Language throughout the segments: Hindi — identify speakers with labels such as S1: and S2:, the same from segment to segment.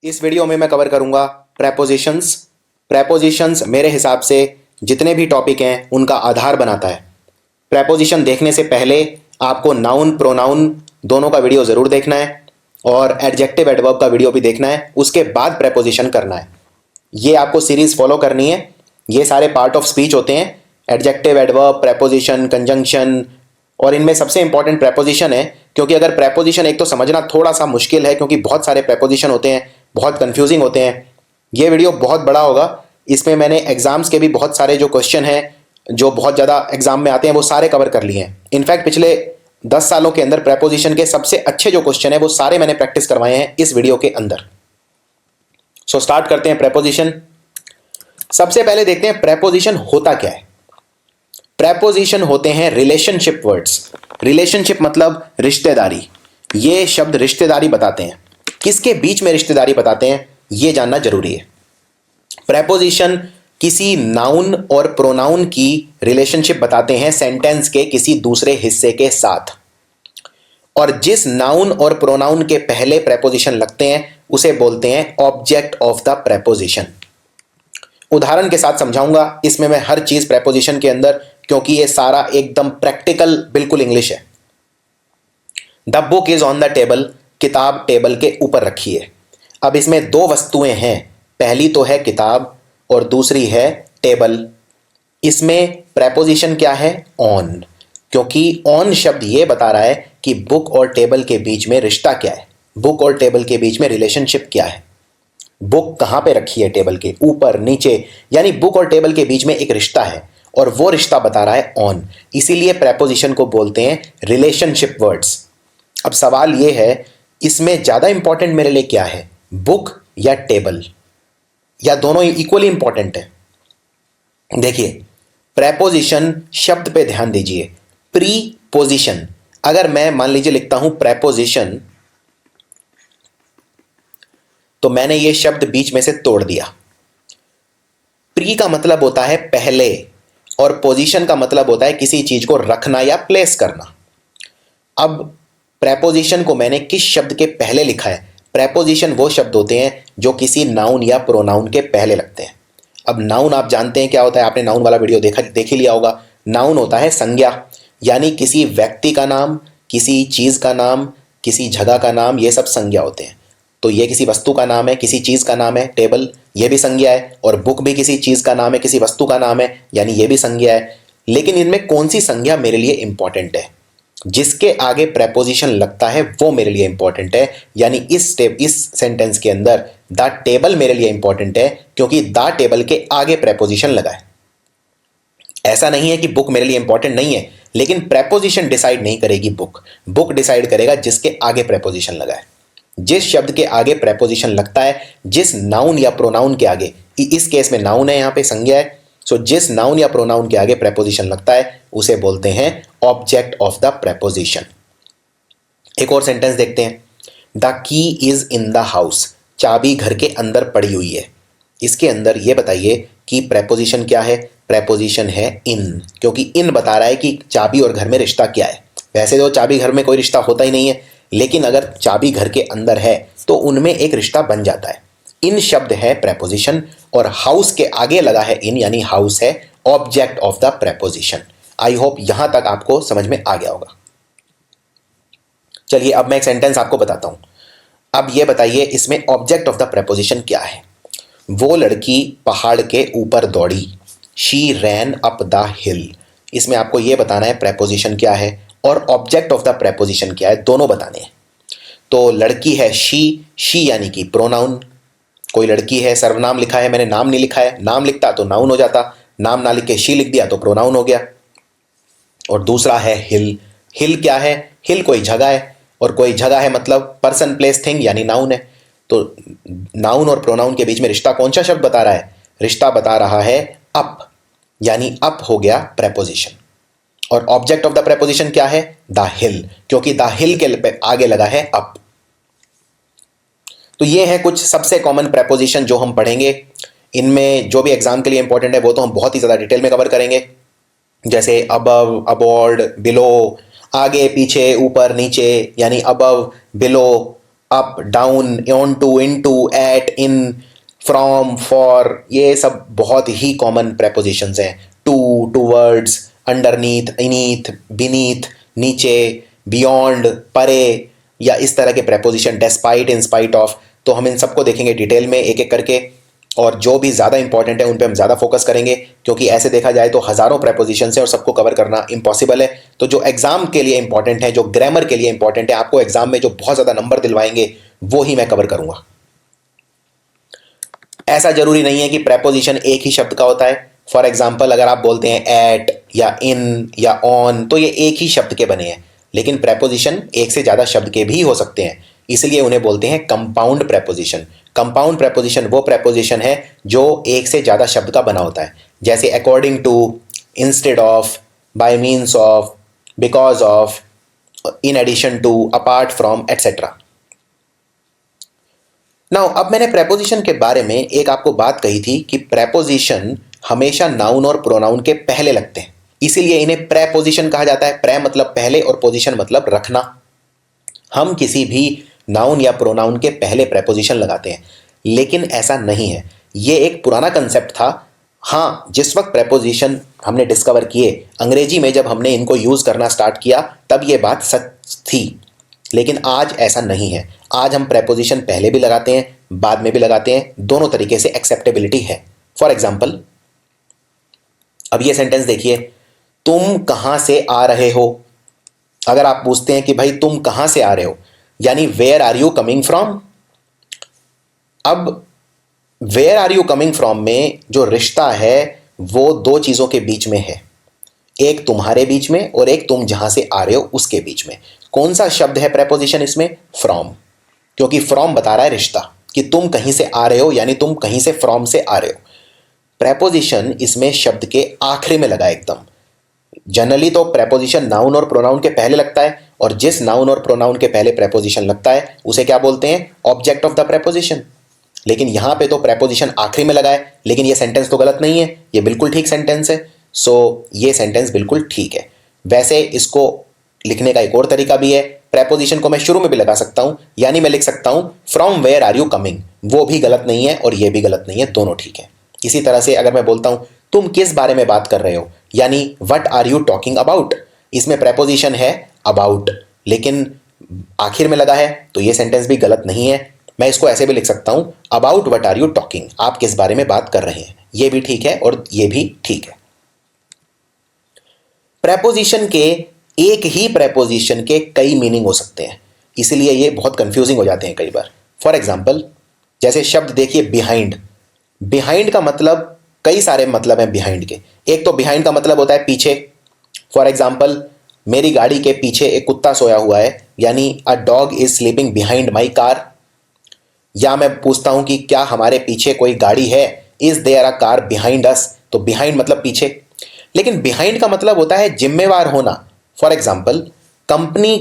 S1: इस वीडियो में मैं कवर करूंगा प्रेपोजिशंस। प्रेपोजिशंस मेरे हिसाब से जितने भी टॉपिक हैं उनका आधार बनाता है। प्रेपोजिशन देखने से पहले आपको नाउन प्रोनाउन दोनों का वीडियो ज़रूर देखना है और एडजेक्टिव एडवर्ब का वीडियो भी देखना है, उसके बाद प्रेपोजिशन करना है। ये आपको सीरीज फॉलो करनी है। ये सारे पार्ट ऑफ स्पीच होते हैं, एडजेक्टिव एडवर्ब, प्रेपोजिशन, कंजंक्शन, और इनमें सबसे इंपॉर्टेंट प्रेपोजिशन है, क्योंकि अगर प्रेपोजिशन एक तो समझना थोड़ा सा मुश्किल है क्योंकि बहुत सारे प्रेपोजिशन होते हैं, बहुत कंफ्यूजिंग होते हैं। ये वीडियो बहुत बड़ा होगा, इसमें मैंने एग्जाम्स के भी बहुत सारे जो क्वेश्चन हैं जो बहुत ज़्यादा एग्जाम में आते हैं वो सारे कवर कर लिए हैं। इनफैक्ट पिछले 10 सालों के अंदर प्रेपोजिशन के सबसे अच्छे जो क्वेश्चन है वो सारे मैंने प्रैक्टिस करवाए हैं इस वीडियो के अंदर। सो स्टार्ट करते हैं प्रेपोजिशन। सबसे पहले देखते हैं प्रेपोजिशन होता क्या है। प्रेपोजिशन होते हैं रिलेशनशिप वर्ड्स। रिलेशनशिप मतलब रिश्तेदारी। ये शब्द रिश्तेदारी बताते हैं। किसके बीच में रिश्तेदारी बताते हैं ये जानना जरूरी है। प्रेपोजिशन किसी नाउन और प्रोनाउन की रिलेशनशिप बताते हैं सेंटेंस के किसी दूसरे हिस्से के साथ, और जिस नाउन और प्रोनाउन के पहले प्रेपोजिशन लगते हैं उसे बोलते हैं ऑब्जेक्ट ऑफ द प्रेपोजिशन। उदाहरण के साथ समझाऊंगा इसमें मैं हर चीज प्रेपोजिशन के अंदर, क्योंकि ये सारा एकदम प्रैक्टिकल बिल्कुल इंग्लिश है। The book is on the table, किताब टेबल के ऊपर रखी है। अब इसमें दो वस्तुएं हैं, पहली तो है किताब और दूसरी है टेबल। इसमें प्रेपोजिशन क्या है? ऑन, क्योंकि ऑन शब्द ये बता रहा है कि बुक और टेबल के बीच में रिश्ता क्या है, बुक और टेबल के बीच में रिलेशनशिप क्या है। बुक कहां पे रखी है? टेबल के ऊपर, नीचे, यानी बुक और टेबल के बीच में एक रिश्ता है और वो रिश्ता बता रहा है ऑन। इसीलिए प्रेपोजिशन को बोलते हैं रिलेशनशिप वर्ड्स। अब सवाल ये है, इसमें ज्यादा इंपॉर्टेंट मेरे लिए क्या है, बुक या टेबल, या दोनों इक्वली इंपॉर्टेंट है? देखिए, प्रेपोजिशन शब्द पे ध्यान दीजिए। प्रीपोजिशन, अगर मैं मान लीजिए लिखता हूं प्रेपोजिशन, तो मैंने ये शब्द बीच में से तोड़ दिया। प्री का मतलब होता है पहले और पोजीशन का मतलब होता है किसी चीज को रखना या प्लेस करना। अब प्रेपोजिशन को मैंने किस शब्द के पहले लिखा है? प्रेपोजिशन वो शब्द होते हैं जो किसी नाउन या प्रोनाउन के पहले लगते हैं। अब नाउन आप जानते हैं क्या होता है, आपने नाउन वाला वीडियो देख ही लिया होगा। नाउन होता है संज्ञा, यानी किसी व्यक्ति का नाम, किसी चीज का नाम, किसी जगह का नाम, ये सब संज्ञा होते हैं। तो ये किसी वस्तु का नाम है, किसी चीज का नाम है, टेबल ये भी संज्ञा है, और बुक भी किसी चीज का नाम है, किसी वस्तु का नाम है, यानी ये भी संज्ञा है। लेकिन इनमें कौन सी संज्ञा मेरे लिए इंपॉर्टेंट है? जिसके आगे प्रेपोजिशन लगता है वो मेरे लिए इंपॉर्टेंट है। यानी इस सेंटेंस के अंदर द टेबल मेरे लिए इंपॉर्टेंट है क्योंकि द टेबल के आगे प्रेपोजिशन लगा है। ऐसा नहीं है कि बुक मेरे लिए इंपॉर्टेंट नहीं है, लेकिन प्रेपोजिशन डिसाइड नहीं करेगी बुक, बुक डिसाइड करेगा जिसके आगे प्रेपोजिशन लगा है। जिस शब्द के आगे प्रेपोजिशन लगता है, जिस नाउन या प्रोनाउन के आगे, इस केस में नाउन है, यहां पे संज्ञा है, सो जिस नाउन या प्रोनाउन के आगे प्रेपोजिशन लगता है उसे बोलते हैं ऑब्जेक्ट ऑफ द प्रेपोजिशन। एक और सेंटेंस देखते हैं। The key is in the house, चाबी घर के अंदर पड़ी हुई है। इसके अंदर यह बताइए कि प्रेपोजिशन क्या है? प्रेपोजिशन है इन, क्योंकि इन बता रहा है कि चाबी और घर में रिश्ता क्या है। वैसे तो चाबी घर में कोई रिश्ता होता ही नहीं है, लेकिन अगर चाबी घर के अंदर है तो उनमें एक रिश्ता बन जाता है। इन शब्द है प्रेपोजिशन, और हाउस के आगे लगा है इन, यानी हाउस है object of the preposition. I hope यहां तक आपको समझ में आ गया होगा। चलिए अब मैं एक सेंटेंस आपको बताता हूं। अब यह बताइए इसमें ऑब्जेक्ट ऑफ द प्रेपोजिशन क्या है। वो लड़की पहाड़ के ऊपर दौड़ी, शी रैन अप द हिल। इसमें आपको यह बताना है प्रेपोजिशन क्या है और ऑब्जेक्ट ऑफ द प्रेपोजिशन क्या है, दोनों बताने हैं। तो लड़की है शी यानी कि प्रोनाउन। कोई लड़की है, सर्वनाम लिखा है, मैंने नाम नहीं लिखा है, नाम लिखता तो नाउन हो जाता, नाम ना लिख के शी लिख दिया तो प्रोनाउन हो गया। और दूसरा है हिल। हिल क्या है? हिल कोई जगह है, और कोई जगह है मतलब पर्सन प्लेस थिंग, यानी नाउन है। तो नाउन और प्रोनाउन के बीच में रिश्ता कौन सा शब्द बता रहा है? रिश्ता बता रहा है अप, यानी अप हो गया प्रेपोजिशन। और ऑब्जेक्ट ऑफ द प्रेपोजिशन क्या है? द हिल, क्योंकि द हिल के आगे लगा है अप। तो ये है कुछ सबसे कॉमन प्रेपोजिशन जो हम पढ़ेंगे। इनमें जो भी एग्जाम के लिए इंपॉर्टेंट है वो तो हम बहुत ही ज्यादा डिटेल में कवर करेंगे, जैसे अबव, अबॉर्ड, बिलो, आगे पीछे, ऊपर नीचे, यानी above, below, up, down, onto, into, at, in, from, for, ये सब बहुत ही कॉमन प्रेपोजिशंस हैं। टू, टूवर्ड्स, अंडरनीथ, इनीथ, बीनीथ, नीचे, बियॉन्ड, परे, या इस तरह के preposition, despite, in spite of. तो हम इन सबको देखेंगे डिटेल में एक एक करके, और जो भी ज़्यादा इंपॉर्टेंट है उन पे हम ज़्यादा फोकस करेंगे, क्योंकि ऐसे देखा जाए तो हज़ारों प्रेपोजिशन है और सबको कवर करना इम्पॉसिबल है। तो जो एग्जाम के लिए इंपॉर्टेंट है, जो ग्रामर के लिए इंपॉर्टेंट है, आपको एग्जाम में जो बहुत ज़्यादा नंबर दिलवाएंगे, वो ही मैं कवर करूंगा। ऐसा जरूरी नहीं है कि प्रेपोजिशन एक ही शब्द का होता है। फॉर एग्जाम्पल, अगर आप बोलते हैं एट या इन या ऑन, तो ये एक ही शब्द के बने हैं, लेकिन प्रेपोजिशन एक से ज़्यादा शब्द के भी हो सकते हैं, इसलिए उन्हें बोलते हैं कंपाउंड प्रेपोजिशन। कंपाउंड प्रेपोजिशन वो प्रेपोजिशन है जो एक से ज़्यादा शब्द का बना होता है, जैसे according to, instead of, by means of, because of, in addition to, apart from, etcetera. Now अब मैंने प्रेपोजिशन के बारे में एक आपको बात कही थी कि प्रेपोजिशन हमेशा नाउन और प्रोनाउन के पहले लगते हैं, इसीलिए इन्हें प्रेपोजिशन कहा जाता है। प्रे मतलब पहले और पोजीशन मतलब रखना। हम किसी भी नाउन या प्रोनाउन के पहले प्रेपोजिशन लगाते हैं, लेकिन ऐसा नहीं है, ये एक पुराना कंसेप्ट था। हाँ, जिस वक्त प्रेपोजिशन हमने डिस्कवर किए अंग्रेजी में, जब हमने इनको यूज करना स्टार्ट किया, तब ये बात सच थी, लेकिन आज ऐसा नहीं है। आज हम प्रेपोजिशन पहले भी लगाते हैं, बाद में भी लगाते हैं, दोनों तरीके से एक्सेप्टेबिलिटी है। फॉर एग्जाम्पल, अब ये सेंटेंस देखिए, तुम कहां से आ रहे हो। अगर आप पूछते हैं कि भाई तुम कहां से आ रहे हो, यानी where are you coming from. अब where are you coming from में जो रिश्ता है वो दो चीजों के बीच में है, एक तुम्हारे बीच में और एक तुम जहां से आ रहे हो उसके बीच में। कौन सा शब्द है प्रेपोजिशन इसमें? फ्रॉम, क्योंकि फ्रॉम बता रहा है रिश्ता कि तुम कहीं से आ रहे हो, यानी तुम कहीं से फ्रॉम से आ रहे हो। प्रेपोजिशन इसमें शब्द के आखिरी में लगा एकदम। जनरली तो प्रेपोजिशन नाउन और प्रोनाउन के पहले लगता है, और जिस नाउन और प्रोनाउन के पहले प्रेपोजिशन लगता है उसे क्या बोलते हैं? Object of the preposition. लेकिन यहां पे तो प्रेपोजिशन आखिरी में लगा है, लेकिन ये सेंटेंस तो गलत नहीं है, ये बिल्कुल ठीक सेंटेंस है। सो ये सेंटेंस बिल्कुल ठीक है। वैसे इसको लिखने का एक और तरीका भी है, प्रेपोजिशन को मैं शुरू में भी लगा सकता हूं, यानी मैं लिख सकता हूं from where are you coming, वो भी गलत नहीं है और ये भी गलत नहीं है, दोनों ठीक है। इसी तरह से अगर मैं बोलता हूं तुम किस बारे में बात कर रहे हो, यानी what are you talking about, इसमें प्रेपोजिशन है अबाउट, लेकिन आखिर में लगा है, तो ये सेंटेंस भी गलत नहीं है। मैं इसको ऐसे भी लिख सकता हूं, about what are you talking, आप किस बारे में बात कर रहे हैं, ये भी ठीक है और ये भी ठीक है। प्रेपोजिशन के, एक ही प्रेपोजिशन के कई मीनिंग हो सकते हैं, इसलिए ये बहुत कंफ्यूजिंग हो जाते हैं कई बार। फॉर एग्जाम्पल, जैसे शब्द देखिए बिहाइंड। बिहाइंड का मतलब, कई सारे मतलब हैं बिहाइंड के। एक तो बिहाइंड का मतलब होता है पीछे। फॉर एग्जाम्पल, मेरी गाड़ी के पीछे एक कुत्ता सोया हुआ है, यानी a dog is sleeping behind my car. या मैं पूछता हूं कि क्या हमारे पीछे कोई गाड़ी है, is there a car behind us, तो बिहाइंड मतलब पीछे। लेकिन बिहाइंड का मतलब होता है जिम्मेवार होना। फॉर एग्जाम्पल, कंपनी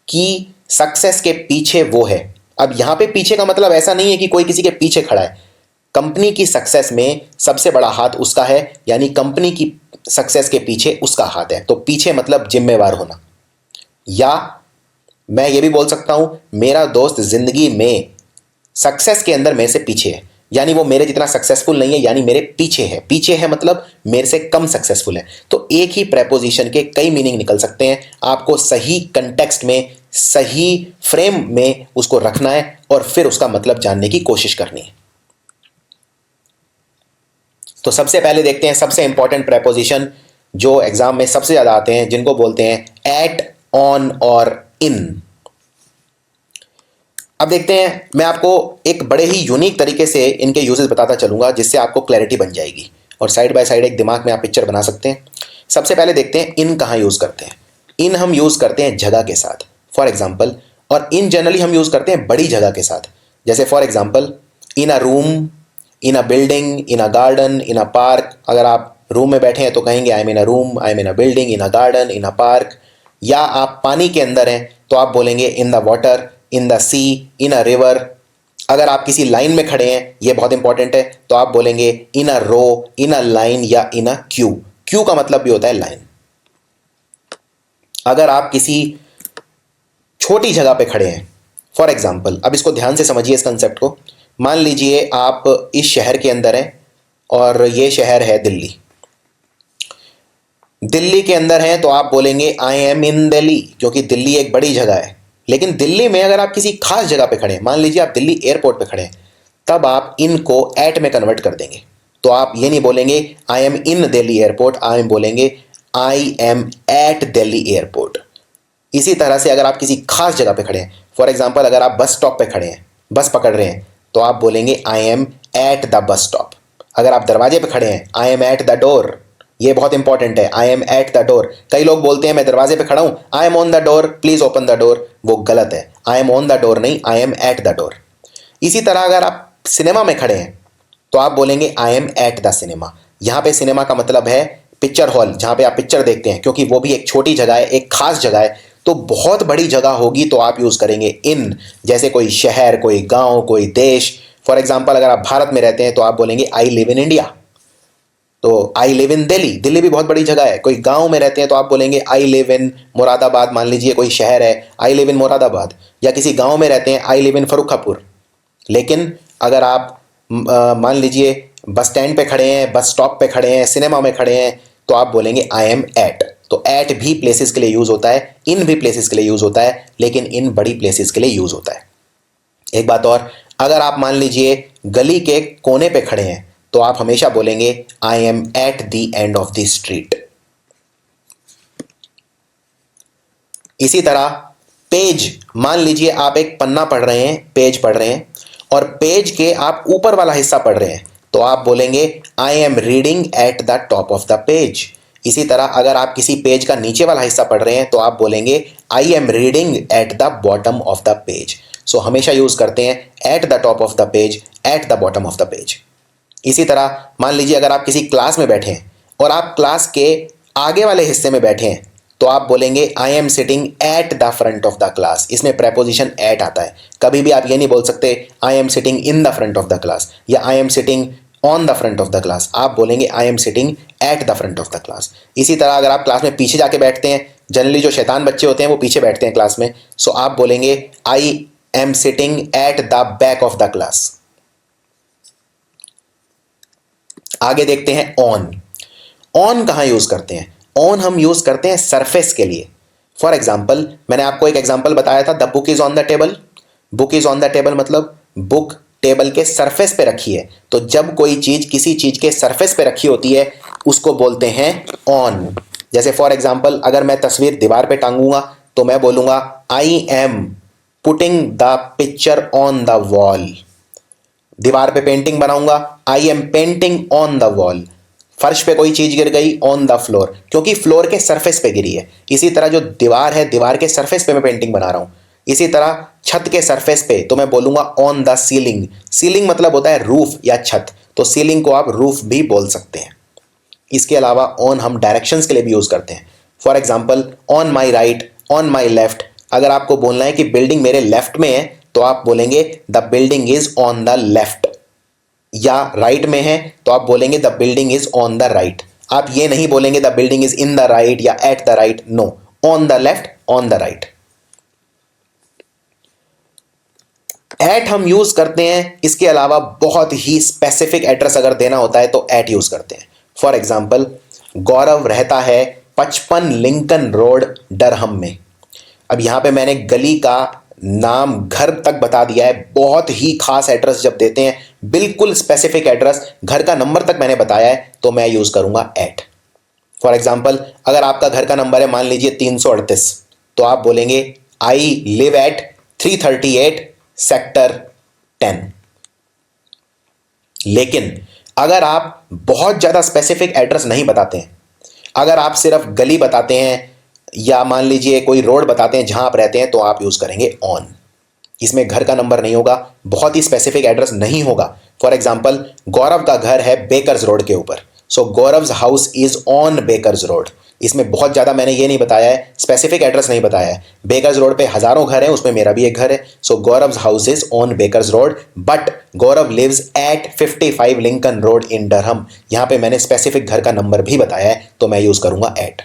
S1: की सक्सेस के पीछे वो है। अब यहां पे पीछे का मतलब ऐसा नहीं है कि कोई किसी के पीछे खड़ा है, कंपनी की सक्सेस में सबसे बड़ा हाथ उसका है, यानी कंपनी की सक्सेस के पीछे उसका हाथ है, तो पीछे मतलब जिम्मेवार होना। या मैं ये भी बोल सकता हूं, मेरा दोस्त जिंदगी में सक्सेस के अंदर मेरे से पीछे है, यानी वो मेरे जितना सक्सेसफुल नहीं है, यानी मेरे पीछे है। पीछे है मतलब मेरे से कम सक्सेसफुल है। तो एक ही प्रेपोजिशन के कई मीनिंग निकल सकते हैं, आपको सही कंटेक्स्ट में, सही फ्रेम में उसको रखना है और फिर उसका मतलब जानने की कोशिश करनी है। तो सबसे पहले देखते हैं सबसे इंपॉर्टेंट प्रेपोजिशन जो एग्जाम में सबसे ज्यादा आते हैं, जिनको बोलते हैं एट, ऑन और इन। अब देखते हैं, मैं आपको एक बड़े ही यूनिक तरीके से इनके यूजेस बताता चलूंगा, जिससे आपको क्लैरिटी बन जाएगी, और साइड बाय साइड एक दिमाग में आप पिक्चर बना सकते हैं। सबसे पहले देखते हैं इन कहाँ यूज करते हैं। इन हम यूज करते हैं जगह के साथ, फॉर एग्जाम्पल, और इन जनरली हम यूज करते हैं बड़ी जगह के साथ। जैसे for example, in a room, in a building, in a garden, in a park. अगर आप रूम में बैठे हैं तो कहेंगे I am in a room, I am in a building, in a garden, in a park. या आप पानी के अंदर हैं तो आप बोलेंगे in the water, in the sea, in a river. अगर आप किसी लाइन में खड़े हैं, ये बहुत इंपॉर्टेंट है, तो आप बोलेंगे इन अ रो, इन अ लाइन या इन अ क्यू। क्यू का मतलब भी होता है लाइन। अगर आप किसी छोटी जगह पे खड़े हैं फॉर एग्जाम्पल, अब इसको ध्यान से समझिए इस कंसेप्ट को। मान लीजिए आप इस शहर के अंदर हैं और ये शहर है दिल्ली। दिल्ली के अंदर हैं तो आप बोलेंगे आई एम इन दिल्ली, क्योंकि दिल्ली एक बड़ी जगह है। लेकिन दिल्ली में अगर आप किसी खास जगह पे खड़े हैं, मान लीजिए आप दिल्ली एयरपोर्ट पे खड़े हैं, तब आप इन को एट में कन्वर्ट कर देंगे। तो आप ये नहीं बोलेंगे I am in Delhi airport, I am बोलेंगे I am at Delhi airport. इसी तरह से अगर आप किसी खास जगह पे खड़े हैं, फॉर एग्जाम्पल अगर आप बस स्टॉप पे खड़े हैं, बस पकड़ रहे हैं, तो आप बोलेंगे I am at the bus stop. अगर आप दरवाजे पे खड़े हैं, I am at the door. ये बहुत इंपॉर्टेंट है, I am at the door. कई लोग बोलते हैं मैं दरवाजे पे खड़ा हूं, I am on the door, please open the door. वो गलत है, I am on the door नहीं, I am at the door. इसी तरह अगर आप सिनेमा में खड़े हैं तो आप बोलेंगे I am at the cinema. यहां पे सिनेमा का मतलब है पिक्चर हॉल, जहां पे आप पिक्चर देखते हैं, क्योंकि वो भी एक छोटी जगह है, एक खास जगह है। तो बहुत बड़ी जगह होगी तो आप यूज करेंगे इन, जैसे कोई शहर, कोई गांव, कोई देश। फॉर एग्जाम्पल अगर आप भारत में रहते हैं तो आप बोलेंगे आई लिव इन इंडिया। तो I live in Delhi, Delhi भी बहुत बड़ी जगह है। कोई गांव में रहते हैं तो आप बोलेंगे आई लिव इन मुरादाबाद। मान लीजिए कोई शहर है, आई लिव इन मुरादाबाद। या किसी गांव में रहते हैं, आई लिव इन फरुखापुर। लेकिन अगर आप मान लीजिए बस स्टैंड पे खड़े हैं, बस स्टॉप पे खड़े हैं, सिनेमा में खड़े हैं, तो आप बोलेंगे आई एम एट। तो एट भी प्लेसेस के लिए यूज होता है, इन भी प्लेसेस के लिए यूज होता है, लेकिन इन बड़ी प्लेसेस के लिए यूज होता है। एक बात और, अगर आप मान लीजिए गली के कोने पे खड़े हैं तो आप हमेशा बोलेंगे I am at the end of the street. इसी तरह पेज, मान लीजिए आप एक पन्ना पढ़ रहे हैं, पेज पढ़ रहे हैं, और पेज के आप ऊपर वाला हिस्सा पढ़ रहे हैं, तो आप बोलेंगे I am reading at the top of the page. इसी तरह अगर आप किसी पेज का नीचे वाला हिस्सा पढ़ रहे हैं तो आप बोलेंगे I am reading at the bottom of the page. So हमेशा यूज करते हैं at the top of the page, at the bottom of the page. इसी तरह मान लीजिए अगर आप किसी क्लास में बैठे हैं और आप क्लास के आगे वाले हिस्से में बैठे हैं तो आप बोलेंगे I am sitting at the front of the class. इसमें प्रेपोजिशन एट आता है। कभी भी आप ये नहीं बोल सकते I am sitting in the front of the class या I am sitting on the front of the class. आप बोलेंगे I am sitting at the front of the class. इसी तरह अगर आप क्लास में पीछे जाके बैठते हैं, जनरली जो शैतान बच्चे होते हैं वो पीछे बैठते हैं क्लास में, सो आप बोलेंगे I am sitting at the back of the class. आगे देखते हैं ऑन। ऑन कहां यूज करते हैं? ऑन हम यूज करते हैं सरफेस के लिए। फॉर एग्जाम्पल मैंने आपको एक एग्जाम्पल बताया था, the book is on the table. Book is on the table मतलब बुक टेबल के सरफेस पे रखी है। तो जब कोई चीज किसी चीज के सरफेस पे रखी होती है उसको बोलते हैं ऑन। जैसे फॉर एग्जाम्पल अगर मैं तस्वीर दीवार पे टांगूंगा तो मैं बोलूंगा I am putting the picture on the wall. दीवार पे पेंटिंग बनाऊंगा, I am painting on the wall. फर्श पे कोई चीज गिर गई, ऑन द फ्लोर, क्योंकि फ्लोर के सरफेस पे गिरी है। इसी तरह जो दीवार है, दीवार के सरफेस पे मैं पेंटिंग बना रहा हूं। इसी तरह छत के सरफेस पे तो मैं बोलूंगा ऑन द सीलिंग। सीलिंग मतलब होता है रूफ या छत, तो सीलिंग को आप रूफ भी बोल सकते हैं। इसके अलावा ऑन हम डायरेक्शंस के लिए भी यूज करते हैं। For example on my right, on my left. अगर आपको बोलना है कि बिल्डिंग मेरे लेफ्ट में है तो आप बोलेंगे the building is on the left. या राइट में है तो आप बोलेंगे the building is on the right. आप ये नहीं बोलेंगे the building is in the right या at the right, no, on the left, on the right. At हम यूज करते हैं, इसके अलावा बहुत ही स्पेसिफिक एड्रेस अगर देना होता है तो एट यूज करते हैं। फॉर एग्जाम्पल गौरव रहता है 55 लिंकन रोड डरहम में। अब यहां पे मैंने गली का नाम घर तक बता दिया है। बहुत ही खास एड्रेस जब देते हैं, बिल्कुल स्पेसिफिक एड्रेस, घर का नंबर तक मैंने बताया है, तो मैं यूज करूंगा एट। फॉर एग्जाम्पल अगर आपका घर का नंबर है मान लीजिए 338, तो आप बोलेंगे आई लिव एट 338 सेक्टर 10। लेकिन अगर आप बहुत ज्यादा स्पेसिफिक एड्रेस नहीं बताते हैं, अगर आप सिर्फ गली बताते हैं या मान लीजिए कोई रोड बताते हैं जहां आप रहते हैं, तो आप यूज करेंगे ऑन। इसमें घर का नंबर नहीं होगा, बहुत ही स्पेसिफिक एड्रेस नहीं होगा। फॉर एग्जाम्पल गौरव का घर है बेकर्स रोड के ऊपर, so Gaurav's house is on Baker's Road. इसमें बहुत ज्यादा मैंने ये नहीं बताया है, स्पेसिफिक एड्रेस नहीं बताया है। बेकर्स रोड पे हजारों घर हैं, उसमें मेरा भी एक घर है, so Gaurav's house is on Baker's Road, but Gaurav lives at 55 Lincoln Road in Durham. यहां पे मैंने स्पेसिफिक घर का नंबर भी बताया है, तो मैं यूज करूंगा एट।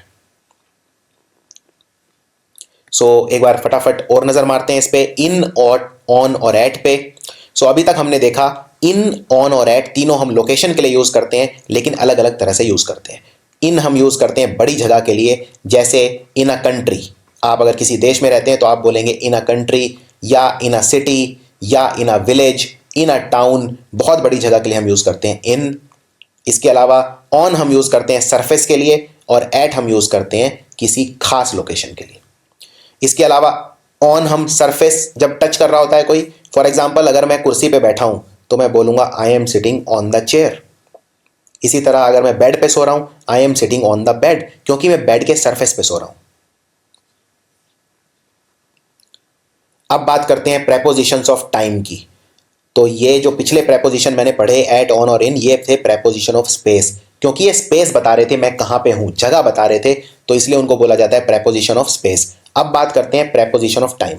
S1: सो एक बार फटाफट और नज़र मारते हैं इस पे, इन और ऑन और एट पे। सो अभी तक हमने देखा इन, ऑन और एट तीनों हम लोकेशन के लिए यूज़ करते हैं, लेकिन अलग अलग तरह से यूज़ करते हैं। इन हम यूज़ करते हैं बड़ी जगह के लिए, जैसे इन अ कंट्री। आप अगर किसी देश में रहते हैं तो आप बोलेंगे इन अ कंट्री, या इन अ सिटी, या इन a village, in a town. बहुत बड़ी जगह के लिए हम यूज़ करते हैं इन। इसके अलावा ऑन हम यूज़ करते हैं सरफेस के लिए, और एट हम यूज़ करते हैं किसी खास लोकेशन के लिए। इसके अलावा ऑन हम सरफेस जब टच कर रहा होता है कोई, फॉर एग्जाम्पल अगर मैं कुर्सी पे बैठा हूं तो मैं बोलूंगा I am sitting on the chair. इसी तरह अगर मैं बेड पे सो रहा हूं, I am sitting on the bed, क्योंकि मैं बेड के सरफेस पे सो रहा हूं। अब बात करते हैं प्रेपोजिशंस ऑफ टाइम की। तो ये जो पिछले प्रेपोजिशन मैंने पढ़े एट, ऑन और इन, ये थे प्रेपोजिशन ऑफ स्पेस, क्योंकि ये स्पेस बता रहे थे, मैं कहां पे हूं, जगह बता रहे थे, तो इसलिए उनको बोला जाता है प्रेपोजिशन ऑफ स्पेस। अब बात करते हैं preposition of time.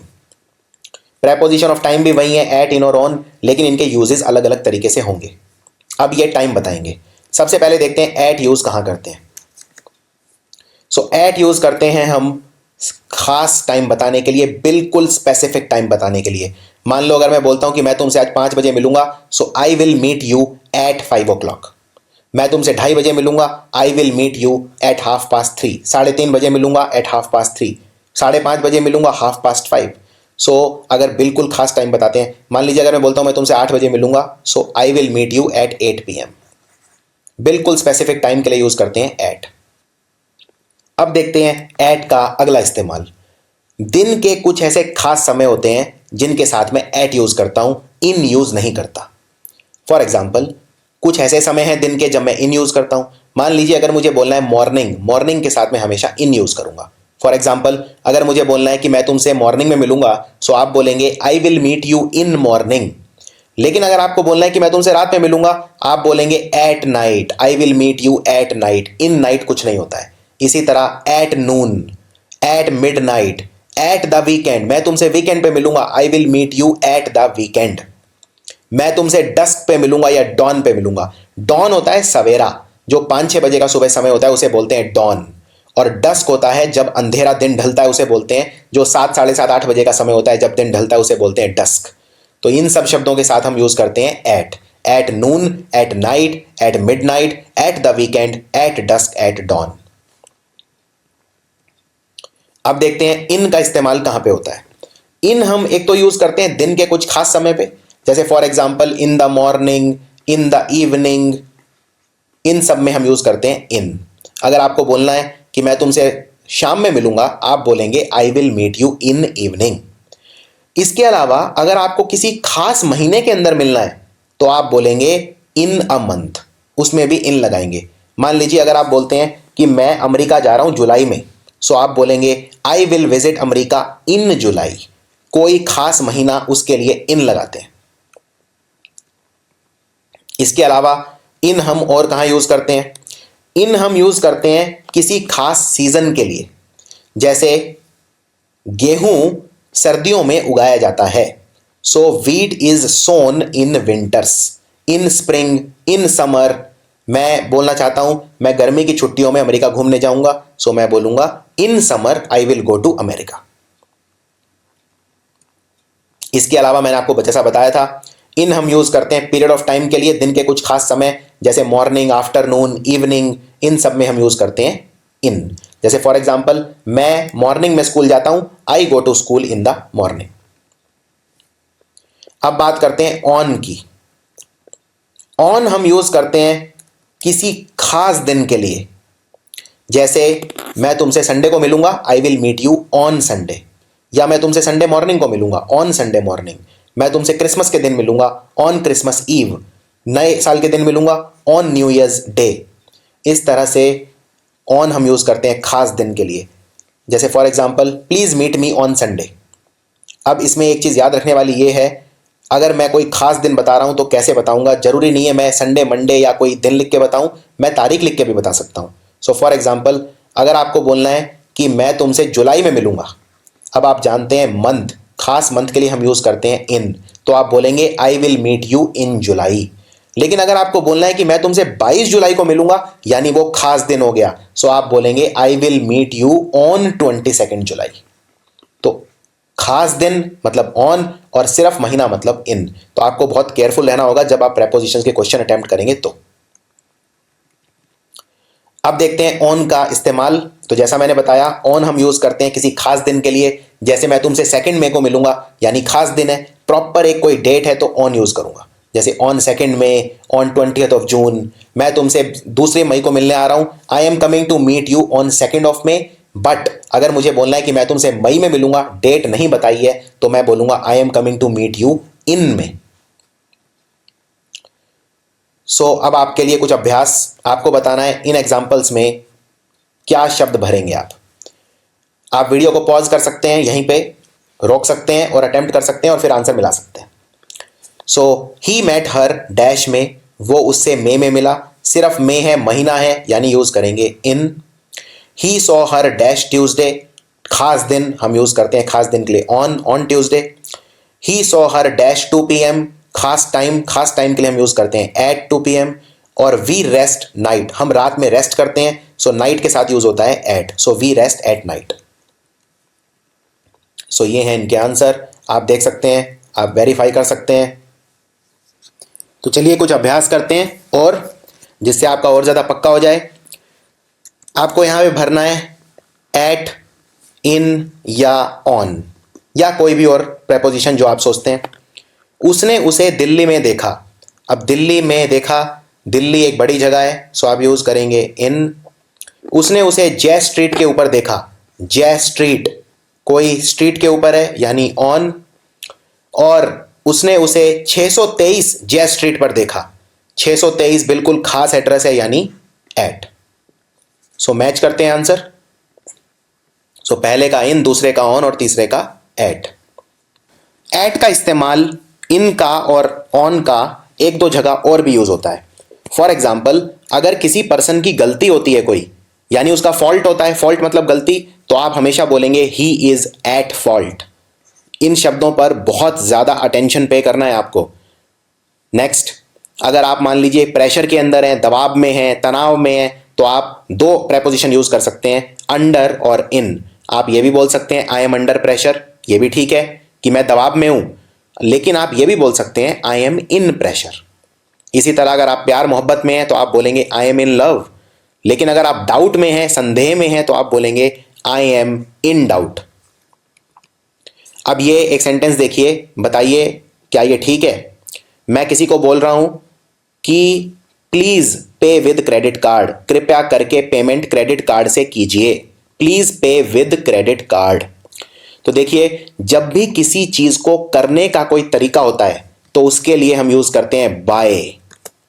S1: Preposition of time भी वही है, एट, इन और ऑन, लेकिन इनके यूजेस अलग अलग तरीके से होंगे। अब ये टाइम बताएंगे। सबसे पहले देखते हैं एट यूज कहां करते हैं। सो एट यूज करते हैं हम खास टाइम बताने के लिए, बिल्कुल स्पेसिफिक टाइम बताने के लिए। मान लो अगर मैं बोलता हूं कि मैं तुमसे आज 5 बजे मिलूंगा, so I will meet you at 5 o'clock। मैं तुमसे 2:30 बजे मिलूंगा, I will meet you at 3:30। 3:30 बजे मिलूंगा एट 3:30। 5:30 बजे मिलूंगा 5:30। सो अगर बिल्कुल खास टाइम बताते हैं, मान लीजिए अगर मैं बोलता हूं मैं तुमसे 8 बजे मिलूंगा, so I will meet you at 8 PM। बिल्कुल स्पेसिफिक टाइम के लिए यूज करते हैं एट। अब देखते हैं एट का अगला इस्तेमाल। दिन के कुछ ऐसे खास समय होते हैं जिनके साथ मैं एट यूज करता हूं, इन यूज नहीं करता। फॉर एग्जाम्पल, कुछ ऐसे समय हैं दिन के जब मैं इन यूज करता हूं। मान लीजिए अगर मुझे बोलना है मॉर्निंग, मॉर्निंग के साथ मैं हमेशा इन यूज करूंगा। फॉर एग्जाम्पल, अगर मुझे बोलना है कि मैं तुमसे मॉर्निंग में मिलूंगा, सो आप बोलेंगे I will meet you in morning. लेकिन अगर आपको बोलना है कि मैं तुमसे रात में मिलूंगा, आप बोलेंगे at night, I will meet you at night. In night कुछ नहीं होता है। इसी तरह at noon, at midnight, at the weekend, मैं तुमसे वीकेंड पे मिलूंगा, I will meet you at the weekend. मैं तुमसे डस्क पे मिलूंगा या डॉन पे मिलूंगा। डॉन होता है सवेरा, जो 5-6 बजे का सुबह समय होता है, उसे बोलते हैं डॉन। और डस्क होता है जब अंधेरा दिन ढलता है, उसे बोलते हैं, जो 7, 7:30, 8 बजे का समय होता है जब दिन ढलता है, उसे बोलते हैं डस्क। तो इन सब शब्दों के साथ हम यूज करते हैं at. At noon, at night, at midnight, at the weekend, at dusk, at dawn. अब देखते हैं इन का इस्तेमाल कहां पे होता है। इन हम एक तो यूज करते हैं दिन के कुछ खास समय पे, जैसे for example in the morning, in the evening, इन सब में हम यूज करते हैं इन। अगर आपको बोलना है कि मैं तुमसे शाम में मिलूंगा, आप बोलेंगे I will meet you in evening. इसके अलावा अगर आपको किसी खास महीने के अंदर मिलना है, तो आप बोलेंगे इन अ मंथ, उसमें भी इन लगाएंगे। मान लीजिए अगर आप बोलते हैं कि मैं अमेरिका जा रहा हूं जुलाई में, सो आप बोलेंगे I will visit America in जुलाई। कोई खास महीना, उसके लिए इन लगाते हैं। इसके अलावा इन हम और कहां यूज करते हैं? इन हम यूज करते हैं किसी खास सीजन के लिए, जैसे गेहूं सर्दियों में उगाया जाता है, so wheat is sown in winters, in spring, in summer. मैं बोलना चाहता हूं मैं गर्मी की छुट्टियों में अमेरिका घूमने जाऊंगा, सो मैं बोलूंगा in summer I will go to America. इसके अलावा मैंने आपको जैसा बताया था, इन हम यूज करते हैं पीरियड ऑफ टाइम के लिए, दिन के कुछ खास समय, जैसे मॉर्निंग, आफ्टरनून, इवनिंग, इन सब में हम यूज करते हैं इन। जैसे फॉर एग्जाम्पल, मैं मॉर्निंग में स्कूल जाता हूं, I go to school in the morning. अब बात करते हैं ऑन की। ऑन हम यूज करते हैं किसी खास दिन के लिए, जैसे मैं तुमसे संडे को मिलूंगा, I will meet you on Sunday. या मैं तुमसे संडे मॉर्निंग को मिलूंगा, ऑन संडे मॉर्निंग। मैं तुमसे क्रिसमस के दिन मिलूंगा, ऑन क्रिसमस ईव। नए साल के दिन मिलूंगा, ऑन न्यू ईयर्स डे। इस तरह से ऑन हम यूज करते हैं खास दिन के लिए, जैसे for example please meet me on Sunday. अब इसमें एक चीज याद रखने वाली ये है, अगर मैं कोई खास दिन बता रहा हूं तो कैसे बताऊंगा, जरूरी नहीं है मैं संडे, मंडे या कोई दिन लिख के बताऊं, मैं तारीख लिख के भी बता सकता हूं। सो फॉर एग्जाम्पल, अगर आपको बोलना है कि मैं तुमसे जुलाई में मिलूंगा, अब आप जानते हैं मंथ, खास मंथ के लिए हम यूज करते हैं इन, तो आप बोलेंगे I will meet you in July. लेकिन अगर आपको बोलना है कि मैं तुमसे 22 जुलाई को मिलूंगा, यानी वो खास दिन हो गया, सो आप बोलेंगे I will meet you on 22 July. खास दिन मतलब ऑन, और सिर्फ महीना मतलब इन। तो आपको बहुत केयरफुल रहना होगा जब आप प्रेपोजिशंस के क्वेश्चन अटेम्प्ट करेंगे तो। अब देखते हैं ऑन का इस्तेमाल। तो जैसा मैंने बताया, ऑन हम यूज करते हैं किसी खास दिन के लिए। जैसे मैं तुमसे 2 मई को मिलूंगा, यानी खास दिन है, प्रॉपर एक कोई डेट है, तो ऑन यूज करूंगा। जैसे ऑन 2 मई, ऑन 20th जून, मैं तुमसे 2 मई को मिलने आ रहा हूं, I am coming to meet you on 2 May. But अगर मुझे बोलना है कि मैं तुमसे मई में मिलूंगा, डेट नहीं बताई है, तो मैं बोलूंगा I am coming to meet you in May. अब आपके लिए कुछ अभ्यास आपको बताना है। इन एग्जाम्पल्स में क्या शब्द भरेंगे आप वीडियो को पॉज कर सकते हैं, यहीं पे रोक सकते हैं और अटेम्प्ट कर सकते हैं और फिर आंसर मिला सकते हैं। ही मेट हर डैश में, वो उससे मे में मिला, सिर्फ मे है, महीना है, यानी यूज करेंगे in. He saw her dash Tuesday, खास दिन हम यूज करते हैं खास दिन के लिए on Tuesday. He saw her dash 2 PM, खास टाइम के लिए हम यूज करते हैं एट 2 PM। और वी रेस्ट नाइट, हम रात में रेस्ट करते हैं, सो नाइट के साथ यूज होता है at, so we rest at night. ये हैं इनके आंसर, आप देख सकते हैं, आप वेरीफाई कर सकते हैं। तो चलिए कुछ अभ्यास करते हैं, और जिससे आपका और ज़्यादा पक्का हो जाए। आपको यहाँ पे भरना है एट, इन या ऑन, या कोई भी और प्रेपोजिशन जो आप सोचते हैं। उसने उसे दिल्ली में देखा। अब दिल्ली में देखा, दिल्ली एक बड़ी जगह है, सो आप यूज़ करेंगे इन। उसने उसे जय स्ट्रीट के ऊपर देखा, जय स्ट्रीट कोई स्ट्रीट के ऊपर है, यानी ऑन। और उसने उसे 623 जय स्ट्रीट पर देखा, 623 बिल्कुल खास एड्रेस है, यानी एट। मैच करते हैं आंसर। पहले का इन, दूसरे का ऑन और तीसरे का एट। एट का इस्तेमाल इन का और ऑन का एक दो जगह और भी यूज होता है। फॉर एग्जाम्पल, अगर किसी पर्सन की गलती होती है कोई, यानी उसका फॉल्ट होता है, फॉल्ट मतलब गलती, तो आप हमेशा बोलेंगे ही इज एट फॉल्ट। इन शब्दों पर बहुत ज्यादा अटेंशन पे करना है आपको। नेक्स्ट, अगर आप मान लीजिए प्रेशर के अंदर हैं, दबाव में हैं, तनाव में हैं, तो आप 2 प्रेपोजिशन यूज कर सकते हैं, अंडर और इन। आप ये भी बोल सकते हैं आई एम अंडर प्रेशर, ये भी ठीक है कि मैं दबाव में हूं, लेकिन आप ये भी बोल सकते हैं आई एम इन प्रेशर। इसी तरह अगर आप प्यार मोहब्बत में हैं तो आप बोलेंगे आई एम इन लव, लेकिन अगर आप डाउट में हैं, संदेह में हैं, तो आप बोलेंगे आई एम इन डाउट। अब ये एक सेंटेंस देखिए, बताइए क्या ये ठीक है? मैं किसी को बोल रहा हूं कि please pay with credit card, कृपया करके पेमेंट क्रेडिट कार्ड से कीजिए, please pay with credit card. तो देखिए, जब भी किसी चीज को करने का कोई तरीका होता है तो उसके लिए हम यूज करते हैं बाय,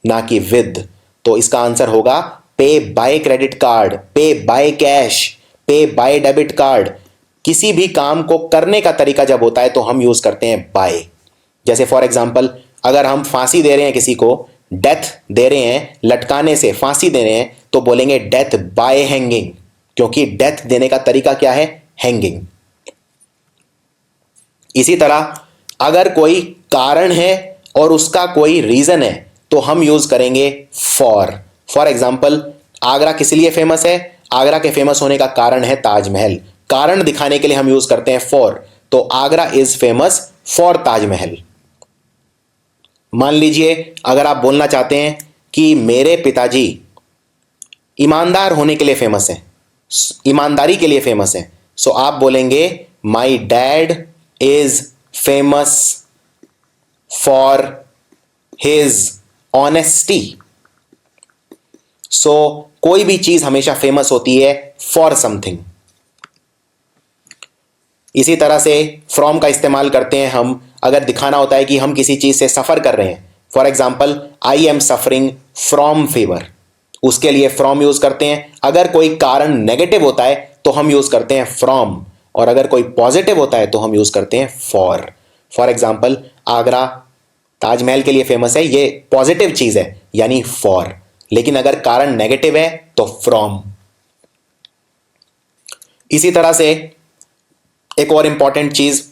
S1: ना कि विद। तो इसका आंसर होगा पे बाय क्रेडिट कार्ड, पे बाय कैश, पे बाय डेबिट कार्ड। किसी भी काम को करने का तरीका जब होता है तो हम यूज करते हैं बाय। जैसे फॉर एग्जाम्पल, अगर हम फांसी दे रहे हैं किसी को, डेथ दे रहे हैं, लटकाने से फांसी दे रहे हैं, तो बोलेंगे डेथ बाय हैंगिंग, क्योंकि डेथ देने का तरीका क्या है? हैंगिंग। इसी तरह अगर कोई कारण है और उसका कोई रीजन है तो हम यूज करेंगे फॉर एग्जाम्पल, आगरा किस लिए फेमस है? आगरा के फेमस होने का कारण है ताजमहल। कारण दिखाने के लिए हम यूज करते हैं फॉर, तो Agra is famous for Taj Mahal. मान लीजिए अगर आप बोलना चाहते हैं कि मेरे पिताजी ईमानदार होने के लिए फेमस हैं, ईमानदारी के लिए फेमस हैं, सो आप बोलेंगे my dad is famous for his honesty. कोई भी चीज हमेशा फेमस होती है फॉर समथिंग। इसी तरह से फ्रॉम का इस्तेमाल करते हैं हम अगर दिखाना होता है कि हम किसी चीज से सफर कर रहे हैं। For example, I am suffering from fever, उसके लिए फ्रॉम यूज करते हैं। अगर कोई कारण नेगेटिव होता है तो हम यूज करते हैं फ्रॉम, और अगर कोई पॉजिटिव होता है तो हम यूज करते हैं फॉर एग्जाम्पल, आगरा ताजमहल के लिए फेमस है, ये पॉजिटिव चीज है, यानी फॉर। लेकिन अगर कारण नेगेटिव है तो फ्रॉम। इसी तरह से एक और इंपॉर्टेंट चीज,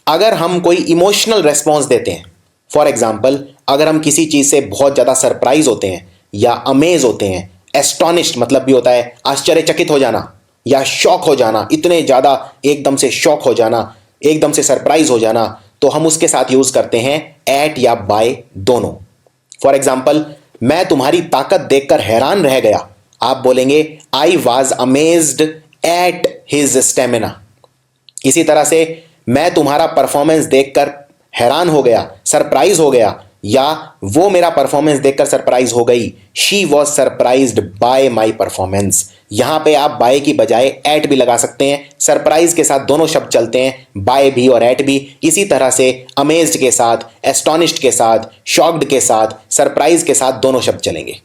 S1: अगर हम कोई इमोशनल रेस्पॉन्स देते हैं, फॉर एग्जाम्पल अगर हम किसी चीज से बहुत ज्यादा सरप्राइज होते हैं या अमेज होते हैं, एस्टॉनिश्ड मतलब भी होता है आश्चर्यचकित हो जाना या शॉक हो जाना, इतने ज्यादा एकदम से शॉक हो जाना, एकदम से सरप्राइज हो जाना, तो हम उसके साथ यूज करते हैं एट या बाय दोनों। फॉर एग्जाम्पल, मैं तुम्हारी ताकत देखकर हैरान रह गया, आप बोलेंगे I was amazed at his stamina. इसी तरह से मैं तुम्हारा परफॉर्मेंस देखकर हैरान हो गया, सरप्राइज हो गया, या वो मेरा परफॉर्मेंस देखकर सरप्राइज हो गई, she was surprised bye my performance. यहां पे आप बाय की बजाय एट भी लगा सकते हैं, सरप्राइज के साथ दोनों शब्द चलते हैं, बाय भी और एट भी। इसी तरह से अमेज्ड के साथ, एस्टोनिश्ड के साथ, शॉक्ड के साथ, सरप्राइज के साथ दोनों शब्द चलेंगे।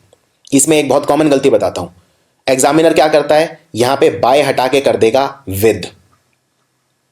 S1: इसमें एक बहुत कॉमन गलती बताता हूं, एग्जामिनर क्या करता है, यहां पे बाय हटा के कर देगा विद,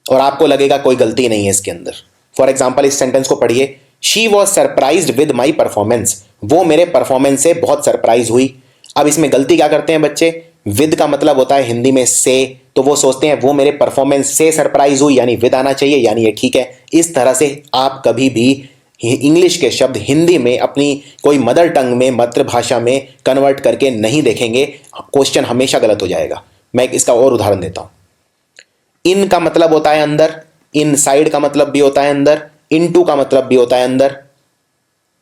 S1: और आपको लगेगा कोई गलती नहीं है इसके अंदर। फॉर एग्जाम्पल, इस सेंटेंस को पढ़िए, she was surprised with my performance, वो मेरे परफॉर्मेंस से बहुत सरप्राइज हुई। अब इसमें गलती क्या करते हैं बच्चे, विद का मतलब होता है हिंदी में से, तो वो सोचते हैं वो मेरे परफॉर्मेंस से सरप्राइज हुई, यानी विद आना चाहिए, यानी ये ठीक है। इस तरह से आप कभी भी इंग्लिश के शब्द हिंदी में अपनी कोई मदर टंग में, मातृभाषा में कन्वर्ट करके नहीं देखेंगे, क्वेश्चन हमेशा गलत हो जाएगा। मैं इसका और उदाहरण देता हूं, इन का मतलब होता है अंदर, इन साइड का मतलब भी होता है अंदर, इनटू का मतलब भी होता है अंदर।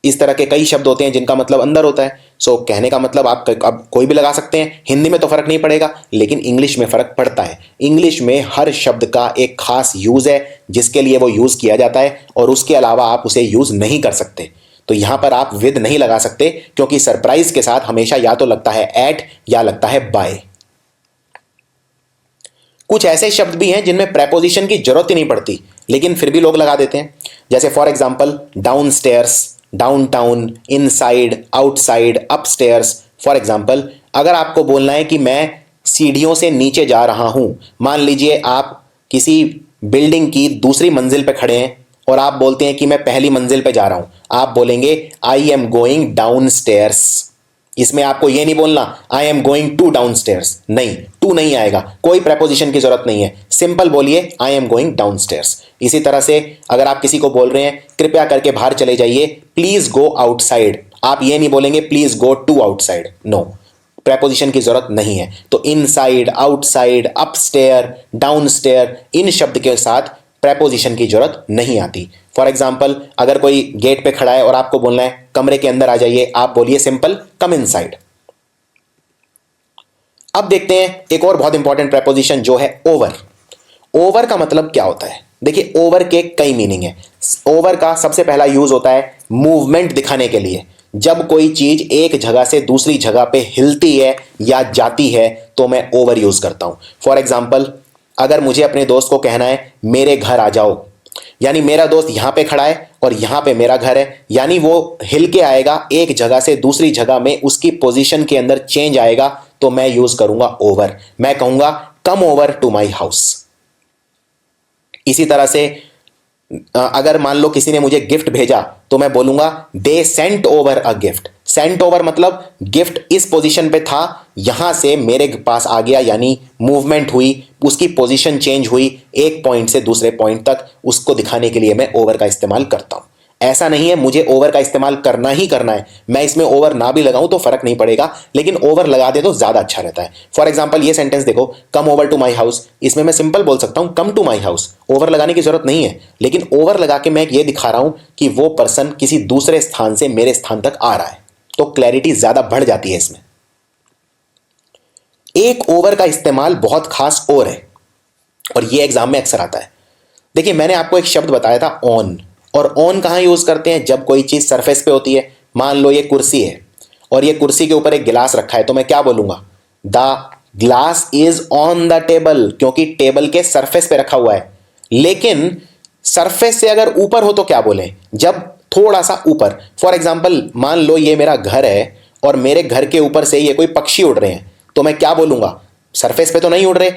S1: इस तरह के कई शब्द होते हैं जिनका मतलब अंदर होता है। सो कहने का मतलब आप कोई भी लगा सकते हैं, हिंदी में तो फर्क नहीं पड़ेगा, लेकिन इंग्लिश में फर्क पड़ता है। इंग्लिश में हर शब्द का एक खास यूज है जिसके लिए वो यूज किया जाता है, और उसके अलावा आप उसे यूज नहीं कर सकते। तो यहां पर आप विद नहीं लगा सकते, क्योंकि सरप्राइज के साथ हमेशा या तो लगता है एट या लगता है बाय। कुछ ऐसे शब्द भी हैं जिनमें प्रेपोजिशन की जरूरत ही नहीं पड़ती, लेकिन फिर भी लोग लगा देते हैं। जैसे for example, down stairs, down town, inside, outside, upstairs. For example, अगर आपको बोलना है कि मैं सीढ़ियों से नीचे जा रहा हूं, मान लीजिए आप किसी बिल्डिंग की दूसरी मंजिल पे खड़े हैं और आप बोलते हैं कि मैं पहली मंजिल पे जा रहा हूं, आप बोलेंगे I am going downstairs. इसमें आपको यह नहीं बोलना I am going to downstairs, नहीं, टू नहीं आएगा, कोई प्रेपोजिशन की जरूरत नहीं है, सिंपल बोलिए I am going down stairs. इसी तरह से अगर आप किसी को बोल रहे हैं कृपया करके बाहर चले जाइए, प्लीज गो आउटसाइड, आप ये नहीं बोलेंगे please go to outside, no, preposition की जरूरत नहीं है। तो इनसाइड, आउटसाइड, अपस्टेयर, डाउनस्टेयर, इन शब्द के साथ प्रेपोजिशन की जरूरत नहीं आती। फॉर एग्जाम्पल, अगर कोई गेट पे खड़ा है और आपको बोलना है कमरे के अंदर आ जाइए, आप बोलिए सिंपल कम इनसाइड। अब देखते हैं एक और बहुत इंपॉर्टेंट प्रेपोजिशन जो है ओवर। ओवर का मतलब क्या होता है? देखिए, ओवर के कई मीनिंग है। ओवर का सबसे पहला यूज होता है मूवमेंट दिखाने के लिए। जब कोई चीज एक जगह से दूसरी जगह पे हिलती है या जाती है तो मैं ओवर यूज करता हूं। फॉर एग्जाम्पल, अगर मुझे अपने दोस्त को कहना है मेरे घर आ जाओ, यानी मेरा दोस्त यहां पे खड़ा है और यहां पे मेरा घर है, यानी वो हिल के आएगा, एक जगह से दूसरी जगह में उसकी पोजीशन के अंदर चेंज आएगा, तो मैं यूज करूंगा ओवर। मैं कहूंगा come over to my house. इसी तरह से अगर मान लो किसी ने मुझे गिफ्ट भेजा तो मैं बोलूंगा they sent over a gift. Sent over मतलब गिफ्ट इस पोजीशन पे था, यहां से मेरे पास आ गया, यानी मूवमेंट हुई, उसकी पोजीशन चेंज हुई, एक पॉइंट से दूसरे पॉइंट तक, उसको दिखाने के लिए मैं ओवर का इस्तेमाल करता हूं। ऐसा नहीं है मुझे ओवर का इस्तेमाल करना ही करना है, मैं इसमें ओवर ना भी लगाऊं तो फर्क नहीं पड़ेगा, लेकिन ओवर लगा दे तो ज्यादा अच्छा रहता है। फॉर एग्जाम्पल, ये सेंटेंस देखो, come over to my house, इसमें मैं सिंपल बोल सकता हूं come to my house, over लगाने की जरूरत नहीं है, लेकिन ओवर लगा के मैं ये दिखा रहा हूं कि वो पर्सन किसी दूसरे स्थान से मेरे स्थान तक आ रहा है, तो क्लैरिटी ज्यादा बढ़ जाती है इसमें। एक ओवर का इस्तेमाल बहुत खास और है, और ये एग्जाम में अक्सर आता है। देखिए, मैंने आपको एक शब्द बताया था ऑन, और ऑन कहां यूज करते हैं? जब कोई चीज सरफेस पे होती है। मान लो ये कुर्सी है और ये कुर्सी के ऊपर एक गिलास रखा है, तो मैं क्या बोलूंगा? The glass is on the table, क्योंकि टेबल के सरफेस पे रखा हुआ है। लेकिन सरफेस से अगर ऊपर हो तो क्या बोले? जब थोड़ा सा ऊपर। फॉर एग्जाम्पल, मान लो ये मेरा घर है और मेरे घर के ऊपर से ये कोई पक्षी उड़ रहे हैं, तो मैं क्या बोलूंगा? सरफेस पे तो नहीं उड़ रहे,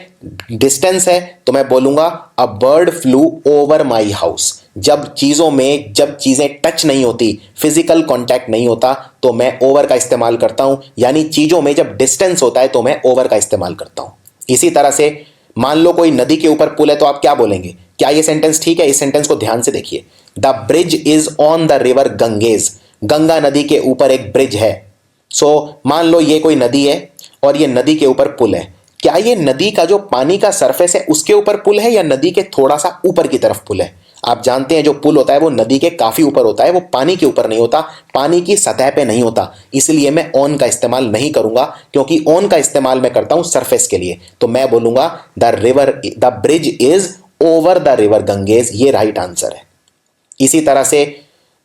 S1: डिस्टेंस है, तो मैं बोलूंगा a bird flu over my house. जब चीजें टच नहीं होती, फिजिकल कांटेक्ट नहीं होता, तो मैं ओवर का इस्तेमाल करता हूं, यानी चीजों में जब डिस्टेंस होता है तो मैं ओवर का इस्तेमाल करता हूं। इसी तरह से मान लो कोई नदी के ऊपर पुल है, तो आप क्या बोलेंगे? क्या यह सेंटेंस ठीक है? इस सेंटेंस को ध्यान से देखिए, the bridge is on the river Ganges, Ganga नदी के ऊपर एक ब्रिज है। सो मान लो ये कोई नदी है और ये नदी के ऊपर पुल है, क्या ये नदी का जो पानी का सरफेस है उसके ऊपर पुल है या नदी के थोड़ा सा ऊपर की तरफ पुल है? आप जानते हैं जो पुल होता है वो नदी के काफी ऊपर होता है, वो पानी के ऊपर नहीं होता, पानी की सतह पे नहीं होता। इसलिए मैं ऑन का इस्तेमाल नहीं करूंगा, क्योंकि ऑन का इस्तेमाल मैं करता हूं सरफेस के लिए। तो मैं बोलूंगा the bridge is over the river Ganges, ये राइट आंसर है। इसी तरह से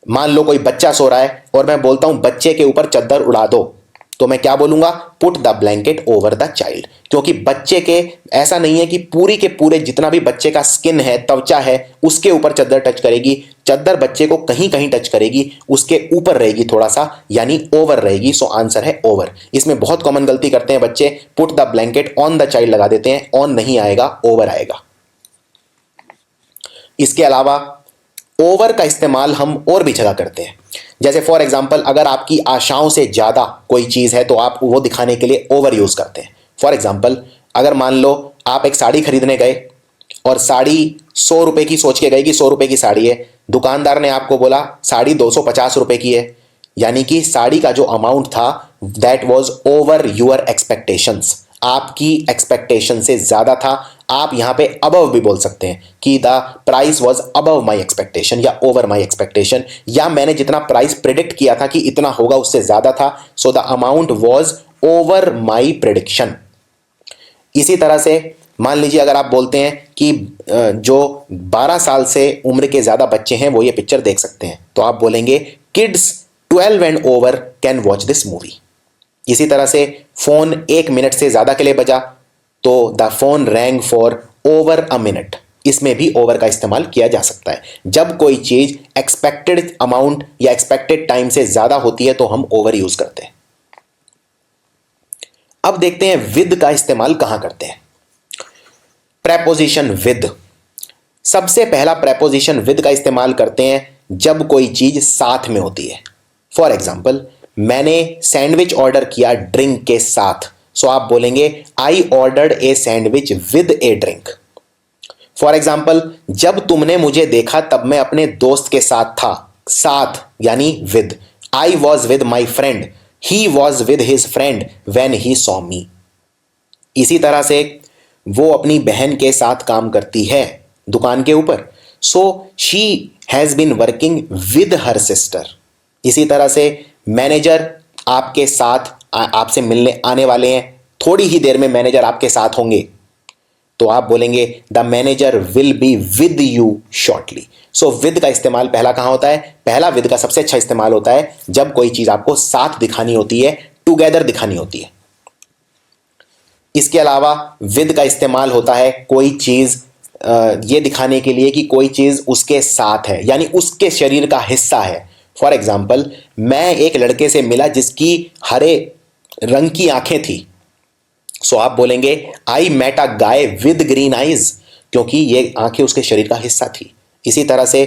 S1: मान लो कोई बच्चा सो रहा है और मैं बोलता हूं बच्चे के ऊपर चद्दर उड़ा दो, तो मैं क्या बोलूंगा? Put the blanket over the child, क्योंकि बच्चे के ऐसा नहीं है कि पूरी के पूरे जितना भी बच्चे का स्किन है, त्वचा है, उसके ऊपर चद्दर टच करेगी। चद्दर बच्चे को कहीं कहीं टच करेगी, उसके ऊपर रहेगी थोड़ा सा, यानी ओवर रहेगी। सो आंसर है ओवर। इसमें बहुत कॉमन गलती करते हैं बच्चे, put the blanket on the child लगा देते हैं, ऑन नहीं आएगा, ओवर आएगा। इसके अलावा ओवर का इस्तेमाल हम और भी जगह करते हैं। जैसे फॉर एग्जाम्पल, अगर आपकी आशाओं से ज्यादा कोई चीज है तो आप वो दिखाने के लिए ओवर यूज करते हैं। फॉर एग्जाम्पल, अगर मान लो आप एक साड़ी खरीदने गए और साड़ी 100 रुपए की सोच के गए कि 100 रुपए की साड़ी है, दुकानदार ने आपको बोला साड़ी 250 रुपए की है, यानी कि साड़ी का जो अमाउंट था that was over your expectations, आपकी एक्सपेक्टेशन से ज्यादा था। आप यहां पे अबव भी बोल सकते हैं कि the price was above my expectation या ओवर माई एक्सपेक्टेशन, या मैंने जितना प्राइस प्रिडिक्ट किया था कि इतना होगा उससे ज्यादा था, so the amount was over my prediction. इसी तरह से मान लीजिए अगर आप बोलते हैं कि जो 12 साल से उम्र के ज्यादा बच्चे हैं वो ये पिक्चर देख सकते हैं, तो आप बोलेंगे kids 12 and over can watch this movie. इसी तरह से फोन 1 मिनट से ज्यादा के लिए बजा तो the phone wrong for over a minute, इसमें भी ओवर का इस्तेमाल किया जा सकता है। जब कोई चीज एक्सपेक्टेड अमाउंट या एक्सपेक्टेड टाइम से ज्यादा होती है तो हम ओवर यूज करते हैं। अब देखते हैं विद का इस्तेमाल कहां करते हैं। प्रेपोजिशन विद, सबसे पहला प्रेपोजिशन विद का इस्तेमाल करते हैं जब कोई चीज साथ में होती है। फॉर एग्जाम्पल, मैंने सैंडविच ऑर्डर किया ड्रिंक के साथ, सो आप बोलेंगे I ordered a sandwich with A drink. For example, जब तुमने मुझे देखा तब मैं अपने दोस्त के साथ था, साथ यानी with. I was with my friend, he was with his friend when he saw me. इसी तरह से वो अपनी बहन के साथ काम करती है दुकान के ऊपर, so she has been working with her sister. इसी तरह से मैनेजर आपके साथ आपसे मिलने आने वाले हैं, थोड़ी ही देर में मैनेजर आपके साथ होंगे, तो आप बोलेंगे the manager will be with you shortly. So with का इस्तेमाल पहला कहां होता है? पहला विद का सबसे अच्छा इस्तेमाल होता है जब कोई चीज आपको साथ दिखानी होती है, टुगेदर दिखानी होती है। इसके अलावा विद का इस्तेमाल होता है कोई चीज ये दिखाने के लिए कि कोई चीज उसके साथ है, यानी उसके शरीर का हिस्सा है। फॉर एग्जाम्पल, मैं एक लड़के से मिला जिसकी हरे रंग की आंखें थी, सो आप बोलेंगे I met a guy with green eyes, क्योंकि ये आंखें उसके शरीर का हिस्सा थी। इसी तरह से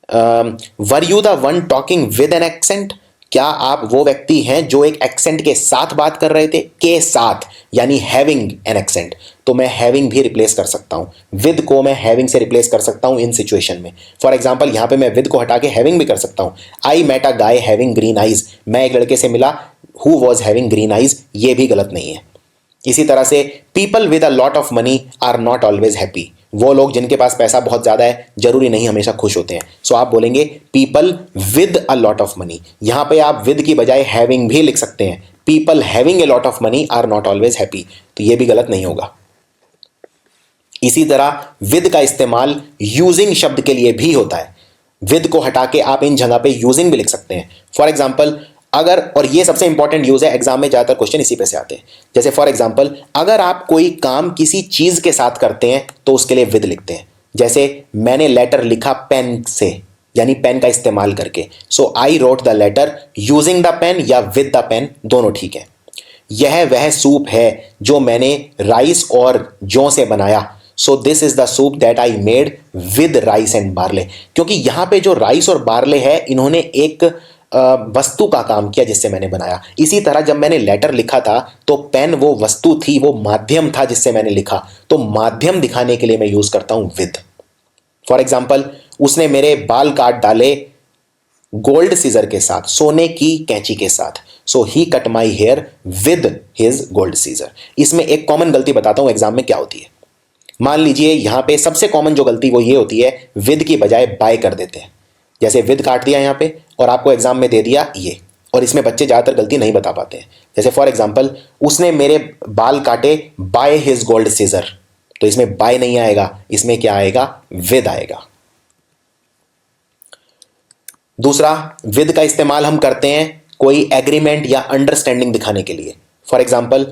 S1: were you the one talking with an accent, क्या आप वो व्यक्ति हैं जो एक एक्सेंट के साथ बात कर रहे थे? के साथ यानी हैविंग एन एक्सेंट, तो मैं हैविंग भी रिप्लेस कर सकता हूं, विद को मैं हैविंग से रिप्लेस कर सकता हूं इन सिचुएशन में। फॉर एग्जांपल, यहां पे मैं विद को हटा के हैविंग भी कर सकता हूं। I met a guy having green eyes, मैं एक लड़के से मिला who was having green eyes, ये भी गलत नहीं है। इसी तरह से people with a lot of money are not always happy, वो लोग जिनके पास पैसा बहुत ज्यादा है जरूरी नहीं हमेशा खुश होते हैं, सो आप बोलेंगे people with a lot of money. यहां पे आप विद की बजाय हैविंग भी लिख सकते हैं, people having a lot of money are not always happy, तो ये भी गलत नहीं होगा। इसी तरह विद का इस्तेमाल यूजिंग शब्द के लिए भी होता है, विद को हटा के आप इन जगह पे यूजिंग भी लिख सकते हैं। फॉर एग्जाम्पल, अगर, और ये सबसे इंपॉर्टेंट यूज है, एग्जाम में ज्यादातर क्वेश्चन इसी पे से आते हैं। जैसे फॉर एग्जांपल, अगर आप कोई काम किसी चीज के साथ करते हैं तो उसके लिए विद लिखते हैं। जैसे मैंने लेटर लिखा पेन से, यानी पेन का इस्तेमाल करके, so I wrote the letter using the pen या विद द पेन, दोनों ठीक है। यह वह सूप है जो मैंने राइस और जौ से बनाया, so this is the soup that I made with rice and barley, क्योंकि यहां पे जो राइस और बार्ले है इन्होंने एक वस्तु का काम किया जिससे मैंने बनाया। इसी तरह जब मैंने लेटर लिखा था तो पेन वो वस्तु थी, वो माध्यम था जिससे मैंने लिखा, तो माध्यम दिखाने के लिए मैं यूज करता हूं विद। फॉर एग्जाम्पल, उसने मेरे बाल काट डाले गोल्ड सीजर के साथ, सोने की कैंची के साथ। So he cut my hair with his gold scissor. इसमें एक कॉमन गलती बताता हूं एग्जाम में क्या होती है। मान लीजिए यहां पे सबसे कॉमन जो गलती वो ये होती है, विद की बजाय बाय कर देते हैं। जैसे विद काट दिया यहां पे और आपको एग्जाम में दे दिया ये, और इसमें बच्चे ज्यादातर गलती नहीं बता पाते हैं। जैसे फॉर एग्जाम्पल, उसने मेरे बाल काटे बाय हिज गोल्ड सीजर, तो इसमें बाय नहीं आएगा, इसमें क्या आएगा, विद आएगा। दूसरा, विद का इस्तेमाल हम करते हैं कोई एग्रीमेंट या अंडरस्टैंडिंग दिखाने के लिए। फॉर एग्जाम्पल,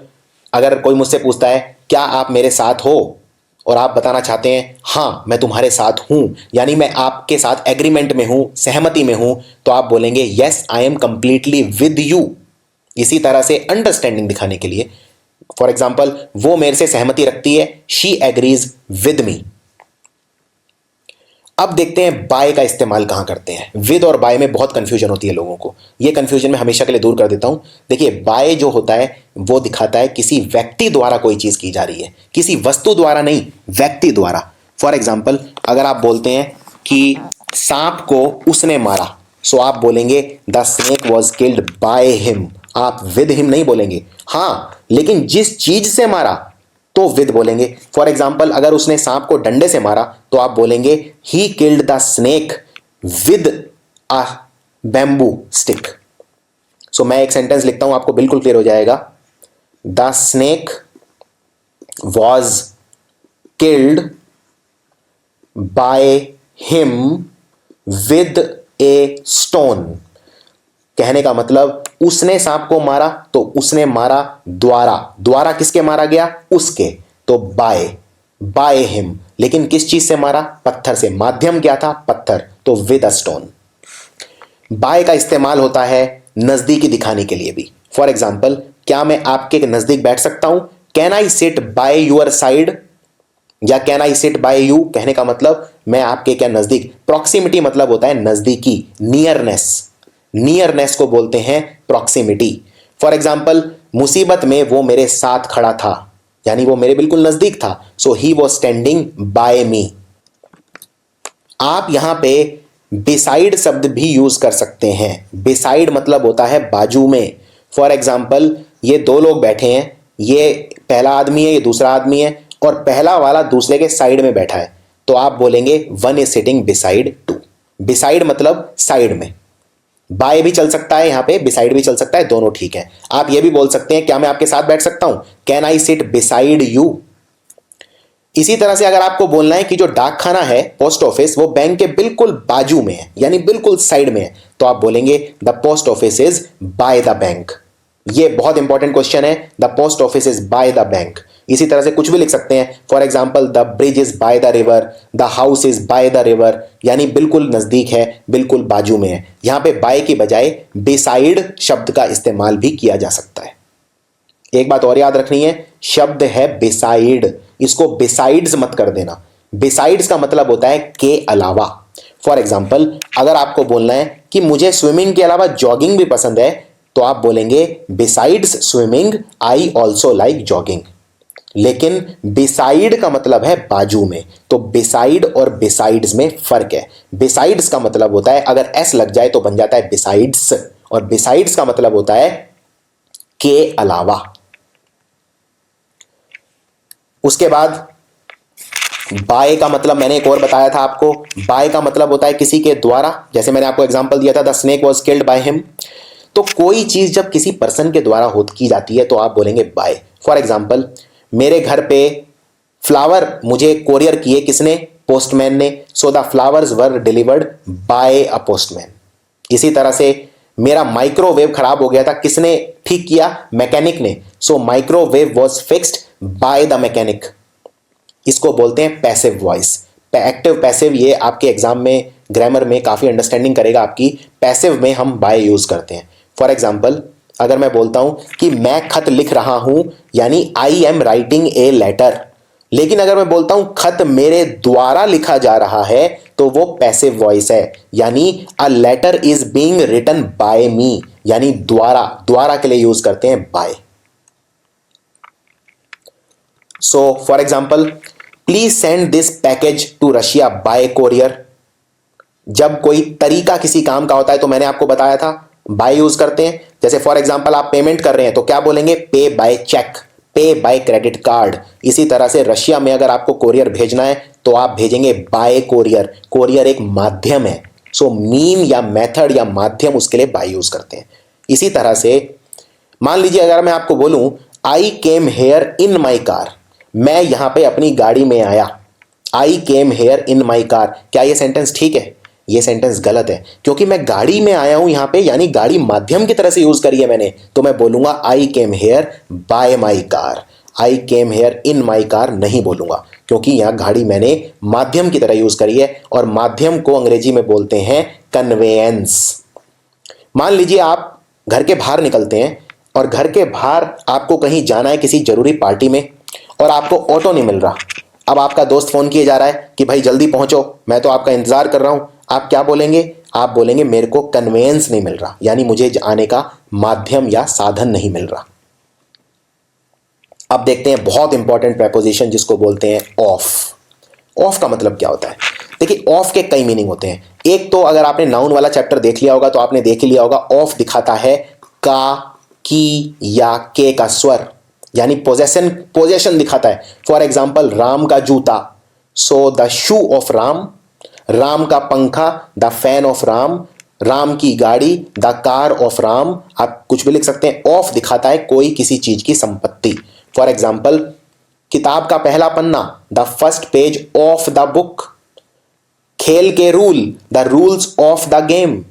S1: अगर कोई मुझसे पूछता है क्या आप मेरे साथ हो, और आप बताना चाहते हैं हां मैं तुम्हारे साथ हूं, यानी मैं आपके साथ एग्रीमेंट में हूं, सहमति में हूं, तो आप बोलेंगे yes I am completely with you. इसी तरह से अंडरस्टैंडिंग दिखाने के लिए, फॉर एग्जाम्पल, वो मेरे से सहमति रखती है, शी एग्रीज विद मी। अब देखते हैं बाय का इस्तेमाल कहां करते हैं। विद और बाय में बहुत कंफ्यूजन होती है लोगों को, ये कंफ्यूजन मैं हमेशा के लिए दूर कर देता हूं। देखिए, बाय जो होता है वो दिखाता है किसी व्यक्ति द्वारा कोई चीज की जा रही है, किसी वस्तु द्वारा नहीं, व्यक्ति द्वारा। फॉर एग्जाम्पल, अगर आप बोलते हैं कि सांप को उसने मारा, सो आप बोलेंगे the snake was killed by him. आप विद हिम नहीं बोलेंगे, हां लेकिन जिस चीज से मारा तो विद बोलेंगे। फॉर एग्जाम्पल, अगर उसने सांप को डंडे से मारा तो आप बोलेंगे he killed the snake with a bamboo stick. So मैं एक सेंटेंस लिखता हूं, आपको बिल्कुल क्लियर हो जाएगा। The snake was killed by him with a stone. कहने का मतलब, उसने सांप को मारा तो उसने मारा द्वारा, द्वारा किसके मारा गया, उसके, तो बाय, बाय हिम। लेकिन किस चीज से मारा, पत्थर से, माध्यम क्या था, पत्थर, तो विद अ स्टोन। बाय का इस्तेमाल होता है नजदीकी दिखाने के लिए भी। फॉर एग्जाम्पल, क्या मैं आपके नजदीक बैठ सकता हूं, can I sit by your side, या can I sit by you. कहने का मतलब मैं आपके क्या नजदीक, प्रॉक्सिमिटी मतलब होता है नजदीकी, नियरनेस, नियरनेस को बोलते हैं प्रॉक्सिमिटी। फॉर एग्जाम्पल, मुसीबत में वो मेरे साथ खड़ा था, यानी वो मेरे बिल्कुल नजदीक था, सो ही वॉज स्टैंडिंग बाय मी। आप यहां पे बिसाइड शब्द भी यूज कर सकते हैं। बिसाइड मतलब होता है बाजू में। फॉर एग्जाम्पल, ये दो लोग बैठे हैं, ये पहला आदमी है, ये दूसरा आदमी है, और पहला वाला दूसरे के साइड में बैठा है, तो आप बोलेंगे one is sitting beside two. Beside मतलब साइड में। बाय भी चल सकता है, यहां पे बिसाइड भी चल सकता है, दोनों ठीक है। आप ये भी बोल सकते हैं क्या मैं आपके साथ बैठ सकता हूं, can I seat beside you. इसी तरह से अगर आपको बोलना है कि जो डाक खाना है, पोस्ट ऑफिस, वो बैंक के बिल्कुल बाजू में है, यानी बिल्कुल साइड में है, तो आप बोलेंगे the post office is by the bank. ये बहुत इंपॉर्टेंट क्वेश्चन है, the post office is by the bank. इसी तरह से कुछ भी लिख सकते हैं, for example, the bridge is by the river, the house is by the river, यानी बिल्कुल नजदीक है, बिल्कुल बाजू में है। यहां पे बाय की बजाय बिसाइड शब्द का इस्तेमाल भी किया जा सकता है। एक बात और याद रखनी है, शब्द है बिसाइड, इसको बिसाइड्स मत कर देना। बिसाइड्स का मतलब होता है के अलावा। फॉर एग्जाम्पल, अगर आपको बोलना है कि मुझे स्विमिंग के अलावा जॉगिंग भी पसंद है, तो आप बोलेंगे besides swimming I also like jogging. लेकिन बिसाइड का मतलब है बाजू में, तो बिसाइड और बिसाइड्स में फर्क है। बिसाइड्स का मतलब होता है अगर एस लग जाए तो बन जाता है बिसाइड्स, और बिसाइड्स का मतलब होता है के अलावा। उसके बाद बाय का मतलब मैंने एक और बताया था आपको, बाय का मतलब होता है किसी के द्वारा। जैसे मैंने आपको एग्जांपल दिया था, the snake was killed by him. तो कोई चीज जब किसी पर्सन के द्वारा की जाती है तो आप बोलेंगे बाय। फॉर एग्जाम्पल, मेरे घर पे फ्लावर मुझे कोरियर किए किसने, पोस्टमैन ने, so the flowers were delivered by a postman. इसी तरह से मेरा माइक्रोवेव खराब हो गया था, किसने ठीक किया, मैकेनिक ने, so microwave was fixed by the mechanic. इसको बोलते हैं पैसिव वॉइस। एक्टिव पैसिव, ये आपके एग्जाम में ग्रामर में काफी अंडरस्टैंडिंग करेगा आपकी। पैसिव में हम बाय यूज करते हैं। फॉर एग्जाम्पल, अगर मैं बोलता हूं कि मैं खत लिख रहा हूं, यानी I am writing a letter. लेकिन अगर मैं बोलता हूं खत मेरे द्वारा लिखा जा रहा है, तो वो पैसिव वॉइस है, यानी a letter is being written by me, यानी द्वारा, द्वारा के लिए यूज करते हैं by. So for example, please send this package to Russia by courier. जब कोई तरीका किसी काम का होता है तो मैंने आपको बताया था बाय यूज करते हैं। जैसे फॉर एग्जांपल आप पेमेंट कर रहे हैं तो क्या बोलेंगे, पे बाय चेक, पे बाय क्रेडिट कार्ड। इसी तरह से रशिया में अगर आपको कोरियर भेजना है तो आप भेजेंगे बाय कोरियर। कोरियर एक माध्यम है, सो मीन या मेथड या माध्यम उसके लिए बाय यूज करते हैं। इसी तरह से मान लीजिए अगर मैं आपको बोलूं आई came here in my car, मैं यहां पे अपनी गाड़ी में आया। आई came here in my car, क्या यह सेंटेंस ठीक है? यह सेंटेंस गलत है, क्योंकि मैं गाड़ी में आया हूं यहां पे, यानी गाड़ी माध्यम की तरह से यूज करी है मैंने, तो मैं बोलूंगा I came here by my car. I came here in my car नहीं बोलूंगा, क्योंकि यहां गाड़ी मैंने माध्यम की तरह यूज करी है, और माध्यम को अंग्रेजी में बोलते हैं कन्वेयंस। मान लीजिए आप घर के बाहर निकलते हैं और घर के बाहर आपको कहीं जाना है किसी जरूरी पार्टी में, और आपको ऑटो नहीं मिल रहा। अब आपका दोस्त फोन किए जा रहा है कि भाई जल्दी पहुंचो, मैं तो आपका इंतजार कर रहा हूं। आप क्या बोलेंगे? आप बोलेंगे मेरे को कन्वेंस नहीं मिल रहा, यानी मुझे आने का माध्यम या साधन नहीं मिल रहा। अब देखते हैं बहुत इंपॉर्टेंट प्रेपोजिशन जिसको बोलते हैं ऑफ। ऑफ का मतलब क्या होता है? देखिए, ऑफ के कई मीनिंग होते हैं। एक तो अगर आपने नाउन वाला चैप्टर देख लिया होगा तो आपने देख ही लिया होगा, ऑफ दिखाता है का, की या के का स्वर, यानी पोजेशन दिखाता है। फॉर एग्जाम्पल राम का जूता, so the shoe of Ram. Ram का पंखा, the fan of Ram. Ram की गाड़ी, द कार ऑफ राम। आप कुछ भी लिख सकते हैं। ऑफ दिखाता है कोई किसी चीज की संपत्ति। फॉर एग्जाम्पल किताब का पहला पन्ना, the first page of the book. खेल के rule, the rules of the game.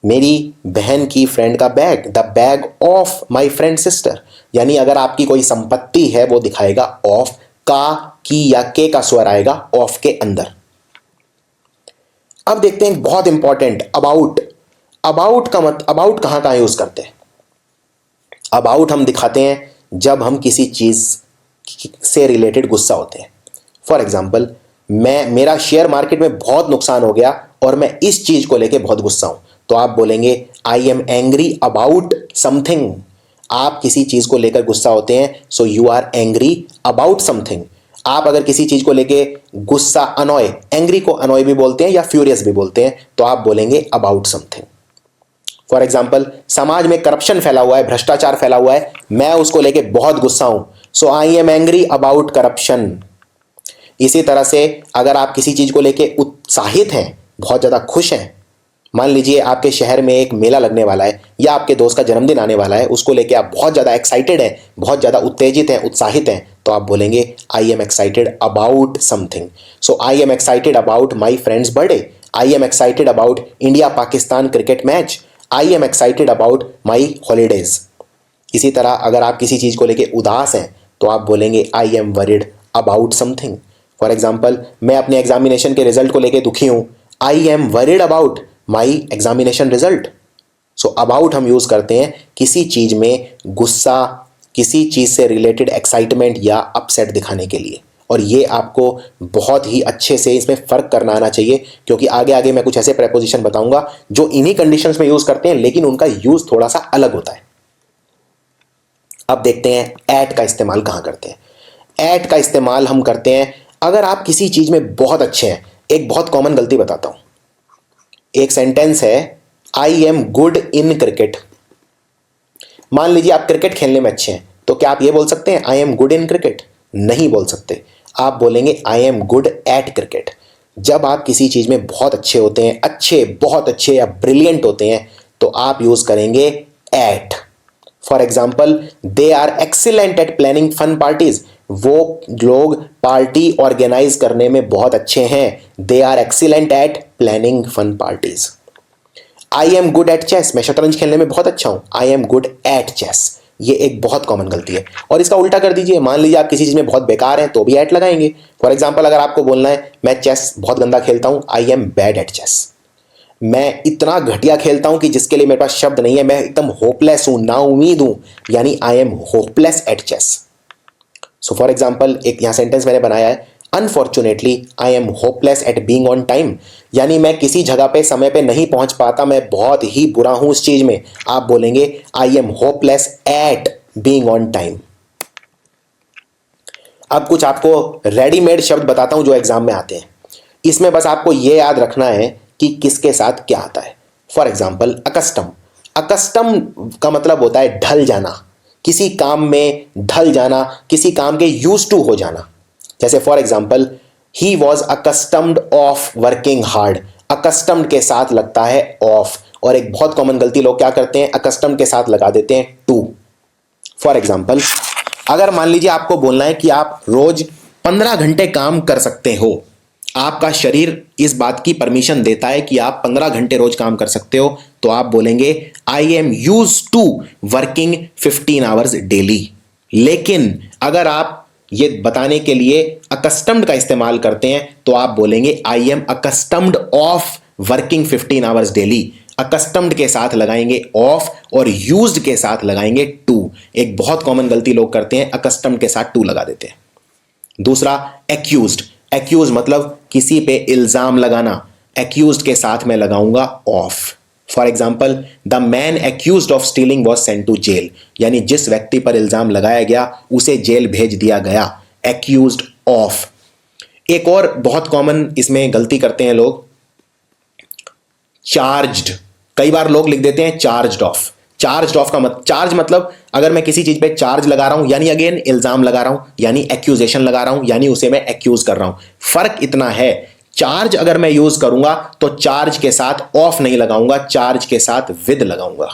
S1: मेरी बहन की फ्रेंड का बैग, the bag of my friend sister. यानी अगर आपकी कोई संपत्ति है वो दिखाएगा ऑफ। का, की या के का स्वर आएगा ऑफ के अंदर। अब देखते हैं बहुत इंपॉर्टेंट, अबाउट। अबाउट कहां कहां यूज करते हैं? अबाउट हम दिखाते हैं जब हम किसी चीज से रिलेटेड गुस्सा होते हैं। फॉर एग्जाम्पल मेरा शेयर मार्केट में बहुत नुकसान हो गया और मैं इस चीज को लेके बहुत गुस्सा हूं, तो आप बोलेंगे I am angry about something. आप किसी चीज को लेकर गुस्सा होते हैं, so you are angry about something. आप अगर किसी चीज को लेके गुस्सा, अनॉय, एंग्री को अनॉय भी बोलते हैं या फ्यूरियस भी बोलते हैं, तो आप बोलेंगे अबाउट समथिंग। फॉर एग्जाम्पल समाज में करप्शन फैला हुआ है, भ्रष्टाचार फैला हुआ है, मैं उसको लेके बहुत गुस्सा हूं, so I am angry about corruption. इसी तरह से अगर आप किसी चीज को लेके उत्साहित हैं, बहुत ज्यादा खुश हैं, मान लीजिए आपके शहर में एक मेला लगने वाला है या आपके दोस्त का जन्मदिन आने वाला है, उसको लेके आप बहुत ज्यादा एक्साइटेड हैं, बहुत ज्यादा उत्तेजित हैं, उत्साहित हैं, तो आप बोलेंगे I am excited about something. So I am excited about my friends birthday, I am excited about India Pakistan cricket match, I am excited about my holidays. इसी तरह अगर आप किसी चीज को लेके उदास हैं तो आप बोलेंगे I am worried about something. For example मैं अपने एग्जामिनेशन के रिजल्ट को लेके दुखी हूं, I am worried about my examination result. So about हम यूज करते हैं किसी चीज में गुस्सा, किसी चीज से रिलेटेड एक्साइटमेंट या अपसेट दिखाने के लिए। और ये आपको बहुत ही अच्छे से इसमें फर्क करना आना चाहिए, क्योंकि आगे आगे मैं कुछ ऐसे प्रेपोजिशन बताऊंगा जो इन्हीं कंडीशंस में यूज करते हैं, लेकिन उनका यूज थोड़ा सा अलग होता है। अब देखते हैं एट का इस्तेमाल कहां करते हैं। एट का इस्तेमाल हम करते हैं अगर आप किसी चीज में बहुत अच्छे हैं। एक बहुत कॉमन गलती बताता हूं, एक सेंटेंस है I am good in cricket. मान लीजिए आप क्रिकेट खेलने में अच्छे हैं, तो क्या आप ये बोल सकते हैं I am good in cricket? नहीं बोल सकते। आप बोलेंगे I am good eight cricket. जब आप किसी चीज में बहुत अच्छे होते हैं, अच्छे, बहुत अच्छे या ब्रिलियंट होते हैं, तो आप यूज करेंगे at. For example they are excellent at planning fun parties. वो लोग पार्टी ऑर्गेनाइज करने में बहुत अच्छे हैं। They are excellent at planning fun parties. I am good at chess. मैं शतरंज खेलने में बहुत अच्छा हूं, I am good at chess. ये एक बहुत कॉमन गलती है। और इसका उल्टा कर दीजिए, मान लीजिए आप किसी चीज में बहुत बेकार हैं तो भी एट लगाएंगे। फॉर एग्जाम्पल अगर आपको बोलना है मैं चेस बहुत गंदा खेलता हूं, I am bad at chess. मैं इतना घटिया खेलता हूं कि जिसके लिए मेरे पास शब्द नहीं है, मैं एकदम होपलेस हूं, ना उम्मीद हूं, यानी I am hopeless at chess. So for example एक यहां सेंटेंस मैंने बनाया है, unfortunately I am hopeless at being on time. यानी मैं किसी जगह पे समय पे नहीं पहुंच पाता, मैं बहुत ही बुरा हूं उस चीज में। आप बोलेंगे I am hopeless at being on time. अब कुछ आपको रेडीमेड शब्द बताता हूं जो एग्जाम में आते हैं। इसमें बस आपको यह याद रखना है कि किसके साथ क्या आता है। फॉर एग्जाम्पल अकस्टम, अकस्टम का मतलब होता है ढल जाना, किसी काम में ढल जाना, किसी काम के यूज टू हो जाना। जैसे for example he was accustomed of working hard, accustomed के साथ लगता है ऑफ। और एक बहुत कॉमन गलती लोग क्या करते हैं, अकस्टम्ड के साथ लगा देते हैं टू। फॉर एग्जाम्पल अगर मान लीजिए आपको बोलना है कि आप रोज 15 घंटे काम कर सकते हो, आपका शरीर इस बात की परमिशन देता है कि आप 15 घंटे रोज काम कर सकते हो, तो आप बोलेंगे I am use to working 15 hours daily. लेकिन अगर आप ये बताने के लिए अकस्टम्ड का इस्तेमाल करते हैं तो आप बोलेंगे I M accustomed of working 15 hours daily. Accustomed के साथ लगाएंगे ऑफ और यूज्ड के साथ लगाएंगे टू। एक बहुत कॉमन गलती लोग करते हैं, अकस्टम्ड के साथ टू लगा देते हैं। दूसरा एक्यूज्ड, एक्यूज मतलब किसी पे इल्जाम लगाना, एक्यूज्ड के साथ मैं लगाऊंगा of. For example the man accused of stealing was sent to jail, यानी जिस व्यक्ति पर इल्जाम लगाया गया उसे जेल भेज दिया गया, एक्यूज्ड ऑफ। एक और बहुत कॉमन इसमें गलती करते हैं लोग, चार्ज्ड। कई बार लोग लिख देते हैं चार्ज्ड ऑफ। चार्ज्ड ऑफ का चार्ज मतलब अगर मैं किसी चीज पे चार्ज लगा रहा हूं यानी अगेन इल्जाम लगा रहा हूं, यानी एक्यूजेशन लगा रहा हूं, यानी उसे मैं एक्यूज कर रहा हूं। फर्क इतना है, चार्ज अगर मैं यूज करूंगा तो चार्ज के साथ ऑफ नहीं लगाऊंगा, चार्ज के साथ विद लगाऊंगा।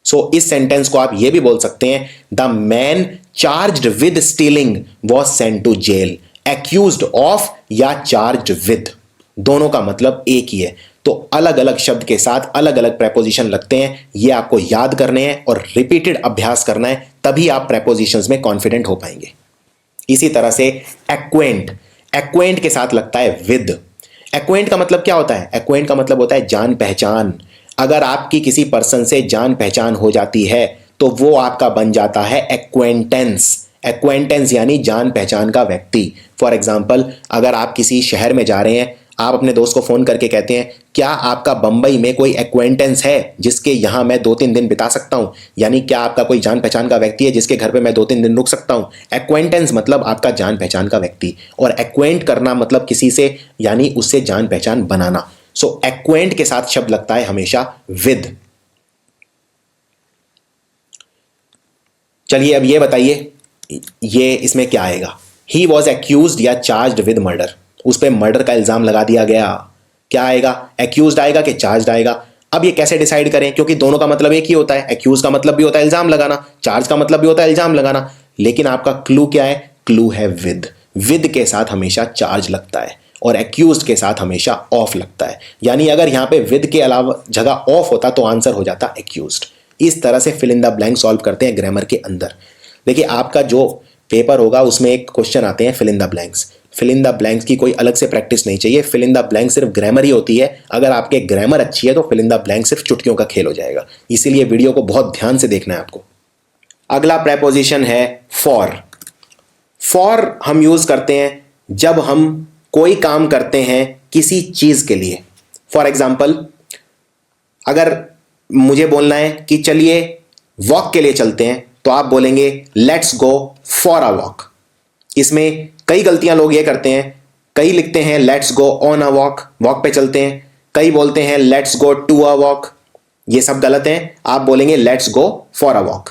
S1: सो इस सेंटेंस को आप ये भी बोल सकते हैं the man charged with stealing was sent to jail. Accused of या चार्ज्ड विद, दोनों का मतलब एक ही है। तो अलग अलग शब्द के साथ अलग अलग प्रेपोजिशन लगते हैं, ये आपको याद करने हैं और रिपीटेड अभ्यास करना है, तभी आप प्रेपोजिशंस में कॉन्फिडेंट हो पाएंगे। इसी तरह से एक्वेंट, एक्वेंट के साथ लगता है विद। एक्वेंट का मतलब क्या होता है, एक्वेंट का मतलब होता है जान पहचान। अगर आपकी किसी पर्सन से जान पहचान हो जाती है तो वो आपका बन जाता है एक्वेंटेंस। एक्वेंटेंस यानी जान पहचान का व्यक्ति। फॉर एग्जाम्पल अगर आप किसी शहर में जा रहे हैं, आप अपने दोस्त को फोन करके कहते हैं क्या आपका बंबई में कोई एक्वेंटेंस है जिसके यहां मैं 2-3 दिन बिता सकता हूं, यानी क्या आपका कोई जान पहचान का व्यक्ति है जिसके घर पे मैं 2-3 दिन रुक सकता हूं। एक्वेंटेंस मतलब आपका जान पहचान का व्यक्ति, और एक्वेंट करना मतलब किसी से यानी उससे जान पहचान बनाना। सो एक्वेंट के साथ शब्द लगता है हमेशा विद। चलिए अब ये बताइए ये इसमें क्या आएगा, ही वॉज एक्यूज्ड या चार्ज्ड विद मर्डर, उस पर मर्डर का इल्जाम लगा दिया गया, क्या आएगा, एक्यूज्ड आएगा कि चार्ज्ड आएगा। अब ये कैसे डिसाइड करें, क्योंकि दोनों का मतलब एक ही होता है, एक्यूज का मतलब भी होता है इल्जाम लगाना, चार्ज का मतलब भी होता है इल्जाम लगाना। लेकिन आपका क्लू क्या है, क्लू है विद। विद के साथ हमेशा चार्ज लगता है और एक्यूज के साथ हमेशा ऑफ लगता है, यानी अगर यहां पे विद के अलावा जगह ऑफ होता तो आंसर हो जाता एक्यूज्ड। इस तरह से fill in the blank solve करते हैं ग्रामर के अंदर। देखिए आपका जो पेपर होगा उसमें एक क्वेश्चन आते हैं fill in the blanks. Fill in the blanks की कोई अलग से प्रैक्टिस नहीं चाहिए, फिल इन द ब्लैंक सिर्फ ग्रामर ही होती है। अगर आपके ग्रामर अच्छी है तो फिल इन द ब्लैंक सिर्फ चुटकियों का खेल हो जाएगा, इसीलिए वीडियो को बहुत ध्यान से देखना है आपको। अगला प्रेपोजिशन है फॉर। फॉर हम यूज करते हैं जब हम कोई काम करते हैं किसी चीज के लिए। फॉर एग्जाम्पल अगर मुझे बोलना है कि चलिए वॉक के लिए चलते हैं तो आप बोलेंगे let's go for a walk. इसमें कई गलतियां लोग ये करते हैं, कई लिखते हैं let's go on a walk, walk पे चलते हैं, कई बोलते हैं let's go to a walk, ये सब गलत है। आप बोलेंगे let's go for a walk.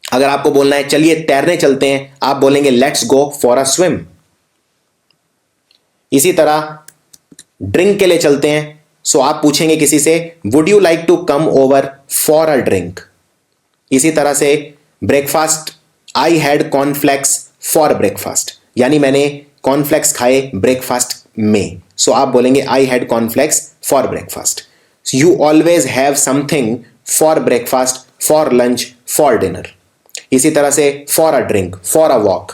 S1: अगर आपको बोलना है चलिए तैरने चलते हैं, आप बोलेंगे let's go for a swim. इसी तरह ड्रिंक के लिए चलते हैं, सो आप पूछेंगे किसी से would you like to come over for a drink. इसी तरह से breakfast, I had cornflakes for breakfast, यानी मैंने कॉर्नफ्लेक्स खाए ब्रेकफास्ट में, सो आप बोलेंगे I had cornflakes for breakfast. You always have something for breakfast, for lunch, for dinner. इसी तरह से for a drink, for a walk.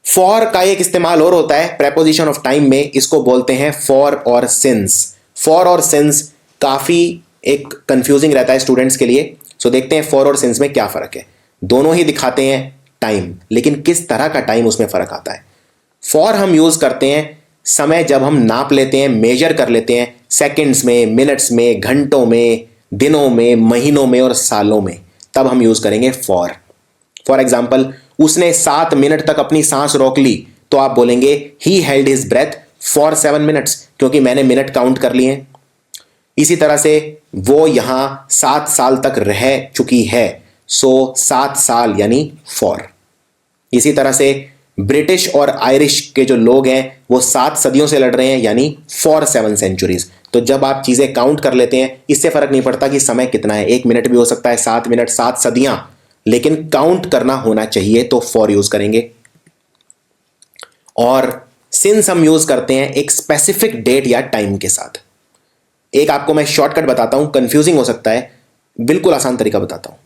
S1: For का एक इस्तेमाल और होता है प्रेपोजिशन ऑफ टाइम में, इसको बोलते हैं फॉर और सिंस। फॉर और सिंस काफी एक कंफ्यूजिंग रहता है स्टूडेंट्स के लिए, सो देखते हैं फॉर और सिंस में क्या फर्क है। दोनों ही दिखाते हैं टाइम, लेकिन किस तरह का टाइम उसमें फर्क आता है। फॉर हम यूज करते हैं समय जब हम नाप लेते हैं, मेजर कर लेते हैं, सेकंड्स में, मिनट्स में, घंटों में, दिनों में, महीनों में और सालों में, तब हम यूज करेंगे फॉर। फॉर एग्जाम्पल उसने 7 मिनट तक अपनी सांस रोक ली, तो आप बोलेंगे he held his breath for 7 minutes, क्योंकि मैंने मिनट काउंट कर लिए हैं। इसी तरह से वो यहां 7 साल तक रह चुकी है, सो 7 साल यानी फॉर। इसी तरह से ब्रिटिश और आयरिश के जो लोग हैं वो 7 सदियों से लड़ रहे हैं, यानी फॉर 7 सेंचुरीज। तो जब आप चीजें काउंट कर लेते हैं, इससे फर्क नहीं पड़ता कि समय कितना है, 1 मिनट भी हो सकता है, 7 मिनट, 7 सदियां, लेकिन काउंट करना होना चाहिए, तो फॉर यूज करेंगे। और सिंस हम यूज करते हैं एक स्पेसिफिक डेट या टाइम के साथ। एक आपको मैं शॉर्टकट बताता हूं, कंफ्यूजिंग हो सकता है, बिल्कुल आसान तरीका बताता हूं।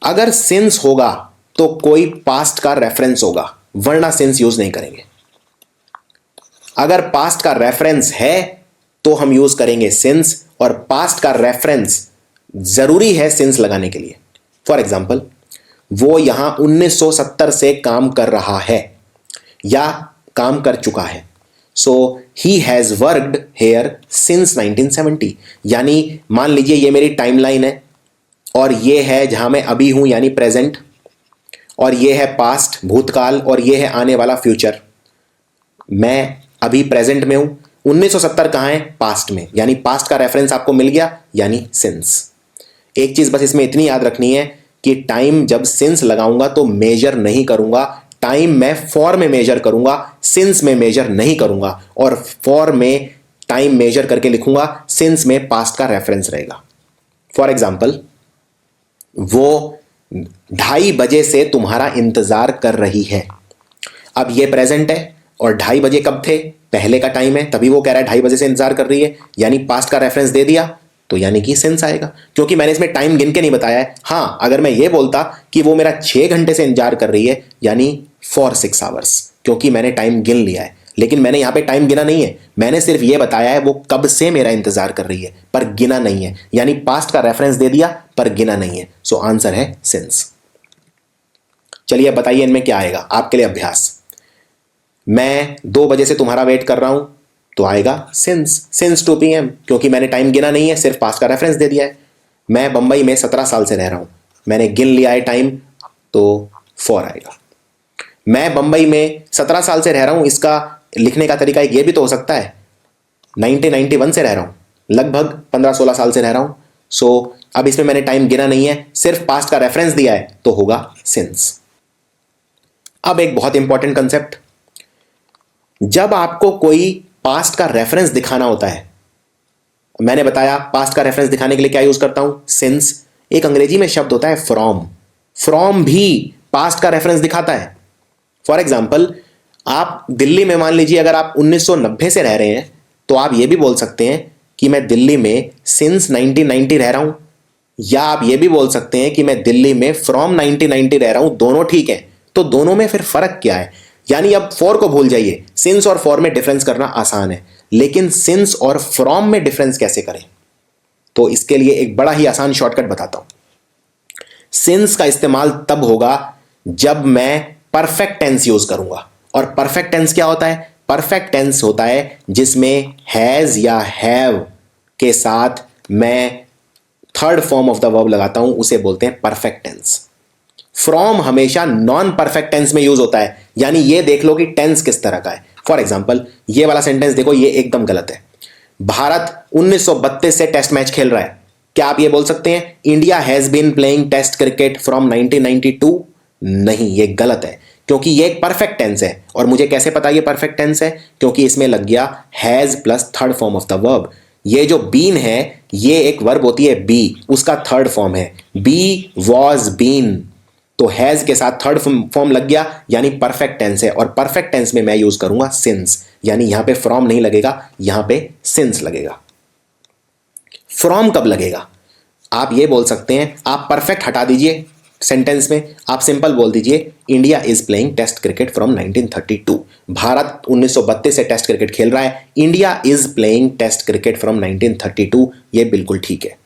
S1: अगर सिंस होगा तो कोई पास्ट का रेफरेंस होगा, वरना सिंस यूज नहीं करेंगे। अगर पास्ट का रेफरेंस है तो हम यूज करेंगे सिंस, और पास्ट का रेफरेंस जरूरी है सिंस लगाने के लिए। फॉर एग्जाम्पल, वो यहां 1970 से काम कर रहा है या काम कर चुका है, so he has worked here since 1970। यानी मान लीजिए ये मेरी टाइमलाइन है, और ये है जहां मैं अभी हूं यानी प्रेजेंट, और ये है पास्ट भूतकाल, और ये है आने वाला फ्यूचर। मैं अभी प्रेजेंट में हूं, 1970 कहां है, पास्ट में, यानी पास्ट का रेफरेंस आपको मिल गया, यानी सिंस। एक चीज बस इसमें इतनी याद रखनी है कि टाइम जब सिंस लगाऊंगा तो मेजर नहीं करूंगा, टाइम मैं फॉर में मेजर करूंगा, सिंस में मेजर नहीं करूंगा, और फॉर में टाइम मेजर करके लिखूंगा, सिंस में पास्ट का रेफरेंस रहेगा। फॉर एग्जाम्पल, वो 2:30 बजे से तुम्हारा इंतजार कर रही है। अब ये प्रेजेंट है, और 2:30 बजे कब थे, पहले का टाइम है, तभी वो कह रहा है 2:30 बजे से इंतजार कर रही है, यानी पास्ट का रेफरेंस दे दिया, तो यानी कि सिंस आएगा, क्योंकि मैंने इसमें टाइम गिन के नहीं बताया है। हां, अगर मैं ये बोलता कि वो मेरा 6 घंटे से इंतजार कर रही है, यानी फॉर 6 आवर्स, क्योंकि मैंने टाइम गिन लिया है। लेकिन मैंने यहां पे टाइम गिना नहीं है, मैंने सिर्फ ये बताया है वो कब से मेरा इंतजार कर रही है, पर गिना नहीं है, यानी पास्ट का रेफरेंस दे दिया पर गिना नहीं है। सो आंसर है सिंस। चलिए अब बताइए इनमें क्या आएगा, आपके लिए अभ्यास। मैं 2 बजे से तुम्हारा वेट कर रहा हूं, तो आएगा सिंस 2 PM, क्योंकि मैंने टाइम गिना नहीं है, सिर्फ पास्ट का रेफरेंस दे दिया है। मैं बंबई में 17 साल से रह रहा हूं, मैंने गिन लिया है टाइम, तो फॉर आएगा। मैं बंबई में 17 साल से रह रहा हूं, इसका लिखने का तरीका ये भी तो हो सकता है, 1991 से रह रहा हूं, लगभग 15-16 साल से रह रहा हूं। सो अब इसमें मैंने टाइम गिना नहीं है, सिर्फ पास्ट का रेफरेंस दिया है, तो होगा सिंस। अब एक बहुत इंपॉर्टेंट कंसेप्ट, जब आपको कोई पास्ट का रेफरेंस दिखाना होता है, मैंने बताया पास्ट का रेफरेंस दिखाने के लिए क्या यूज करता हूं, सिंस। एक अंग्रेजी में शब्द होता है फ्रॉम, फ्रॉम भी पास्ट का रेफरेंस दिखाता है। फॉर एग्जाम्पल, आप दिल्ली में मान लीजिए अगर आप 1990 से रह रहे हैं, तो आप ये भी बोल सकते हैं कि मैं दिल्ली में सिंस 1990 रह रहा हूं, या आप ये भी बोल सकते हैं कि मैं दिल्ली में फ्रॉम 1990 रह रहा हूं, दोनों ठीक है। तो दोनों में फिर फर्क क्या है, यानी अब फॉर को भूल जाइए, सिंस और फॉर में डिफरेंस करना आसान है, लेकिन सिंस और फ्रॉम में डिफरेंस कैसे करें, तो इसके लिए एक बड़ा ही आसान शॉर्टकट बताता हूं। सिंस का इस्तेमाल तब होगा जब मैं परफेक्ट टेंस यूज करूंगा, और परफेक्ट टेंस क्या होता है, परफेक्ट टेंस होता है जिसमें हैज या हैव के साथ मैं third form of the verb लगाता हूं, उसे बोलते हैं परफेक्ट टेंस। फ्रॉम हमेशा नॉन परफेक्ट टेंस में यूज होता है, यानी ये देख लो कि टेंस किस तरह का है। फॉर एग्जाम्पल, ये वाला सेंटेंस देखो, ये एकदम गलत है। भारत 1932 से टेस्ट मैच खेल रहा है, क्या आप ये बोल सकते हैं India has been playing test cricket from 1992? नहीं, ये गलत है, क्योंकि ये एक परफेक्ट टेंस है। और मुझे कैसे पता ये परफेक्ट टेंस है, क्योंकि इसमें लग गया has plus third form of the verb. ये जो बीन है, ये एक वर्ब होती है बी, उसका थर्ड फॉर्म है, बी वॉज बीन, तो हैज के साथ थर्ड फॉर्म लग गया, यानी परफेक्ट टेंस है। और परफेक्ट टेंस में मैं यूज करूंगा सिंस, यानी यहां पे फ्रॉम नहीं लगेगा, यहां पे सिंस लगेगा। फ्रॉम कब लगेगा, आप ये बोल सकते हैं, आप परफेक्ट हटा दीजिए सेंटेंस में, आप सिंपल बोल दीजिए India is playing test cricket from 1932। Bharat 1932 से टेस्ट क्रिकेट खेल रहा है, India is playing test cricket from 1932, ये बिल्कुल ठीक है।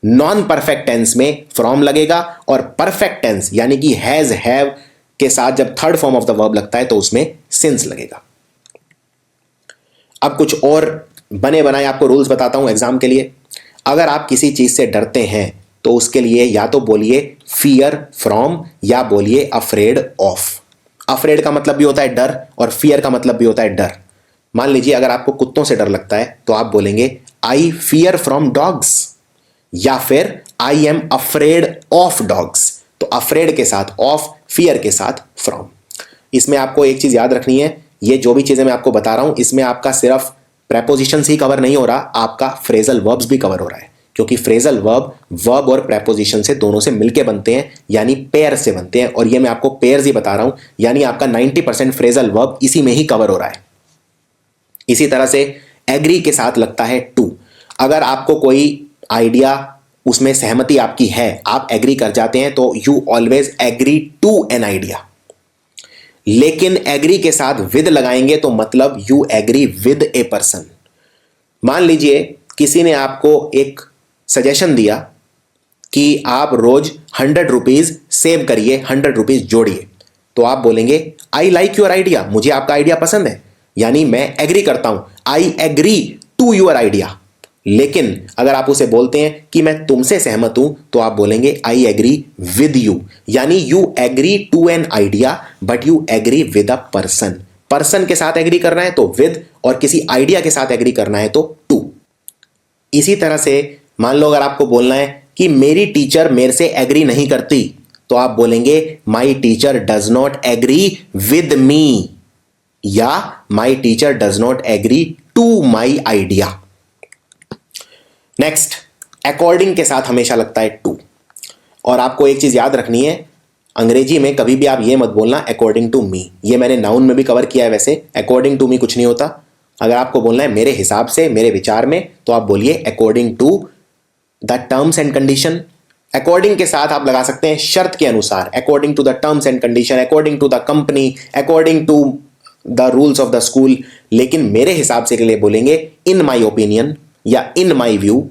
S1: नॉन परफेक्ट टेंस में फ्रॉम लगेगा, और परफेक्ट टेंस यानी कि हैज हैव के साथ जब third form of the verb लगता है तो उसमें सिंस लगेगा। अब कुछ और बने बनाए आपको रूल्स बताता हूं एग्जाम के लिए। अगर आप किसी चीज से डरते हैं तो उसके लिए या तो बोलिए फियर फ्रॉम, या बोलिए अफ्रेड ऑफ। अफ्रेड का मतलब भी होता है डर, और फियर का मतलब भी होता है डर। मान लीजिए अगर आपको कुत्तों से डर लगता है तो आप बोलेंगे आई फियर फ्रॉम डॉग्स, या फिर I am afraid of dogs. तो अफ्रेड के साथ ऑफ, फियर के साथ फ्रॉम। इसमें आपको एक चीज याद रखनी है, ये जो भी चीजें मैं आपको बता रहा हूं इसमें आपका सिर्फ प्रेपोजिशंस ही कवर नहीं हो रहा, आपका फ्रेजल वर्ब्स भी कवर हो रहा है, क्योंकि फ्रेजल वर्ब और प्रेपोजिशन से दोनों से मिलके बनते हैं, यानी पेयर से बनते हैं। और ये मैं आपको पेयर्स ही बता रहा हूं, यानी आपका 90% फ्रेजल वर्ब इसी में ही कवर हो रहा है। इसी तरह से एग्री के साथ लगता है टू। अगर आपको कोई आइडिया उसमें सहमति आपकी है, आप एग्री कर जाते हैं, तो you always agree to an idea. लेकिन एग्री के साथ विद लगाएंगे तो मतलब you agree with a person. मान लीजिए किसी ने आपको एक सजेशन दिया कि आप रोज 100 रुपीज सेव करिए, 100 रुपीज जोड़िए, तो आप बोलेंगे आई लाइक योर आइडिया, मुझे आपका आइडिया पसंद है, यानी मैं एग्री करता हूं, I agree to your idea. लेकिन अगर आप उसे बोलते हैं कि मैं तुमसे सहमत हूं, तो आप बोलेंगे आई एग्री विद यू, यानी you agree to an idea but you agree with a person. Person के साथ एग्री करना है तो विद, और किसी आइडिया के साथ एग्री करना है तो टू। इसी तरह से मान लो अगर आपको बोलना है कि मेरी टीचर मेरे से एग्री नहीं करती, तो आप बोलेंगे my teacher does not agree with me, या my teacher does not agree to my idea. Next, according के साथ हमेशा लगता है टू। और आपको एक चीज याद रखनी है, अंग्रेजी में कभी भी आप ये मत बोलना अकॉर्डिंग टू मी, ये मैंने नाउन में भी कवर किया है। वैसे अकॉर्डिंग टू मी कुछ नहीं होता। अगर आपको बोलना है मेरे हिसाब से, मेरे विचार में, तो आप बोलिए according to the terms and condition. According के साथ आप लगा सकते हैं शर्त के अनुसार, according to the terms and condition, according to the company, according to the rules of the school. लेकिन मेरे हिसाब से के लिए बोलेंगे इन माई ओपिनियन या इन माई व्यू।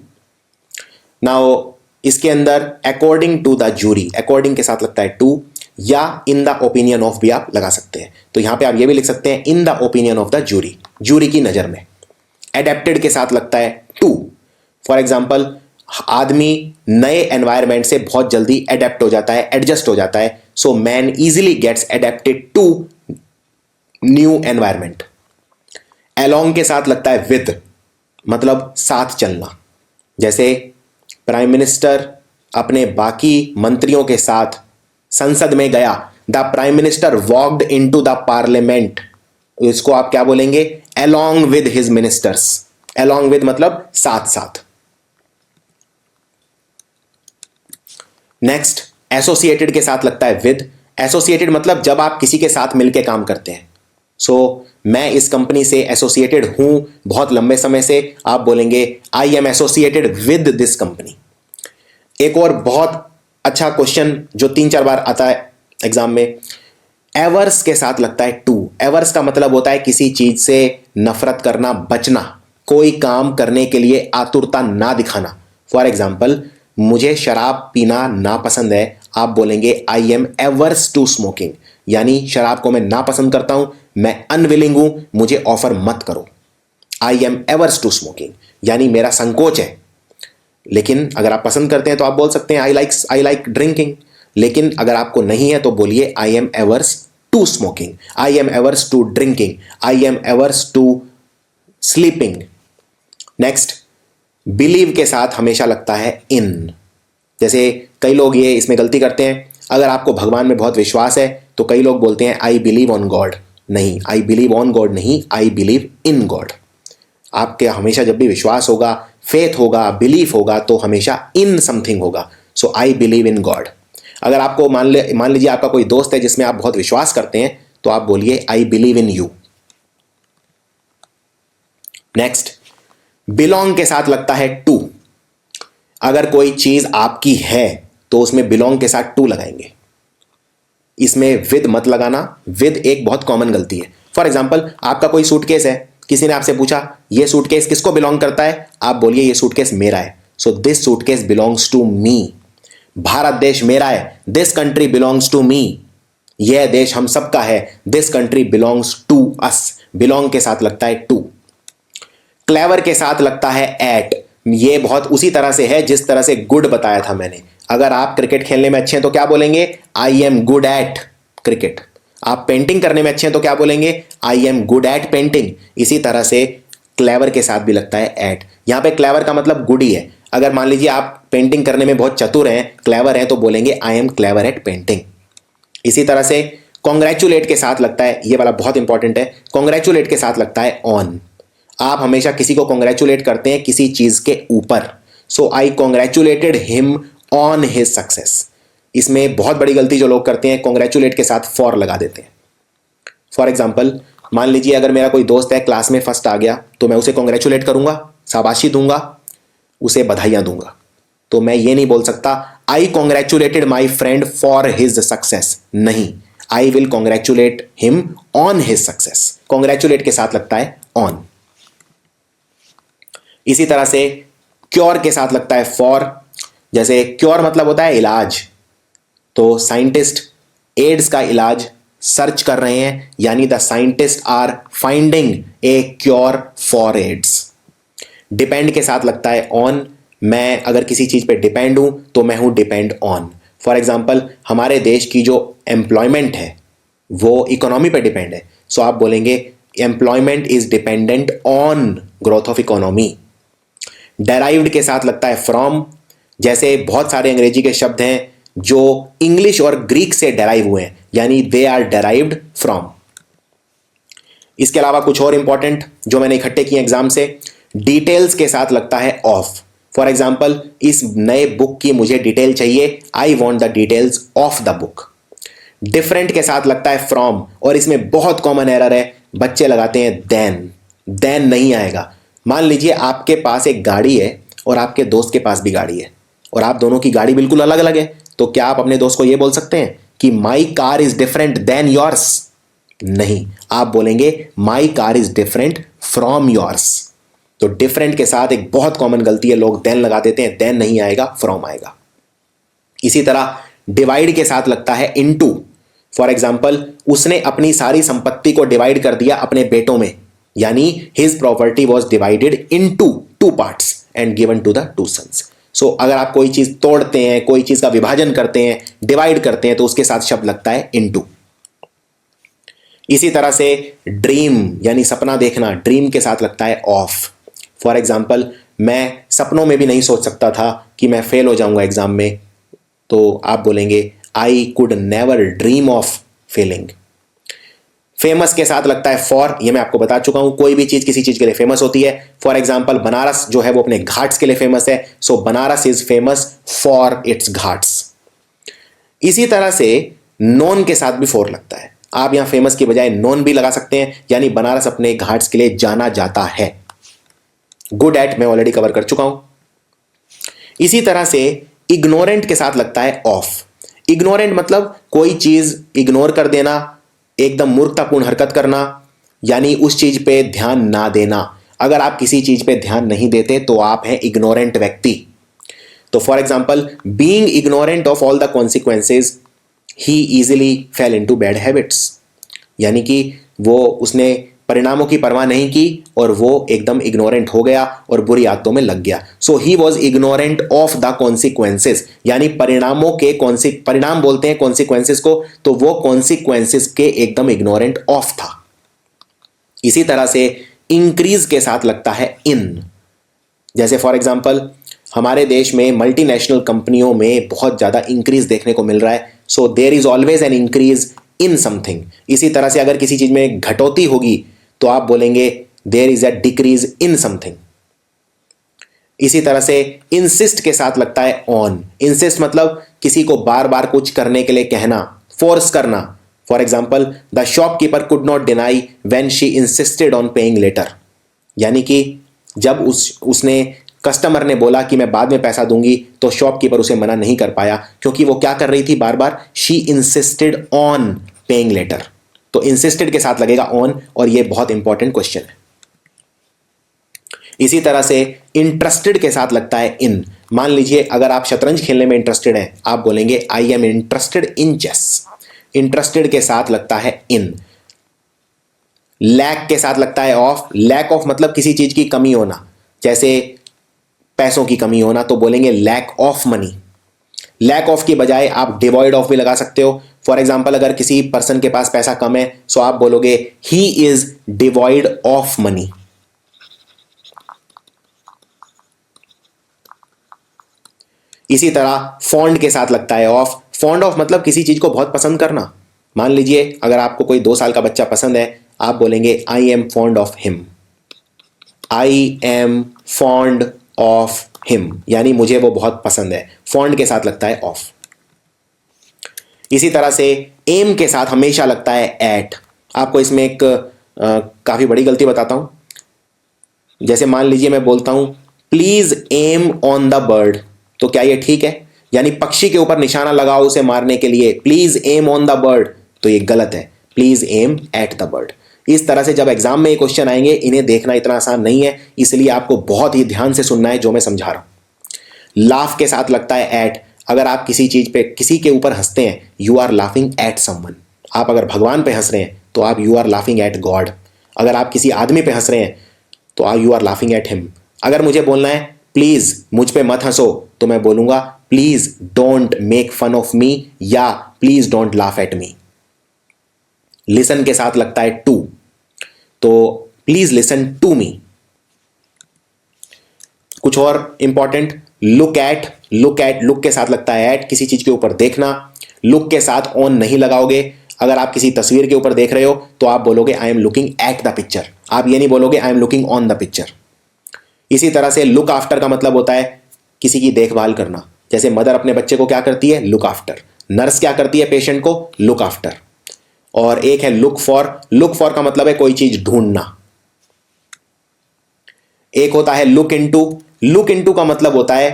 S1: नाउ इसके अंदर according to the jury, according के साथ लगता है टू, या इन द ओपिनियन ऑफ भी आप लगा सकते हैं। तो यहां पे आप ये भी लिख सकते हैं in the opinion of the jury, jury की नजर में। एडेप्टेड के साथ लगता है टू। फॉर एग्जाम्पल, आदमी नए एनवायरमेंट से बहुत जल्दी एडेप्ट हो जाता है, एडजस्ट हो जाता है। So man easily gets adapted to new environment. Along के साथ लगता है विद, मतलब साथ चलना। जैसे प्राइम मिनिस्टर अपने बाकी मंत्रियों के साथ संसद में गया, the prime minister walked into the parliament. इसको आप क्या बोलेंगे? Along with his ministers. Along with मतलब साथ साथ। नेक्स्ट, एसोसिएटेड के साथ लगता है विद। एसोसिएटेड मतलब जब आप किसी के साथ मिलकर काम करते हैं। मैं इस कंपनी से एसोसिएटेड हूं बहुत लंबे समय से, आप बोलेंगे I am associated with this company. एक और बहुत अच्छा क्वेश्चन जो 3-4 बार आता है एग्जाम में, एवर्स के साथ लगता है टू। एवर्स का मतलब होता है किसी चीज से नफरत करना, बचना, कोई काम करने के लिए आतुरता ना दिखाना। फॉर एग्जाम्पल, मुझे शराब पीना नापसंद है, आप बोलेंगे I am averse to smoking, यानी शराब को मैं नापसंद करता हूं, मैं अनविलिंग हूं, मुझे ऑफर मत करो। I am averse to smoking, यानी मेरा संकोच है। लेकिन अगर आप पसंद करते हैं तो आप बोल सकते हैं आई लाइक ड्रिंकिंग। लेकिन अगर आपको नहीं है तो बोलिए I am averse to smoking, I am averse to drinking, I am averse to sleeping. Next, believe के साथ हमेशा लगता है इन। जैसे कई लोग ये इसमें गलती करते हैं, अगर आपको भगवान में बहुत विश्वास है तो कई लोग बोलते हैं आई बिलीव ऑन गॉड। नहीं, आई बिलीव ऑन गॉड नहीं, आई बिलीव इन गॉड। आपके हमेशा जब भी विश्वास होगा, फेथ होगा, बिलीफ होगा, तो हमेशा इन समथिंग होगा। सो आई बिलीव इन गॉड। अगर आपको मान लीजिए आपका कोई दोस्त है जिसमें आप बहुत विश्वास करते हैं, तो आप बोलिए I believe in you. Next, belong के साथ लगता है टू। अगर कोई चीज आपकी है तो उसमें बिलोंग के साथ टू लगाएंगे। इसमें विद मत लगाना, विद एक बहुत कॉमन गलती है। फॉर एग्जाम्पल, आपका कोई सूटकेस है, किसी ने आपसे पूछा ये सूटकेस किसको बिलोंग करता है, आप बोलिए ये सूटकेस मेरा है। So this suitcase belongs to me. Bharat देश मेरा है, this country belongs to me. यह देश हम सबका है, this country belongs to us. Belong के साथ लगता है टू। क्लेवर के साथ लगता है एट। ये बहुत उसी तरह से है जिस तरह से गुड बताया था मैंने। अगर आप क्रिकेट खेलने में अच्छे हैं तो क्या बोलेंगे? I am good eight cricket. आप पेंटिंग करने में अच्छे हैं तो क्या बोलेंगे? I am good eight painting. इसी तरह से क्लेवर के साथ भी लगता है एट। यहां पे क्लेवर का मतलब गुड ही है। अगर मान लीजिए आप पेंटिंग करने में बहुत चतुर हैं, क्लेवर हैं, तो बोलेंगे I am clever at painting. इसी तरह से कॉन्ग्रेचुलेट के साथ लगता है, ये वाला बहुत इंपॉर्टेंट है, कॉन्ग्रेचुलेट के साथ लगता है ऑन। आप हमेशा किसी को कॉन्ग्रेचुलेट करते हैं किसी चीज के ऊपर। So I congratulated him on his success. इसमें बहुत बड़ी गलती जो लोग करते हैं, कॉन्ग्रेचुलेट के साथ फॉर लगा देते हैं। फॉर एग्जाम्पल, मान लीजिए अगर मेरा कोई दोस्त है क्लास में फर्स्ट आ गया, तो मैं उसे कॉन्ग्रेचुलेट करूंगा, शाबाशी दूंगा, उसे बधाइयां दूंगा। तो मैं ये नहीं बोल सकता I congratulated my friend for his success. नहीं, I will congratulate him on his success. Congratulate के साथ लगता है ऑन। इसी तरह से क्योर के साथ लगता है फॉर। जैसे क्योर मतलब होता है इलाज, तो साइंटिस्ट एड्स का इलाज सर्च कर रहे हैं, यानी the scientist are finding a cure for AIDS. Depend के साथ लगता है ऑन। मैं अगर किसी चीज पे डिपेंड हूं तो मैं हूं डिपेंड ऑन। फॉर एग्जाम्पल, हमारे देश की जो एम्प्लॉयमेंट है वो इकोनॉमी पे डिपेंड है, सो आप बोलेंगे employment is dependent on growth of economy. Derived के साथ लगता है फ्रॉम। जैसे बहुत सारे अंग्रेजी के शब्द हैं जो इंग्लिश और ग्रीक से डेराइव हुए हैं, यानी दे आर डेराइव्ड फ्रॉम। इसके अलावा कुछ और इंपॉर्टेंट जो मैंने इकट्ठे किए एग्जाम से, डिटेल्स के साथ लगता है ऑफ। फॉर एग्जाम्पल, इस नए बुक की मुझे डिटेल चाहिए, I want the details of the book. Different के साथ लगता है फ्रॉम, और इसमें बहुत कॉमन एरर है, बच्चे लगाते हैं देन। देन नहीं आएगा। मान लीजिए आपके पास एक गाड़ी है और आपके दोस्त के पास भी गाड़ी है, और आप दोनों की गाड़ी बिल्कुल अलग अलग है, तो क्या आप अपने दोस्त को यह बोल सकते हैं कि my car is different than yours? नहीं, आप बोलेंगे my car is different from yours. तो डिफरेंट के साथ एक बहुत कॉमन गलती है, लोग देन लगा देते हैं, देन नहीं आएगा, फ्रॉम आएगा। इसी तरह डिवाइड के साथ लगता है इनटू। फॉर एग्जाम्पल, उसने अपनी सारी संपत्ति को डिवाइड कर दिया अपने बेटों में, यानी his property was divided into two parts and given to the two sons. So अगर आप कोई चीज तोड़ते हैं, कोई चीज का विभाजन करते हैं, डिवाइड करते हैं, तो उसके साथ शब्द लगता है इनटू। इसी तरह से ड्रीम यानी सपना देखना, ड्रीम के साथ लगता है ऑफ। फॉर एग्जाम्पल, मैं सपनों में भी नहीं सोच सकता था कि मैं फेल हो जाऊंगा एग्जाम में, तो आप बोलेंगे I could never dream of Fehling. Famous के साथ लगता है फॉर। ये मैं आपको बता चुका हूं, कोई भी चीज किसी चीज के लिए फेमस होती है। फॉर एग्जाम्पल, बनारस जो है वो अपने घाट्स के लिए फेमस है, so Banaras is famous for its ghats. इसी तरह से नोन के साथ भी फॉर लगता है। आप यहां फेमस की बजाय नोन भी लगा सकते हैं, यानी बनारस अपने घाट्स के लिए जाना जाता है। गुड एट मैं ऑलरेडी कवर कर चुका हूं। इसी तरह से इग्नोरेंट के साथ लगता है ऑफ। इग्नोरेंट मतलब कोई चीज इग्नोर कर देना, एकदम मूर्खतापूर्ण हरकत करना, यानी उस चीज पे ध्यान ना देना। अगर आप किसी चीज पे ध्यान नहीं देते तो आप हैं इग्नोरेंट व्यक्ति। तो for example, being ignorant of all the consequences he easily fail into bad habits, यानी कि उसने परिणामों की परवाह नहीं की और वो एकदम इग्नोरेंट हो गया और बुरी आदतों में लग गया। So he was ignorant of the consequences, यानी परिणामों के परिणाम बोलते हैं कॉन्सिक्वेंसेस को, तो वो कॉन्सिक्वेंसेस के एकदम इग्नोरेंट ऑफ था। इसी तरह से इंक्रीज के साथ लगता है इन। जैसे फॉर एग्जाम्पल, हमारे देश में मल्टीनेशनल कंपनियों में बहुत ज्यादा इंक्रीज देखने को मिल रहा है, so there is always an increase in something. इसी तरह से अगर किसी चीज में घटोती होगी तो आप बोलेंगे there is a decrease in something. इसी तरह से इंसिस्ट के साथ लगता है ऑन। इंसिस्ट मतलब किसी को बार बार कुछ करने के लिए कहना, फोर्स करना। For example, the shopkeeper could not deny when she insisted on paying later, यानी कि जब उसने कस्टमर ने बोला कि मैं बाद में पैसा दूंगी, तो शॉपकीपर उसे मना नहीं कर पाया, क्योंकि वो क्या कर रही थी, बार बार she insisted on paying later. तो इंसिस्टेड के साथ लगेगा ऑन, और ये बहुत इंपॉर्टेंट क्वेश्चन है। इसी तरह से इंटरेस्टेड के साथ लगता है इन। मान लीजिए अगर आप शतरंज खेलने में इंटरेस्टेड हैं, आप बोलेंगे I am interested in chess. Interested के साथ लगता है इन। लैक के साथ लगता है ऑफ। लैक ऑफ मतलब किसी चीज की कमी होना, जैसे पैसों की कमी होना, तो बोलेंगे lack of money. Lack of की बजाय आप डिवॉइड ऑफ भी लगा सकते हो। फॉर एग्जाम्पल अगर किसी पर्सन के पास पैसा कम है सो आप बोलोगे he is devoid of money. इसी तरह फॉन्ड के साथ लगता है ऑफ। फॉन्ड ऑफ मतलब किसी चीज को बहुत पसंद करना। मान लीजिए अगर आपको कोई 2 साल का बच्चा पसंद है, आप बोलेंगे I am fond of him. I am fond of him यानी मुझे वो बहुत पसंद है। फॉन्ड के साथ लगता है ऑफ। इसी तरह से एम के साथ हमेशा लगता है एट। आपको इसमें एक काफी बड़ी गलती बताता हूं। जैसे मान लीजिए मैं बोलता हूं please aim on the bird, तो क्या ये ठीक है? यानी पक्षी के ऊपर निशाना लगाओ उसे मारने के लिए, please aim on the bird, तो ये गलत है। Please aim at the bird. इस तरह से जब एग्जाम में ये क्वेश्चन आएंगे इन्हें देखना इतना आसान नहीं है, इसलिए आपको बहुत ही ध्यान से सुनना है जो मैं समझा रहा हूं। लाफ के साथ लगता है एट। अगर आप किसी चीज पे किसी के ऊपर हंसते हैं, you are laughing at someone. आप अगर भगवान पे हंस रहे हैं तो आप you are laughing at God. अगर आप किसी आदमी पे हंस रहे हैं तो you are laughing at him. अगर मुझे बोलना है प्लीज मुझ पे मत हंसो, तो मैं बोलूंगा please don't make fun of me या please don't laugh at me. Listen के साथ लगता है टू, तो प्लीज लिसन टू मी। कुछ और इंपॉर्टेंट, लुक एट। लुक के साथ लगता है एट, किसी चीज के ऊपर देखना। लुक के साथ ऑन नहीं लगाओगे। अगर आप किसी तस्वीर के ऊपर देख रहे हो तो आप बोलोगे आई am looking at the picture, आप ये नहीं बोलोगे आई am looking on the picture. इसी तरह से लुक आफ्टर का मतलब होता है किसी की देखभाल करना। जैसे मदर अपने बच्चे को क्या करती है? Look after. नर्स क्या करती है? पेशेंट को लुक आफ्टर। और एक है लुक फॉर। लुक फॉर का मतलब है कोई चीज ढूंढना। एक होता है लुक इनटू। लुक इनटू का मतलब होता है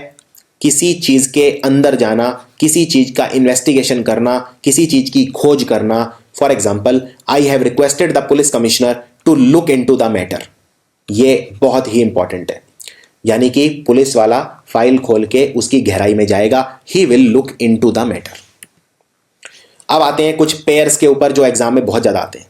S1: किसी चीज के अंदर जाना, किसी चीज का इन्वेस्टिगेशन करना, किसी चीज की खोज करना। For example I have requested the police commissioner to look into the matter. ये बहुत ही इंपॉर्टेंट है, यानी कि पुलिस वाला फाइल खोल के उसकी गहराई में जाएगा। He will look into the matter. अब आते हैं कुछ पेयर्स के ऊपर जो एग्जाम में बहुत ज्यादा आते हैं,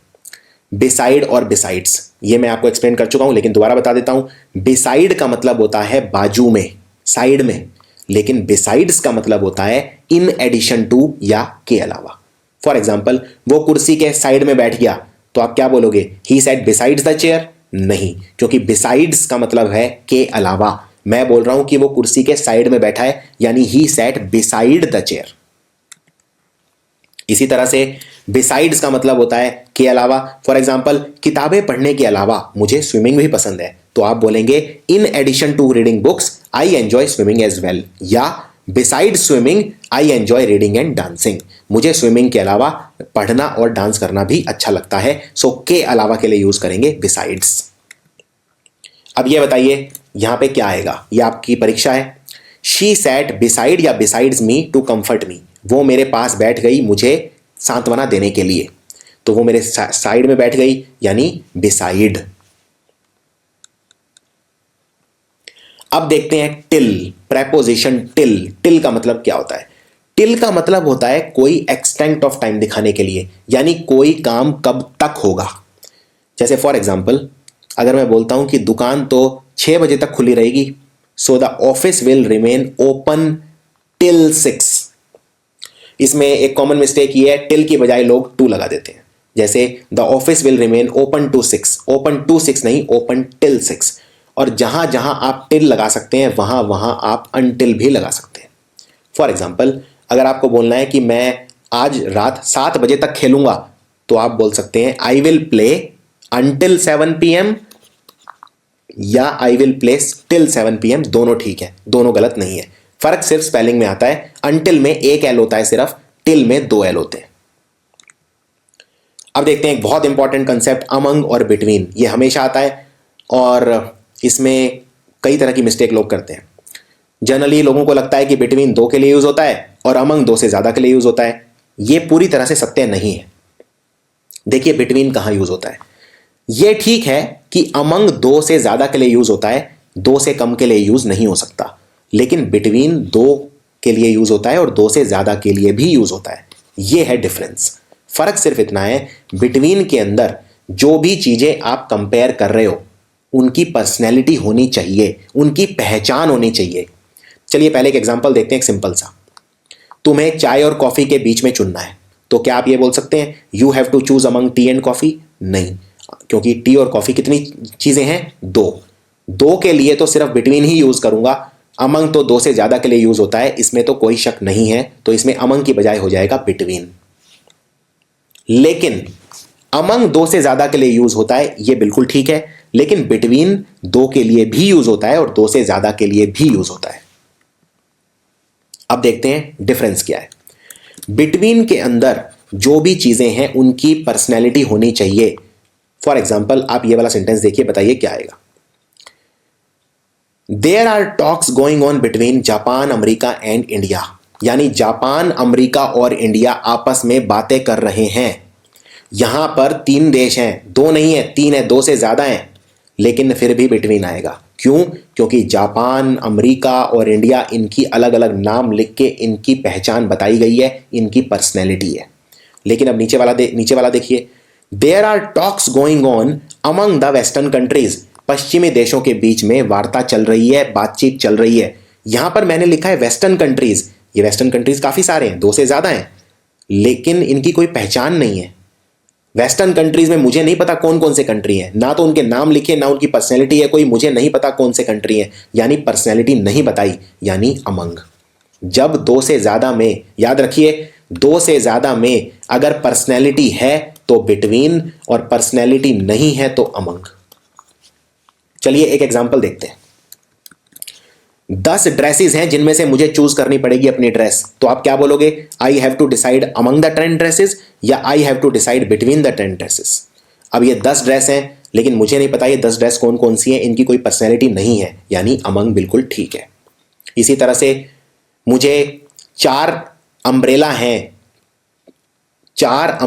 S1: बिसाइड और बिसाइड्स। ये मैं आपको एक्सप्लेन कर चुका हूं लेकिन दोबारा बता देता हूं। बिसाइड का मतलब होता है बाजू में, साइड में, लेकिन बिसाइड्स का मतलब होता है इन एडिशन टू या के अलावा। फॉर एग्जाम्पल वो कुर्सी के साइड में बैठ गया तो आप क्या बोलोगे? He sat besides the chair? नहीं, क्योंकि बिसाइड्स का मतलब है के अलावा। मैं बोल रहा हूं कि वो कुर्सी के साइड में बैठा है, यानी he sat beside the chair. इसी तरह से बिसाइड्स का मतलब होता है के अलावा। फॉर एग्जाम्पल किताबें पढ़ने के अलावा मुझे स्विमिंग भी पसंद है, तो आप बोलेंगे in addition to reading books I enjoy swimming as well, या beside swimming I enjoy reading and dancing. मुझे स्विमिंग के अलावा पढ़ना और डांस करना भी अच्छा लगता है। सो के अलावा के लिए यूज करेंगे बिसाइड्स। अब ये बताइए यहां पे क्या आएगा? ये आपकी परीक्षा है। शी सैट बिसाइड या बिसाइड्स मी टू कंफर्ट मी। वो मेरे पास बैठ गई मुझे सांत्वना देने के लिए, तो वो मेरे साइड में बैठ गई यानी बिसाइड। अब देखते हैं टिल, प्रेपोजिशन टिल। टिल का मतलब क्या होता है? टिल का मतलब होता है कोई एक्सटेंट ऑफ टाइम दिखाने के लिए, यानी कोई काम कब तक होगा। जैसे फॉर एग्जाम्पल अगर मैं बोलता हूं कि दुकान तो 6 बजे तक खुली रहेगी, so the office will remain open till 6। इसमें एक कॉमन मिस्टेक ये है, टिल की बजाय लोग टू लगा देते हैं। जैसे the office will remain open to 6, open to 6 नहीं, ओपन टिल 6। और जहां जहां आप टिल लगा सकते हैं वहां वहां आप अनटिल भी लगा सकते हैं। फॉर एग्जाम्पल अगर आपको बोलना है कि मैं आज रात 7 बजे तक खेलूंगा, तो आप बोल सकते हैं I will play until 7 PM या I will play till 7 PM। दोनों ठीक है, दोनों गलत नहीं है। फर्क सिर्फ स्पेलिंग में आता है। अनटिल में एक एल होता है सिर्फ, टिल में 2 एल होते हैं। अब देखते हैं एक बहुत इंपॉर्टेंट कंसेप्ट, अमंग और बिटवीन। ये हमेशा आता है और इसमें कई तरह की मिस्टेक लोग करते हैं। जनरली लोगों को लगता है कि बिटवीन 2 के लिए यूज होता है और अमंग 2 से ज्यादा के लिए यूज होता है। ये पूरी तरह से सत्य नहीं है। देखिए बिटवीन कहां यूज होता है। यह ठीक है कि अमंग 2 से ज्यादा के लिए यूज होता है, 2 से कम के लिए यूज नहीं हो सकता, लेकिन बिटवीन 2 के लिए यूज होता है और 2 से ज्यादा के लिए भी यूज होता है। यह है डिफरेंस। फर्क सिर्फ इतना है, बिटवीन के अंदर जो भी चीजें आप कंपेयर कर रहे हो उनकी पर्सनैलिटी होनी चाहिए, उनकी पहचान होनी चाहिए। चलिए पहले एक एग्जांपल देखते हैं, एक सिंपल सा। तुम्हें चाय और कॉफी के बीच में चुनना है, तो क्या आप ये बोल सकते हैं you have to choose among tea and coffee? नहीं, क्योंकि टी और कॉफी कितनी चीजें हैं? दो के लिए तो सिर्फ बिटवीन ही यूज करूंगा। अमंग तो दो से ज्यादा के लिए यूज होता है, इसमें तो कोई शक नहीं है, तो इसमें अमंग की बजाय हो जाएगा बिटवीन। लेकिन अमंग दो से ज्यादा के लिए यूज होता है, यह बिल्कुल ठीक है, लेकिन बिटवीन दो के लिए भी यूज होता है और दो से ज्यादा के लिए भी यूज होता है। अब देखते हैं डिफरेंस क्या है। बिटवीन के अंदर जो भी चीजें हैं उनकी पर्सनैलिटी होनी चाहिए। फॉर एग्जाम्पल आप ये वाला सेंटेंस देखिए, बताइए क्या आएगा। There are talks going on between Japan, America and India, यानी जापान, अमेरिका और इंडिया आपस में बातें कर रहे हैं। यहां पर तीन देश हैं, दो नहीं है, तीन है, दो से ज्यादा हैं, लेकिन फिर भी बिटवीन आएगा। क्यों? क्योंकि जापान, अमेरिका और इंडिया, इनकी अलग अलग नाम लिख के इनकी पहचान बताई गई है, इनकी पर्सनैलिटी है। लेकिन अब नीचे वाला देखिए, there are talks going on among the western countries, पश्चिमी देशों के बीच में वार्ता चल रही है, बातचीत चल रही है। यहां पर मैंने लिखा है वेस्टर्न कंट्रीज, ये वेस्टर्न कंट्रीज काफी सारे हैं, दो से ज्यादा हैं, लेकिन इनकी कोई पहचान नहीं है। वेस्टर्न कंट्रीज में मुझे नहीं पता कौन कौन से कंट्री हैं, ना तो उनके नाम लिखे, ना उनकी पर्सनैलिटी है कोई, मुझे नहीं पता कौन से कंट्री हैं, यानी पर्सनैलिटी नहीं बताई, यानी अमंग। जब दो से ज्यादा में, याद रखिए, दो से ज्यादा में अगर पर्सनैलिटी है तो बिटवीन, और पर्सनैलिटी नहीं है तो अमंग। चलिए एक एग्जांपल देखते हैं। 10 ड्रेसेस हैं जिनमें से मुझे चूज करनी पड़ेगी अपनी ड्रेस, तो आप क्या बोलोगे? I have to decide among the 10 dresses या I have to decide between the 10 dresses. अब ये 10 ड्रेस हैं, लेकिन मुझे नहीं पता ये 10 ड्रेस कौन कौन सी हैं, इनकी कोई पर्सनैलिटी नहीं है, यानी अमंग बिल्कुल ठीक है। इसी तरह से मुझे 4 अम्ब्रेला हैं, 4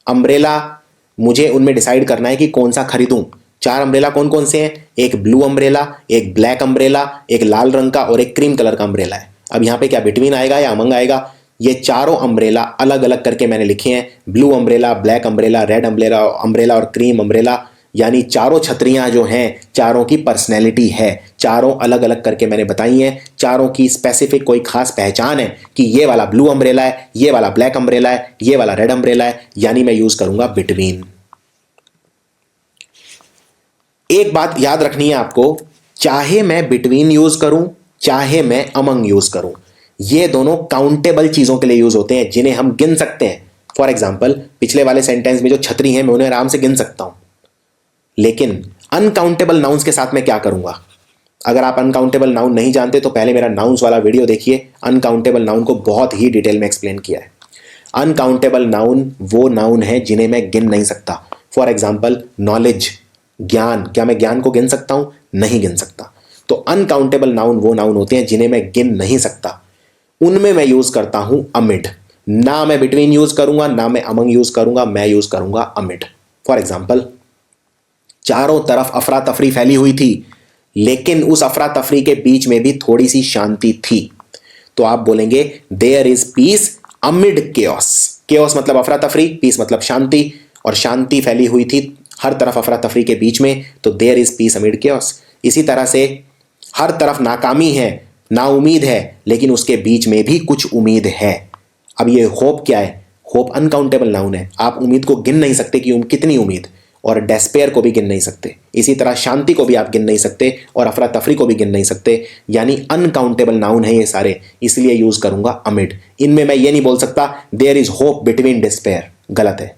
S1: अम्ब्रेला मुझे उनमें डिसाइड करना है कि कौन सा खरीदूं। 4 अम्ब्रेला कौन कौन से हैं? एक ब्लू अम्ब्रेला, एक ब्लैक अम्ब्रेला, एक लाल रंग का और एक क्रीम कलर का अम्ब्रेला है। अब यहां पे क्या बिटवीन आएगा या अमंग आएगा? ये चारों अम्ब्रेला अलग अलग करके मैंने लिखे हैं, blue umbrella, black umbrella, red umbrella और क्रीम अम्ब्रेला, यानी चारों छतरियां जो हैं, चारों की पर्सनैलिटी है, चारों अलग अलग करके मैंने बताई हैं, चारों की स्पेसिफिक कोई खास पहचान है कि ये वाला ब्लू अम्ब्रेला है, ये वाला ब्लैक अम्ब्रेला है, ये वाला रेड अम्ब्रेला है, यानी मैं यूज करूंगा बिटवीन। एक बात याद रखनी है आपको, चाहे मैं बिटवीन यूज करूं, चाहे मैं अमंग यूज करूं, ये दोनों काउंटेबल चीजों के लिए यूज होते हैं, जिन्हें हम गिन सकते हैं। फॉर एग्जाम्पल पिछले वाले सेंटेंस में जो छतरी है मैं उन्हें आराम से गिन सकता हूं, लेकिन अनकाउंटेबल नाउन्स के साथ मैं क्या करूंगा? अगर आप अनकाउंटेबल नाउन नहीं जानते तो पहले मेरा नाउन्स वाला वीडियो देखिए, अनकाउंटेबल नाउन को बहुत ही डिटेल में एक्सप्लेन किया है। अनकाउंटेबल नाउन वो नाउन है जिन्हें मैं गिन नहीं सकता। फॉर एग्जाम्पल नॉलेज, ज्ञान, क्या मैं ज्ञान को गिन सकता हूं? नहीं गिन सकता। तो अनकाउंटेबल नाउन वो नाउन होते हैं जिन्हें मैं गिन नहीं सकता, उनमें मैं यूज करता हूं अमिड। ना मैं बिटवीन यूज करूंगा, ना मैं अमंग यूज करूंगा, मैं यूज करूंगा अमिड। फॉर एग्जाम्पल चारों तरफ अफरा तफरी फैली हुई थी, लेकिन उस अफरा तफरी के बीच में भी थोड़ी सी शांति थी, तो आप बोलेंगे there is peace amid chaos. Chaos मतलब अफरा तफरी, पीस मतलब शांति, और शांति फैली हुई थी हर तरफ अफरा तफरी के बीच में, तो there is peace amid chaos. इसी तरह से हर तरफ नाकामी है, ना उम्मीद है, लेकिन उसके बीच में भी कुछ उम्मीद है। अब ये होप क्या है? होप अनकाउंटेबल नाउन है, आप उम्मीद को गिन नहीं सकते कि कितनी उम्मीद, और डेस्पेयर को भी गिन नहीं सकते। इसी तरह शांति को भी आप गिन नहीं सकते और अफरा तफरी को भी गिन नहीं सकते, यानी अनकाउंटेबल नाउन है ये सारे, इसलिए यूज करूंगा अमिड। इनमें मैं ये नहीं बोल सकता there is hope between despair, गलत है।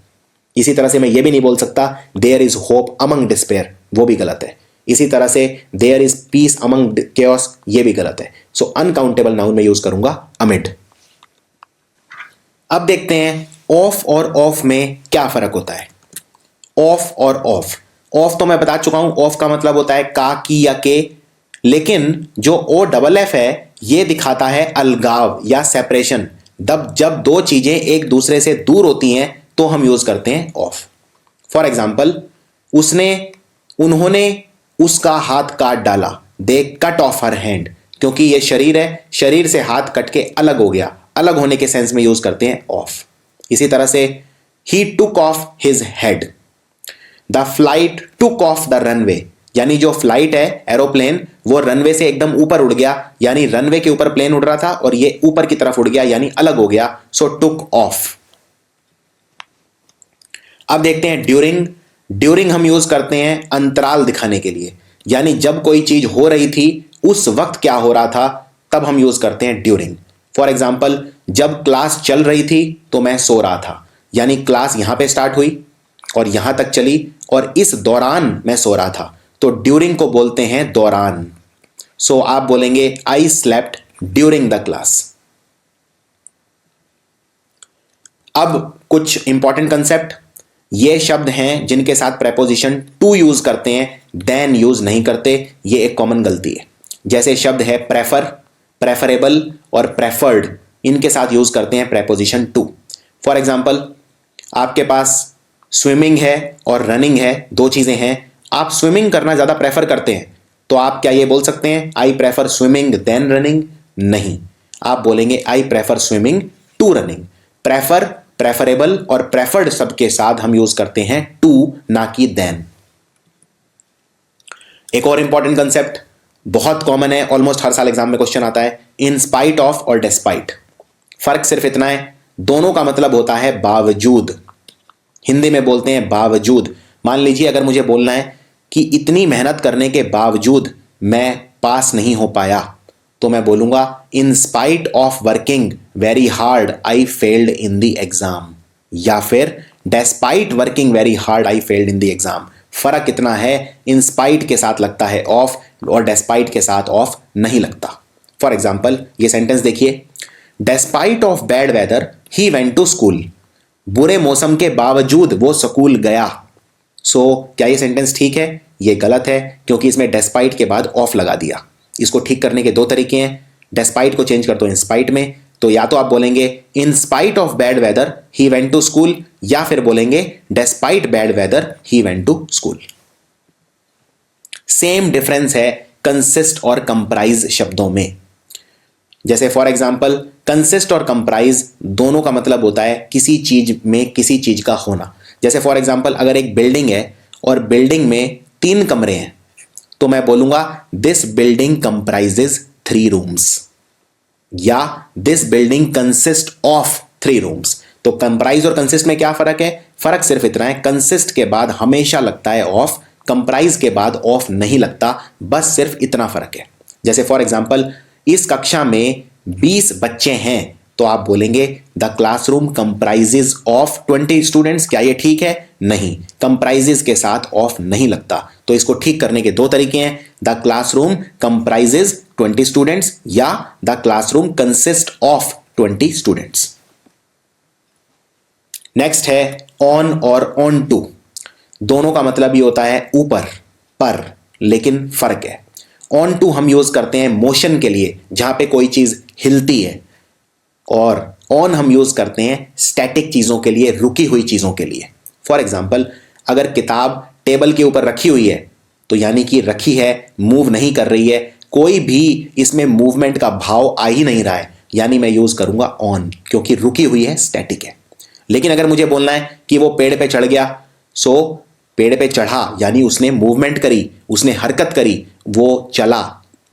S1: इसी तरह से मैं ये भी नहीं बोल सकता there is hope among despair, वो भी गलत है। इसी तरह से there is peace among chaos, ये भी गलत है। सो अनकाउंटेबल नाउन में यूज करूंगा अमिड। अब देखते हैं ऑफ और ऑफ में क्या फर्क होता है। ऑफ और ऑफ, ऑफ तो मैं बता चुका हूं, ऑफ का मतलब होता है का, की या के, लेकिन जो ओ डबल एफ है ये दिखाता है अलगाव या सेपरेशन। जब दो चीजें एक दूसरे से दूर होती हैं तो हम यूज करते हैं ऑफ। फॉर एग्जाम्पल उन्होंने उसका हाथ काट डाला, दे कट ऑफ हर हैंड, क्योंकि ये शरीर है, शरीर से हाथ कट के अलग हो गया, अलग होने के सेंस में यूज करते हैं ऑफ। इसी तरह से he took off his head, the flight took off the runway, यानी जो फ्लाइट है एरोप्लेन वो रनवे से एकदम ऊपर उड़ गया, यानी रनवे के ऊपर प्लेन उड़ रहा था और ये ऊपर की तरफ उड़ गया, यानी अलग हो गया, सो टुक ऑफ। अब देखते हैं ड्यूरिंग। ड्यूरिंग हम यूज करते हैं अंतराल दिखाने के लिए, यानी जब कोई चीज हो रही थी उस वक्त क्या हो रहा था तब हम यूज करते हैं ड्यूरिंग। फॉर एग्जाम्पल, जब क्लास चल रही थी तो मैं सो रहा था, यानी क्लास यहां पे स्टार्ट हुई और यहां तक चली और इस दौरान मैं सो रहा था, तो ड्यूरिंग को बोलते हैं दौरान। सो आप बोलेंगे I slept during the class. अब कुछ इंपॉर्टेंट कंसेप्ट, ये शब्द हैं जिनके साथ प्रेपोजिशन टू यूज करते हैं, देन यूज नहीं करते, ये एक कॉमन गलती है। जैसे शब्द है प्रेफर, प्रेफरेबल और प्रेफर्ड, इनके साथ यूज करते हैं प्रेपोजिशन टू। फॉर एग्जाम्पल, आपके पास स्विमिंग है और रनिंग है, दो चीजें हैं, आप स्विमिंग करना ज्यादा प्रेफर करते हैं, तो आप क्या ये बोल सकते हैं I prefer swimming than running? नहीं, आप बोलेंगे I prefer swimming to running. Prefer, preferable और प्रेफर्ड शब्द के साथ हम यूज करते हैं टू, ना कि देन। एक और इंपॉर्टेंट कंसेप्ट बहुत कॉमन है, ऑलमोस्ट हर साल एग्जाम में क्वेश्चन आता है, इन स्पाइट ऑफ और डिस्पाइट। फर्क सिर्फ इतना है, दोनों का मतलब होता है बावजूद। हिंदी में बोलते हैं बावजूद। मान लीजिए अगर मुझे बोलना है कि इतनी मेहनत करने के बावजूद मैं पास नहीं हो पाया, तो मैं बोलूंगा इन spite of working very hard I failed in the exam, या फिर despite working very hard I failed in the exam. फर्क इतना है, इन स्पाइट के साथ लगता है ऑफ और डेस्पाइट के साथ ऑफ नहीं लगता। फॉर एग्जाम्पल, ये सेंटेंस देखिए, despite of bad weather he went to school. बुरे मौसम के बावजूद वो स्कूल गया। सो क्या ये सेंटेंस ठीक है? ये गलत है, क्योंकि इसमें डेस्पाइट के बाद ऑफ लगा दिया। इसको ठीक करने के दो तरीके हैं, डेस्पाइट को चेंज कर दो इन स्पाइट में, तो या तो आप बोलेंगे in spite of bad weather he went to school, या फिर बोलेंगे despite bad weather he went to school. Same difference है कंसिस्ट और कंप्राइज शब्दों में। जैसे फॉर एग्जाम्पल, कंसिस्ट और कंप्राइज दोनों का मतलब होता है किसी चीज में किसी चीज का होना। जैसे फॉर एग्जाम्पल, अगर एक बिल्डिंग है और बिल्डिंग में 3 कमरे हैं, तो मैं बोलूंगा दिस बिल्डिंग कंप्राइजेज 3 रूम्स, या this building consist of 3 rooms. तो कंप्राइज और कंसिस्ट में क्या फर्क है? फर्क सिर्फ इतना है, कंसिस्ट के बाद हमेशा लगता है ऑफ, कंप्राइज के बाद ऑफ नहीं लगता, बस सिर्फ इतना फर्क है। जैसे फॉर एग्जाम्पल, इस कक्षा में 20 बच्चे हैं, तो आप बोलेंगे the classroom comprises of 20 students. क्या ये ठीक है? नहीं, कंप्राइजेज के साथ ऑफ नहीं लगता। तो इसको ठीक करने के दो तरीके हैं, द क्लासरूम कंप्राइजेज 20 स्टूडेंट्स या the classroom consist of 20 students. Next है ऑन और ऑन टू। दोनों का मतलब ये होता है ऊपर, पर, लेकिन फर्क है। ऑन टू हम यूज करते हैं मोशन के लिए, जहां पे कोई चीज हिलती है, और ऑन हम यूज करते हैं स्टैटिक चीजों के लिए, रुकी हुई चीजों के लिए। फॉर एग्जाम्पल, अगर किताब टेबल के ऊपर रखी हुई है, तो यानी कि रखी है, मूव नहीं कर रही है, कोई भी इसमें मूवमेंट का भाव आ ही नहीं रहा है, यानी मैं यूज करूंगा ऑन, क्योंकि रुकी हुई है, स्टैटिक है। लेकिन अगर मुझे बोलना है कि वो पेड़ पे चढ़ गया, सो पेड़ पे चढ़ा यानी उसने मूवमेंट करी, उसने हरकत करी, वो चला,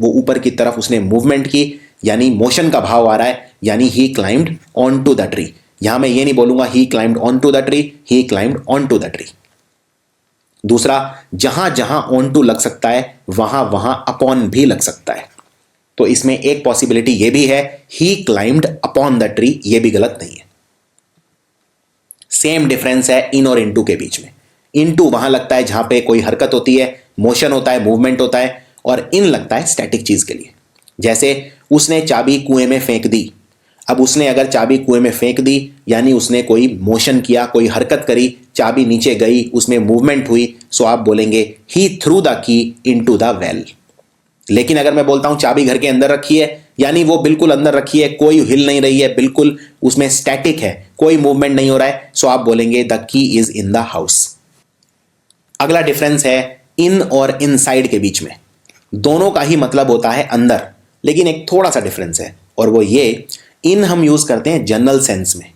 S1: वो ऊपर की तरफ उसने मूवमेंट की, यानी मोशन का भाव आ रहा है, यानी he climbed on to the tree. यहां मैं ये नहीं बोलूंगा he climbed on to the tree, he climbed on to the tree. दूसरा, जहां जहां ऑन टू लग सकता है वहां वहां अपॉन भी लग सकता है, तो इसमें एक पॉसिबिलिटी ये भी है, ही क्लाइंब्ड अपॉन द ट्री, ये भी गलत नहीं है। सेम डिफरेंस है इन और इनटू के बीच में। इनटू वहां लगता है जहां पे कोई हरकत होती है, मोशन होता है, मूवमेंट होता है, और इन लगता है स्टैटिक चीज के लिए। जैसे उसने चाबी कुएं में फेंक दी। अब उसने अगर चाबी कुएं में फेंक दी, यानी उसने कोई मोशन किया, कोई हरकत करी, चाबी नीचे गई, उसमें मूवमेंट हुई, सो आप बोलेंगे he threw the key into the well. लेकिन अगर मैं बोलता हूं चाबी घर के अंदर रखी है, यानी वो बिल्कुल अंदर रखी है, कोई हिल नहीं रही है, बिल्कुल उसमें स्टैटिक है, कोई मूवमेंट नहीं हो रहा है, सो आप बोलेंगे the key is in the house. अगला डिफरेंस है इन और इनसाइड के बीच में। दोनों का ही मतलब होता है अंदर, लेकिन एक थोड़ा सा डिफरेंस है, और वो ये, इन हम यूज करते हैं जनरल सेंस में,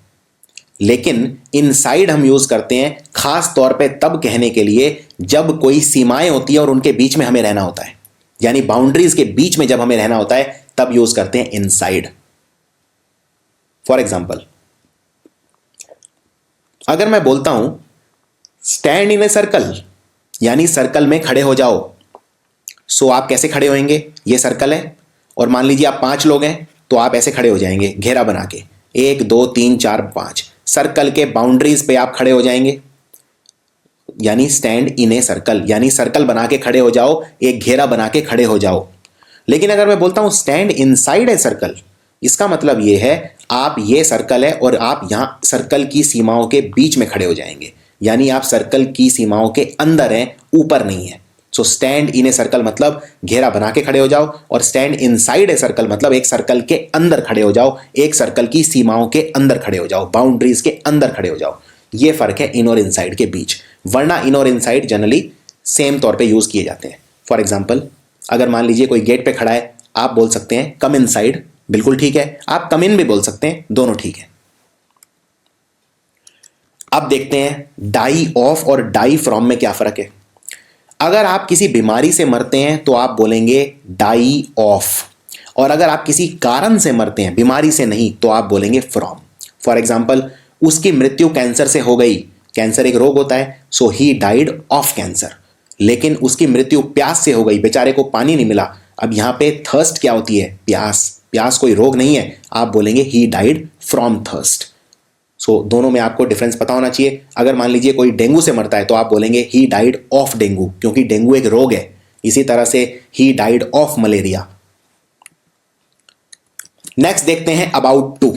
S1: लेकिन इनसाइड हम यूज करते हैं खास तौर पे तब कहने के लिए जब कोई सीमाएं होती है और उनके बीच में हमें रहना होता है, यानी बाउंड्रीज के बीच में जब हमें रहना होता है तब यूज करते हैं इनसाइड। फॉर एग्जाम्पल, अगर मैं बोलता हूं स्टैंड इन ए सर्कल यानी सर्कल में खड़े हो जाओ। सो आप कैसे खड़े होंगे? ये सर्कल है और मान लीजिए आप 5 लोग हैं तो आप ऐसे खड़े हो जाएंगे घेरा बना के, 1 2 3 4 5 सर्कल के बाउंड्रीज पे आप खड़े हो जाएंगे, यानी स्टैंड इन ए सर्कल, यानी सर्कल बना के खड़े हो जाओ, एक घेरा बना के खड़े हो जाओ। लेकिन अगर मैं बोलता हूं स्टैंड इनसाइड ए सर्कल, इसका मतलब यह है आप ये सर्कल है और आप यहां सर्कल की सीमाओं के बीच में खड़े हो जाएंगे, यानी आप सर्कल की सीमाओं के अंदर हैं, ऊपर नहीं है। So stand in a circle मतलब घेरा बना के खड़े हो जाओ, और स्टैंड इनसाइड ए सर्कल मतलब एक सर्कल के अंदर खड़े हो जाओ, एक सर्कल की सीमाओं के अंदर खड़े हो जाओ, बाउंड्रीज के अंदर खड़े हो जाओ। ये फर्क है इन और इनसाइड के बीच, वरना इन और इनसाइड जनरली सेम तौर पे यूज किए जाते हैं। फॉर एग्जांपल, अगर मान लीजिए कोई गेट पे खड़ा है, आप बोल सकते हैं कम इनसाइड, बिल्कुल ठीक है। आप कम इन भी बोल सकते हैं, दोनों ठीक है। अब देखते हैं डाई ऑफ और डाई फ्रॉम में क्या फर्क है। अगर आप किसी बीमारी से मरते हैं तो आप बोलेंगे डाई ऑफ, और अगर आप किसी कारण से मरते हैं, बीमारी से नहीं, तो आप बोलेंगे फ्रॉम। फॉर एग्जाम्पल, उसकी मृत्यु कैंसर से हो गई, कैंसर एक रोग होता है, so he died of cancer. लेकिन उसकी मृत्यु प्यास से हो गई, बेचारे को पानी नहीं मिला। अब यहां पे थर्स्ट क्या होती है? प्यास। प्यास कोई रोग नहीं है, आप बोलेंगे ही डाइड फ्रॉम थर्स्ट। सो दोनों में आपको डिफरेंस पता होना चाहिए। अगर मान लीजिए कोई डेंगू से मरता है तो आप बोलेंगे ही डाइड ऑफ डेंगू, क्योंकि डेंगू एक रोग है। इसी तरह से he died of malaria. Next देखते हैं अबाउट टू।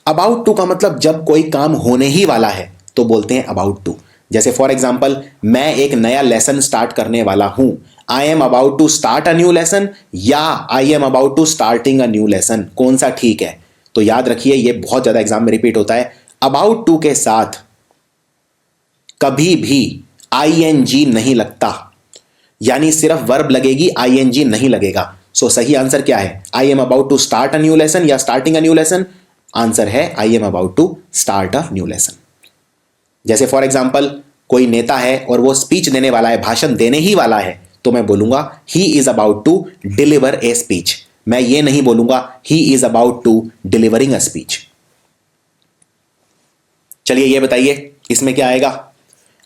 S1: अबाउट टू का मतलब जब कोई काम होने ही वाला है तो बोलते हैं अबाउट टू। जैसे फॉर एग्जाम्पल, मैं एक नया लेसन स्टार्ट करने वाला हूं, I am about to start a new lesson, या I am about to starting a new lesson, कौन सा ठीक है? तो याद रखिए, यह बहुत ज्यादा एग्जाम में रिपीट होता है। अबाउट टू के साथ कभी भी आईएनजी नहीं लगता, यानी सिर्फ वर्ब लगेगी, आईएनजी नहीं लगेगा। सो सही आंसर क्या है? I am about to start a new lesson या starting a new lesson? Answer है I am about to start a new lesson. जैसे फॉर एग्जाम्पल, कोई नेता है और वो स्पीच देने वाला है, भाषण देने ही वाला है, तो मैं बोलूंगा he is about to deliver a speech. मैं ये नहीं बोलूंगा he is about to delivering a speech. चलिए ये बताइए इसमें क्या आएगा?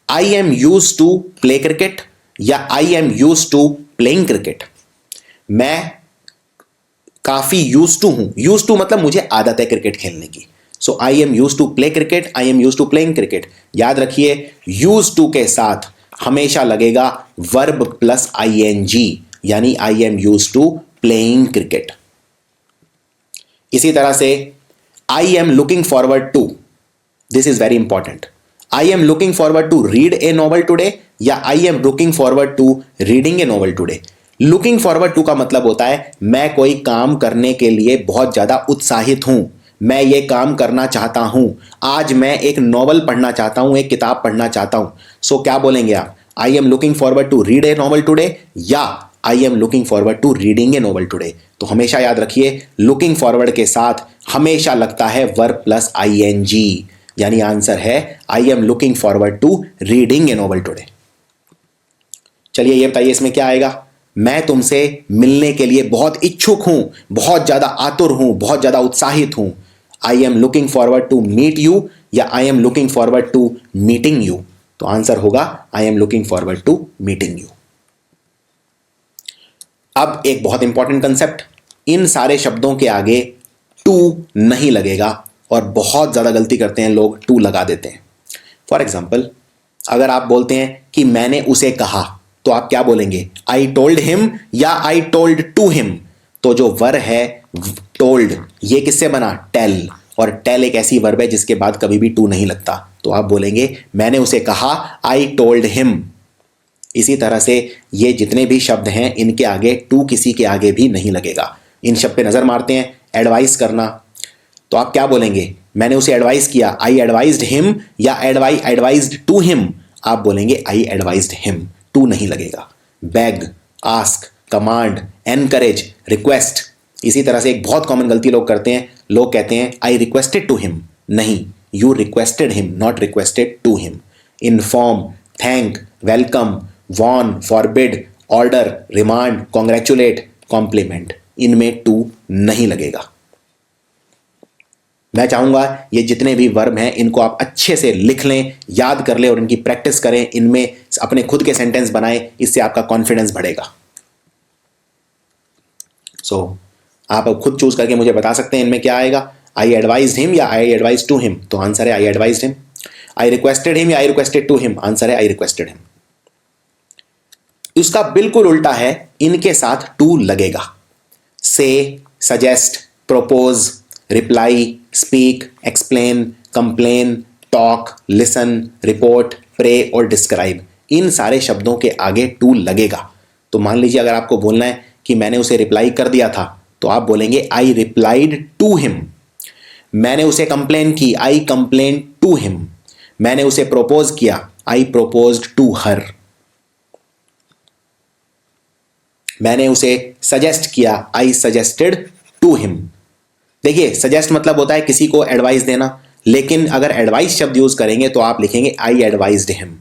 S1: I am use to play cricket या I am use to playing cricket? मैं काफी यूज टू हूं, यूज टू मतलब मुझे आदत है क्रिकेट खेलने की। So I am use to play cricket, I am use to playing cricket. याद रखिए, यूज टू के साथ हमेशा लगेगा वर्ब प्लस आईएनजी, यानी I am use to playing cricket. इसी तरह से I am looking forward to, this is very important. I am looking forward to read a novel today या I am looking forward to reading a novel today. Looking forward to का मतलब होता है मैं कोई काम करने के लिए बहुत ज्यादा उत्साहित हूं, मैं ये काम करना चाहता हूं, आज मैं एक नॉवल पढ़ना चाहता हूं, एक किताब पढ़ना चाहता हूं। सो क्या बोलेंगे आप? I am looking forward to read a novel today या I am looking forward to reading a novel today. तो हमेशा याद रखिए, लुकिंग फॉरवर्ड के साथ हमेशा लगता है वर्ब प्लस आईएनजी, यानी आंसर है I am looking forward to reading a novel today. चलिए ये बताइए इसमें क्या आएगा? मैं तुमसे मिलने के लिए बहुत इच्छुक हूं, बहुत ज्यादा आतुर हूं, बहुत ज्यादा उत्साहित हूं। I am looking forward to meet you या I am looking forward to meeting you. तो आंसर होगा I am looking forward to meeting you. अब एक बहुत इंपॉर्टेंट कंसेप्ट, इन सारे शब्दों के आगे टू नहीं लगेगा, और बहुत ज्यादा गलती करते हैं लोग, टू लगा देते हैं। फॉर एग्जाम्पल, अगर आप बोलते हैं कि मैंने उसे कहा, तो आप क्या बोलेंगे? आई टोल्ड हिम या आई टोल्ड टू हिम? तो जो वर्ब है टोल्ड, ये किससे बना? टेल, और टेल एक ऐसी वर्ब है जिसके बाद कभी भी टू नहीं लगता। तो आप बोलेंगे मैंने उसे कहा, आई टोल्ड हिम। इसी तरह से ये जितने भी शब्द हैं इनके आगे टू किसी के आगे भी नहीं लगेगा। इन शब्द पे नजर मारते हैं, एडवाइस करना, तो आप क्या बोलेंगे? मैंने उसे एडवाइस किया, आई एडवाइज्ड हिम या एडवाइज्ड टू हिम? आप बोलेंगे आई एडवाइज्ड हिम, टू नहीं लगेगा। Bag, ask, command, encourage, request. इसी तरह से एक बहुत कॉमन गलती लोग करते हैं, लोग कहते हैं आई रिक्वेस्टेड टू हिम। नहीं, you requested him, not requested to him. Inform, thank, welcome, warn, forbid, order, remand, congratulate, compliment, इनमें टू नहीं लगेगा। मैं चाहूंगा ये जितने भी वर्ब हैं इनको आप अच्छे से लिख लें, याद कर लें और इनकी प्रैक्टिस करें, इनमें अपने खुद के सेंटेंस बनाएं, इससे आपका कॉन्फिडेंस बढ़ेगा। आप अब खुद चूज करके मुझे बता सकते हैं इनमें क्या आएगा, आई एडवाइज्ड हिम या आई एडवाइज्ड टू हिम, तो आंसर है I advised him. I requested him या I requested to him, answer है आई रिक्वेस्टेड हिम। इसका बिल्कुल उल्टा है, इनके साथ टू लगेगा। Say, suggest, propose, reply, speak, explain, complain, talk, listen, report, pray और डिस्क्राइब, इन सारे शब्दों के आगे टू लगेगा। तो मान लीजिए अगर आपको बोलना है कि मैंने उसे रिप्लाई कर दिया था, तो आप बोलेंगे आई रिप्लाइड टू हिम। मैंने उसे कंप्लेन की, आई कंप्लेन टू हिम। मैंने उसे प्रोपोज किया, आई प्रोपोज्ड टू हर। मैंने उसे सजेस्ट किया, आई सजेस्टेड टू हिम। देखिए, सजेस्ट मतलब होता है किसी को एडवाइस देना, लेकिन अगर एडवाइस शब्द यूज करेंगे तो आप लिखेंगे आई एडवाइज्ड हिम,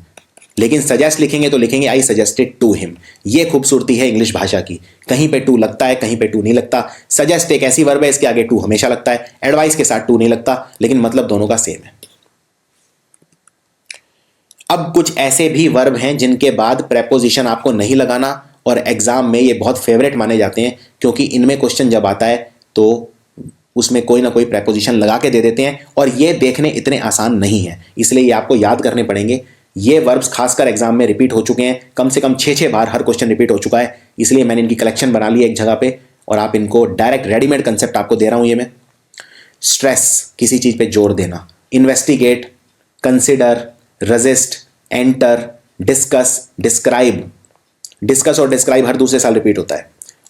S1: लेकिन सजेस्ट लिखेंगे तो लिखेंगे आई सजेस्टेड टू हिम। ये खूबसूरती है इंग्लिश भाषा की, कहीं पे टू लगता है, कहीं पे टू नहीं लगता। सजेस्ट एक ऐसी वर्ब है इसके आगे टू हमेशा लगता है, एडवाइस के साथ टू नहीं लगता, लेकिन मतलब दोनों का सेम है। अब कुछ ऐसे भी वर्ब हैं जिनके बाद प्रेपोजिशन आपको नहीं लगाना, और एग्जाम में ये बहुत फेवरेट माने जाते हैं, क्योंकि इनमें क्वेश्चन जब आता है तो उसमें कोई ना कोई प्रेपोजिशन लगा के दे देते हैं, और ये देखने इतने आसान नहीं है, इसलिए ये आपको याद करने पड़ेंगे। ये वर्ब्स खासकर एग्जाम में रिपीट हो चुके हैं, कम से कम 6-6 बार हर क्वेश्चन रिपीट हो चुका है, इसलिए मैंने इनकी कलेक्शन बना ली है एक जगह पे, और आप इनको डायरेक्ट रेडीमेड कंसेप्ट आपको दे रहा हूं ये मैं। स्ट्रेस, किसी चीज पे जोर देना। Investigate, consider, resist, enter, discuss, describe. Discuss और डिस्क्राइब हर दूसरे साल रिपीट होता है।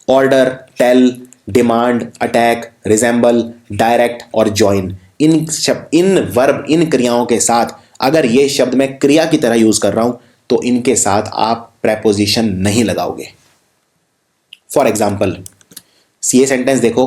S1: Order, tell, demand, attack, resemble, direct और ज्वाइन। इन वर्ब, इन क्रियाओं के साथ अगर ये शब्द मैं क्रिया की तरह यूज कर रहा हूं तो इनके साथ आप प्रेपोजिशन नहीं लगाओगे। फॉर एग्जाम्पल, ये सेंटेंस देखो,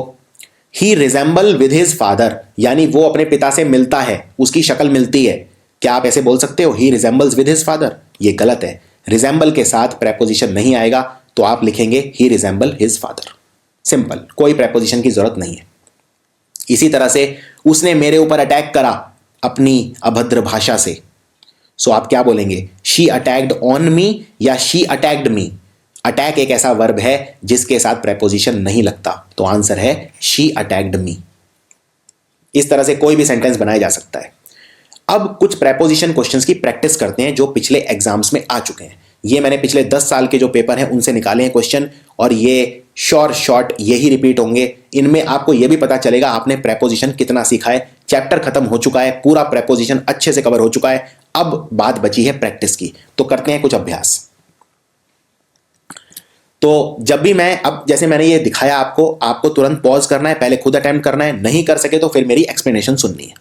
S1: ही रिजेंबल विद हिज फादर, यानी वो अपने पिता से मिलता है, उसकी शक्ल मिलती है। क्या आप ऐसे बोल सकते हो ही रिजेंबल्स विद हिज फादर? ये गलत है। रिजेंबल के साथ प्रेपोजिशन नहीं आएगा, तो आप लिखेंगे ही रिजेंबल हिज फादर। सिंपल, कोई प्रेपोजिशन की जरूरत नहीं है। इसी तरह से उसने मेरे ऊपर अटैक करा अपनी अभद्र भाषा से, सो आप क्या बोलेंगे, शी अटैक्ड ऑन मी या शी अटैक्ड मी? अटैक एक ऐसा वर्ब है जिसके साथ प्रेपोजिशन नहीं लगता, तो आंसर है शी अटैक्ड मी। इस तरह से कोई भी सेंटेंस बनाया जा सकता है। अब कुछ प्रेपोजिशन क्वेश्चंस की प्रैक्टिस करते हैं जो पिछले एग्जाम्स में आ चुके हैं। ये मैंने पिछले 10 साल के जो पेपर हैं उनसे निकाले हैं क्वेश्चन, और ये शॉर्ट यही रिपीट होंगे। इनमें आपको यह भी पता चलेगा आपने प्रेपोजिशन कितना सीखा है। चैप्टर खत्म हो चुका है, पूरा प्रेपोजिशन अच्छे से कवर हो चुका है, अब बात बची है प्रैक्टिस की। तो करते हैं कुछ अभ्यास। तो जब भी मैं, अब जैसे मैंने ये दिखाया आपको तुरंत पॉज करना है, पहले खुद अटेम्प्ट करना है, नहीं कर सके तो फिर मेरी एक्सप्लेनेशन सुननी है।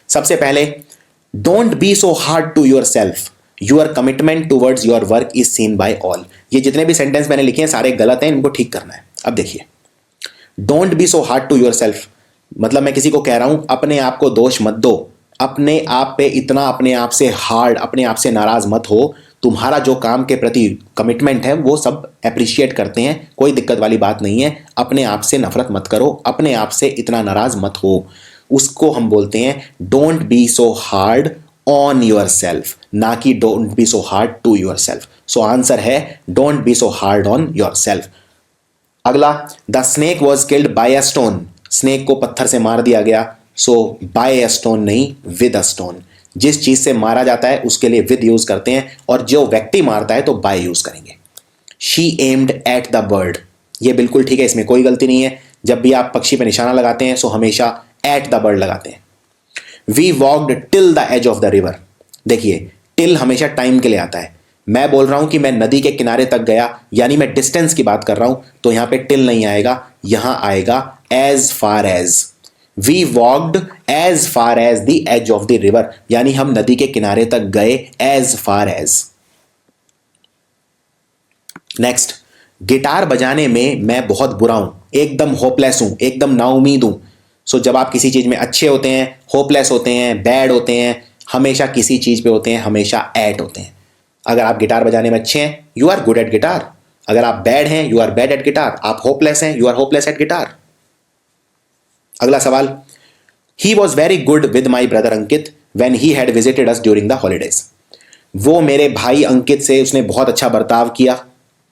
S1: सबसे पहले, don't be so hard to yourself, your commitment towards your work is seen by all. ये जितने भी सेंटेंस मैंने लिखे हैं सारे गलत हैं, इनको ठीक करना है। अब देखिए, don't be so hard to yourself मतलब मैं किसी को कह रहा हूं अपने आप को दोष मत दो, अपने आप पे इतना अपने आप से हार्ड, अपने आप से नाराज मत हो। तुम्हारा जो काम के प्रति कमिटमेंट है वो सब अप्रिशिएट करते हैं, कोई दिक्कत वाली बात नहीं है। अपने आप से नफरत मत करो, अपने आप से इतना नाराज मत हो। उसको हम बोलते हैं don't be so hard on yourself, ना कि don't be so hard to yourself. So answer है don't be so hard on yourself. अगला, the snake was killed by a stone, snake को पत्थर से मार दिया गया। सो बाय अ स्टोन नहीं, विद अ स्टोन। जिस चीज से मारा जाता है उसके लिए विद यूज करते हैं, और जो व्यक्ति मारता है तो बाय यूज करेंगे। She aimed at the bird, ये बिल्कुल ठीक है, इसमें कोई गलती नहीं है। जब भी आप पक्षी पर निशाना लगाते हैं सो हमेशा एट द बर्ड लगाते हैं। We walked till the edge of the river, देखिए टिल हमेशा टाइम के लिए आता है। मैं बोल रहा हूं कि मैं नदी के किनारे तक गया, यानी मैं डिस्टेंस की बात कर रहा हूं, तो यहां पे टिल नहीं आएगा, यहां आएगा as far as. We walked as far as the edge of the river, यानी हम नदी के किनारे तक गए as far as. Next, guitar बजाने में मैं बहुत बुरा हूं, एकदम होपलेस हूं, एकदम नाउमीद हूं। सो जब आप किसी चीज में अच्छे होते हैं, होपलेस होते हैं, बैड होते हैं, हमेशा किसी चीज पे होते हैं, हमेशा एट होते हैं। अगर आप गिटार बजाने में अच्छे हैं, you are good at guitar. अगर आप बैड हैं, you are bad at guitar. आप होपलेस हैं, you are hopeless at guitar. अगला सवाल, he was very good with my brother Ankit when he had visited us during the holidays. वो मेरे भाई अंकित से उसने बहुत अच्छा बर्ताव किया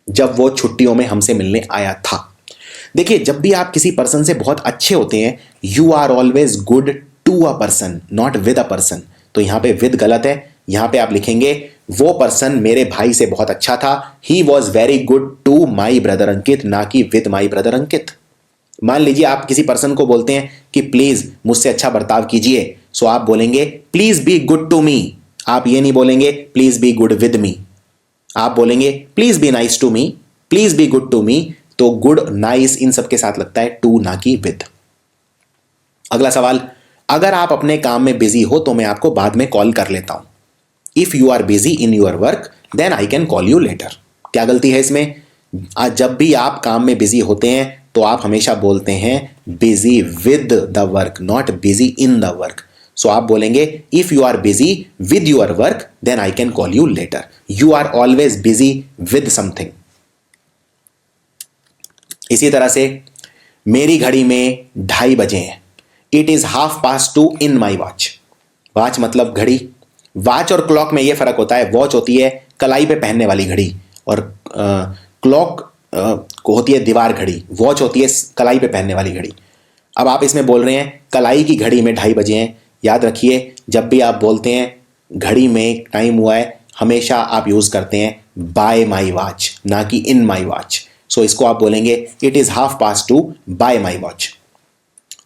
S1: जब वो छुट्टियों में हमसे मिलने आया था। देखिए, जब भी आप किसी पर्सन से बहुत अच्छे होते हैं, you are always good to a person, not with a person. तो यहां पे विद गलत है, यहां पे आप लिखेंगे वो पर्सन मेरे भाई से बहुत अच्छा था, he was very good to my brother Ankit, ना कि विद माई ब्रदर अंकित। मान लीजिए आप किसी पर्सन को बोलते हैं कि प्लीज मुझसे अच्छा बर्ताव कीजिए, सो आप बोलेंगे please be good to me. आप ये नहीं बोलेंगे please be good with me, आप बोलेंगे please be nice to me, please be good to me. तो गुड, नाइस इन सबके साथ लगता है टू, ना कि विद। अगला सवाल, अगर आप अपने काम में बिजी हो तो मैं आपको बाद में कॉल कर लेता हूं। If you are busy in your work then I can call you later. क्या गलती है इसमें? आज जब भी आप काम में बिजी होते हैं तो आप हमेशा बोलते हैं busy with the work, not busy in the work. So आप बोलेंगे if you are busy with your work then I can call you later. You are always busy with something. इसी तरह से मेरी घड़ी में 2:30 बजे हैं। It is 2:30 in my watch. Watch मतलब घड़ी। वॉच और क्लॉक में यह फर्क होता है, वॉच होती है कलाई पे पहनने वाली घड़ी और क्लॉक को होती है दीवार घड़ी, वॉच होती है कलाई पे पहनने वाली घड़ी। अब आप इसमें बोल रहे हैं कलाई की घड़ी में 2:30 बजे हैं। याद रखिए, जब भी आप बोलते हैं घड़ी में टाइम हुआ है, हमेशा आप यूज करते हैं बाय माई वॉच, ना कि इन माई वॉच। सो इसको आप बोलेंगे it is 2:30 bye my watch.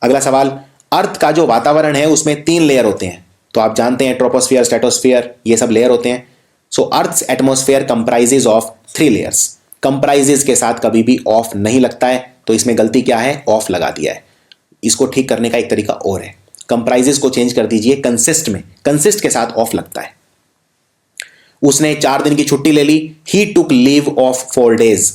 S1: अगला सवाल, अर्थ का जो वातावरण है उसमें 3 लेयर होते हैं। तो आप जानते हैं ट्रोपोस्फियर, स्ट्रेटोस्फियर, ये सब लेयर होते हैं। So earth's atmosphere comprises of 3 layers. Comprises के साथ कभी भी ऑफ नहीं लगता है, तो इसमें गलती क्या है? ऑफ लगा दिया है। इसको ठीक करने का एक तरीका और है, कंप्राइजेज को चेंज कर दीजिए कंसिस्ट में, कंसिस्ट के साथ ऑफ लगता है। उसने 4 दिन की छुट्टी ले ली, ही टुक लीव ऑफ 4 days।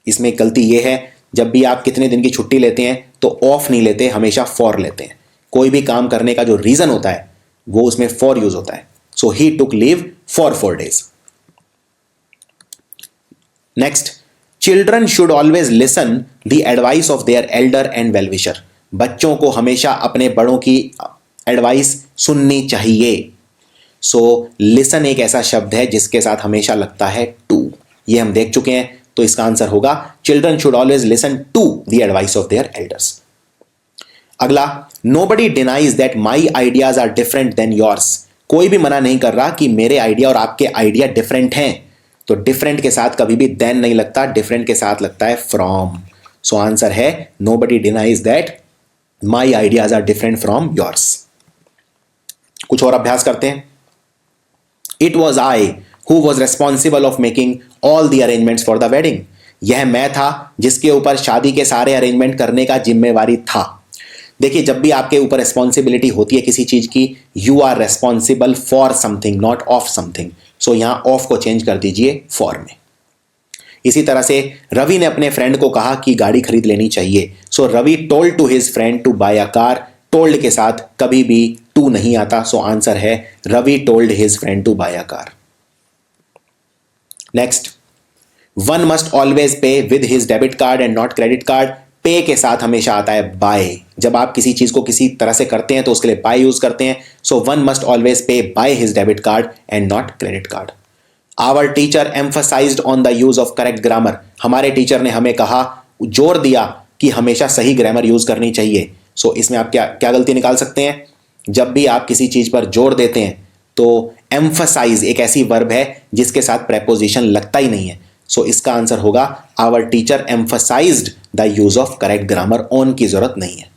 S1: इसमें गलती यह है, जब भी आप कितने दिन की छुट्टी लेते हैं तो ऑफ नहीं लेते, हमेशा फॉर लेते हैं। कोई भी काम करने का जो रीजन होता है वो उसमें फॉर यूज होता है। So he took leave for 4 days। Next, children should always listen the advice of their elder and well wisher. बच्चों को हमेशा अपने बड़ों की एडवाइस सुननी चाहिए। सो लिसन एक ऐसा शब्द है जिसके साथ हमेशा लगता है टू, ये हम देख चुके हैं। तो इसका आंसर होगा children should always listen to the advice of their elders. अगला, nobody denies that my ideas are different than yours. कोई भी मना नहीं कर रहा कि मेरे आइडिया और आपके आइडिया डिफरेंट हैं। तो डिफरेंट के साथ कभी भी देन नहीं लगता, डिफरेंट के साथ लगता है फ्रॉम। सो आंसर है nobody denies that my ideas are different from yours. कुछ और अभ्यास करते हैं। It was I who was responsible of making all the arrangements for the wedding. यह मैं था जिसके ऊपर शादी के सारे अरेंजमेंट करने का जिम्मेवारी था। देखिए, जब भी आपके ऊपर रिस्पॉन्सिबिलिटी होती है किसी चीज की, you are responsible for something, not of something. So यहां ऑफ को चेंज कर दीजिए फॉर में। इसी तरह से रवि ने अपने फ्रेंड को कहा कि गाड़ी खरीद लेनी चाहिए। So Ravi told to his friend to buy a car. Told के साथ कभी भी टू नहीं आता। सो आंसर है Ravi told his friend to buy a car. Next, one must always pay with his debit card and not credit card. Pay के साथ हमेशा आता है बाय। जब आप किसी चीज को किसी तरह से करते हैं तो उसके लिए बाय यूज करते हैं। So one must always pay by his debit card and not credit card. Our teacher emphasized on the use of correct grammar. हमारे टीचर ने हमें कहा, जोर दिया कि हमेशा सही ग्रामर यूज करनी चाहिए। सो इसमें आप क्या क्या गलती निकाल सकते हैं? जब भी आप किसी चीज पर जोर देते हैं तो एम्फसाइज एक ऐसी वर्ब है जिसके साथ प्रेपोजिशन लगता ही नहीं है। सो इसका आंसर होगा our teacher emphasized the use of correct grammar. On की जरूरत नहीं है।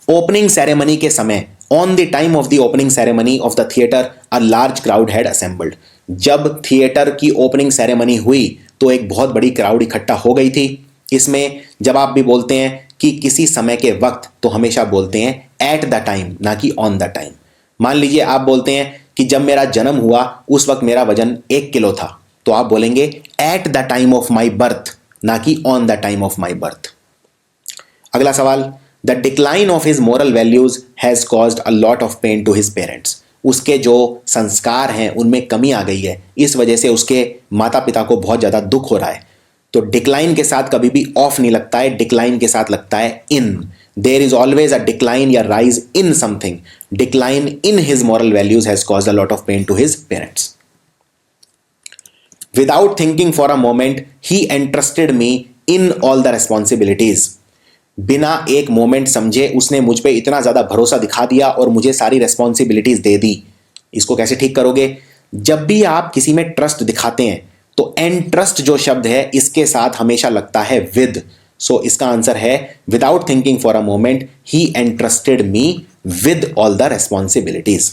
S1: ओपनिंग सेरेमनी के समय, on the time of the opening ceremony of the theatre a large crowd had assembled. जब थिएटर की ओपनिंग सेरेमनी हुई तो एक बहुत बड़ी क्राउड इकट्ठा हो गई थी। इसमें जब आप भी बोलते हैं कि किसी समय के वक्त, तो हमेशा बोलते हैं एट द टाइम, ना कि ऑन द टाइम। मान लीजिए आप बोलते हैं कि जब मेरा जन्म हुआ उस वक्त मेरा वजन 1 किलो था, तो आप बोलेंगे at the time of my birth, ना कि on the time of my birth. अगला सवाल, the decline of his moral values has caused a lot of pain to his parents. उसके जो संस्कार हैं उनमें कमी आ गई है, इस वजह से उसके माता पिता को बहुत ज्यादा दुख हो रहा है। तो डिक्लाइन के साथ कभी भी ऑफ नहीं लगता है, डिक्लाइन के साथ लगता है in. There is always a decline या rise in something, decline in his moral values has caused a lot of pain to his parents. Without thinking for a moment he entrusted me in all the responsibilities. बिना एक मोमेंट समझे उसने मुझ पे इतना ज्यादा भरोसा दिखा दिया और मुझे सारी रेस्पॉन्सिबिलिटीज दे दी. इसको कैसे ठीक करोगे? जब भी आप किसी में ट्रस्ट दिखाते हैं तो एंट्रस्ट जो शब्द है इसके साथ हमेशा लगता है विद. सो इसका आंसर है without thinking for a moment he entrusted me with all the responsibilities.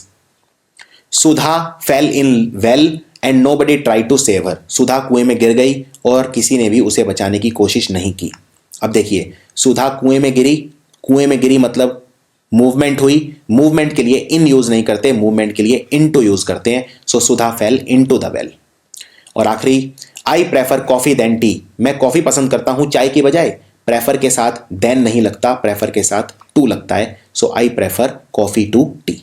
S1: Sudha fell in well and nobody try to save her. Sudha कुएं में गिर गई और किसी ने भी उसे बचाने की कोशिश नहीं की. अब देखिए, सुधा कुएं में गिरी मतलब मूवमेंट हुई. मूवमेंट के लिए इन यूज नहीं करते, मूवमेंट के लिए इनटू यूज करते हैं. So Sudha fell into the well. और आखिरी, I prefer coffee then tea. मैं कॉफी पसंद करता हूं चाय की बजाय. प्रेफर के साथ देन नहीं लगता, प्रेफर के साथ टू लगता है. So I prefer coffee to tea.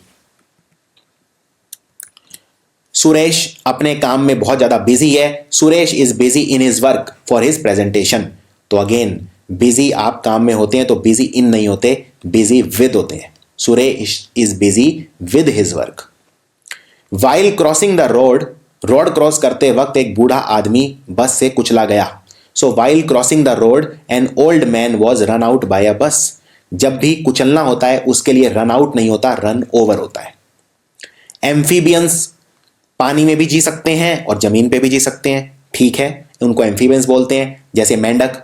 S1: Suresh अपने काम में बहुत ज्यादा बिजी है. Suresh is busy in his work for his presentation. तो अगेन बिजी आप काम में होते हैं तो बिजी इन नहीं होते, बिजी विद होते हैं. Suresh is busy with his work. While crossing the road, road cross करते वक्त एक बूढ़ा आदमी बस से कुचला गया. So while crossing the road an old man was run out by a bus. जब भी कुचलना होता है उसके लिए रन आउट नहीं होता, रन ओवर होता है. एम्फीबियंस पानी में भी जी सकते हैं और जमीन पे भी जी सकते हैं, ठीक है, उनको एम्फीबियंस बोलते हैं, जैसे मेंढक.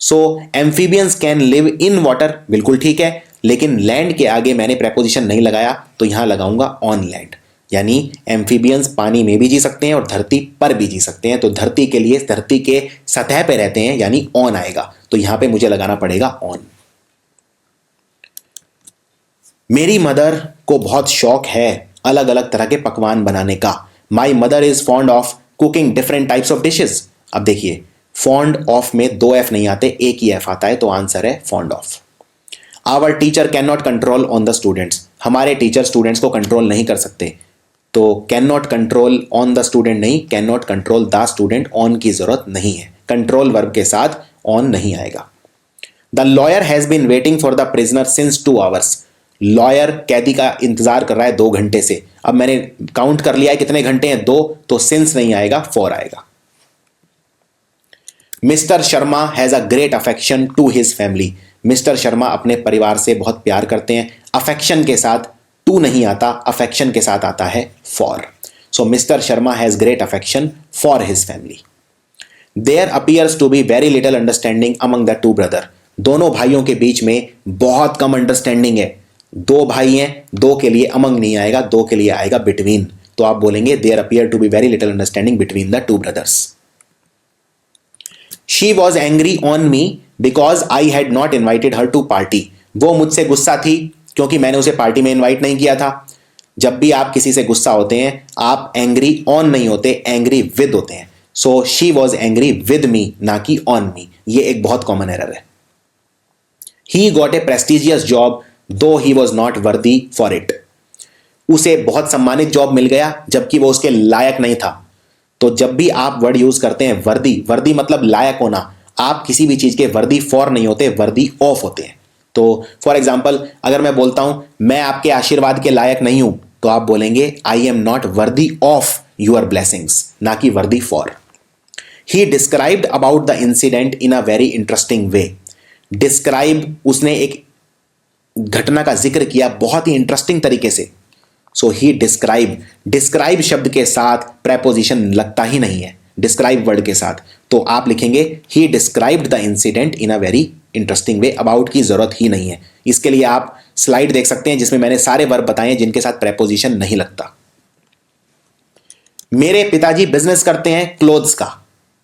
S1: So amphibians can live in water, बिल्कुल ठीक है, लेकिन लैंड के आगे मैंने प्रेपोजिशन नहीं लगाया तो यहां लगाऊंगा ऑन लैंड. यानी एम्फीबियंस पानी में भी जी सकते हैं और धरती पर भी जी सकते हैं. तो धरती के लिए धरती के सतह पे रहते हैं यानी ऑन आएगा, तो यहां पे मुझे लगाना पड़ेगा ऑन. मेरी मदर को बहुत शौक है अलग अलग तरह के पकवान बनाने का. My mother is fond of cooking different types of dishes. अब देखिए, फॉन्ड ऑफ में दो एफ नहीं आते, एक ही एफ आता है, तो आंसर है fond of. Our teacher can not control on the students. हमारे टीचर स्टूडेंट्स को कंट्रोल नहीं कर सकते. तो can not control on the student नहीं, can not control the student, on की जरूरत नहीं है. कंट्रोल वर्ब के साथ ऑन नहीं आएगा. The lawyer has been waiting for the prisoner since 2 hours. Lawyer कैदी का इंतजार कर रहा है 2 घंटे से. अब मैंने काउंट कर लिया है कितने घंटे हैं, 2, तो सिंस नहीं आएगा, 4 आएगा. Mister Sharma has a great affection to his family. Mister Sharma अपने परिवार से बहुत प्यार करते हैं. अफेक्शन के साथ टू नहीं आता, अफेक्शन के साथ आता है for. So mister Sharma has great affection for his family. There appears to be very little understanding among the 2 brother. दोनों भाइयों के बीच में बहुत कम अंडरस्टैंडिंग है. 2 भाई हैं, 2 के लिए अमंग नहीं आएगा, 2 के लिए आएगा बिटवीन. तो आप बोलेंगे there appear to be very little understanding between the 2 brothers. She was angry on me because I had not invited her to party. वो मुझसे गुस्सा थी क्योंकि मैंने उसे पार्टी में इन्वाइट नहीं किया था. जब भी आप किसी से गुस्सा होते हैं आप एंग्री ऑन नहीं होते, एंग्री विद होते हैं. So she was angry with me, ना कि ऑन मी. ये एक बहुत कॉमन एरर है. He got a prestigious job though he was not worthy for it. उसे बहुत सम्मानित जॉब मिल गया जबकि वो उसके लायक नहीं था. तो जब भी आप वर्ड यूज करते हैं वर्दी, वर्दी मतलब लायक होना, आप किसी भी चीज के वर्दी फॉर नहीं होते, वर्दी ऑफ होते हैं. तो फॉर एग्जाम्पल अगर मैं बोलता हूं मैं आपके आशीर्वाद के लायक नहीं हूं, तो आप बोलेंगे I am not worthy of your blessings, ना कि worthy for. He described about the incident in a very interesting way. Describe, उसने एक घटना का जिक्र किया बहुत ही इंटरेस्टिंग तरीके से. सो ही डिस्क्राइब, डिस्क्राइब शब्द के साथ प्रेपोजिशन लगता ही नहीं है डिस्क्राइब वर्ड के साथ. तो आप लिखेंगे ही described the incident in a very interesting way. About की जरूरत ही नहीं है. इसके लिए आप स्लाइड देख सकते हैं जिसमें मैंने सारे वर्ब बताए जिनके साथ प्रेपोजिशन नहीं लगता. मेरे पिताजी बिजनेस करते हैं क्लोथ्स का.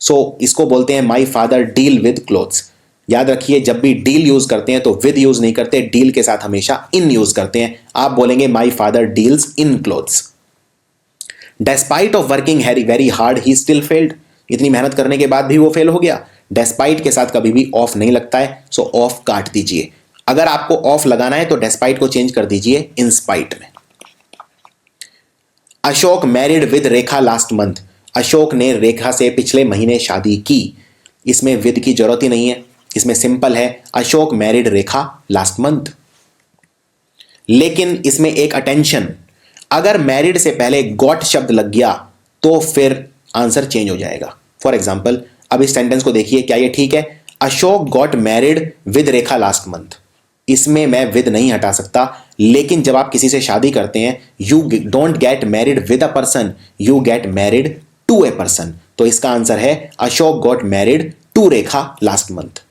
S1: सो इसको बोलते हैं my father deal with clothes. याद रखिए जब भी डील यूज करते हैं तो विद यूज नहीं करते, डील के साथ हमेशा इन यूज करते हैं. आप बोलेंगे my father deals in clothes. Despite of working very hard he still failed. इतनी मेहनत करने के बाद भी वो फेल हो गया. डेस्पाइट के साथ कभी भी ऑफ नहीं लगता है, सो ऑफ काट दीजिए. अगर आपको ऑफ लगाना है तो डेस्पाइट को चेंज कर दीजिए इन स्पाइट में. Ashok married with Rekha last month. Ashok ने रेखा से पिछले महीने शादी की. इसमें विद की जरूरत ही नहीं है इसमें सिंपल है, अशोक मैरिड रेखा लास्ट मंथ। लेकिन इसमें एक अटेंशन, अगर मैरिड से पहले गॉट शब्द लग गया तो फिर आंसर चेंज हो जाएगा। फॉर एग्जाम्पल अब इस सेंटेंस को देखिए, क्या ये ठीक है? Ashok got married with Rekha last month, इसमें मैं विद नहीं हटा सकता, लेकिन जब आप किसी से शादी करते हैं, you don't get married with a person, you get married to a person. तो इसका आंसर है Ashok got married to Rekha last month.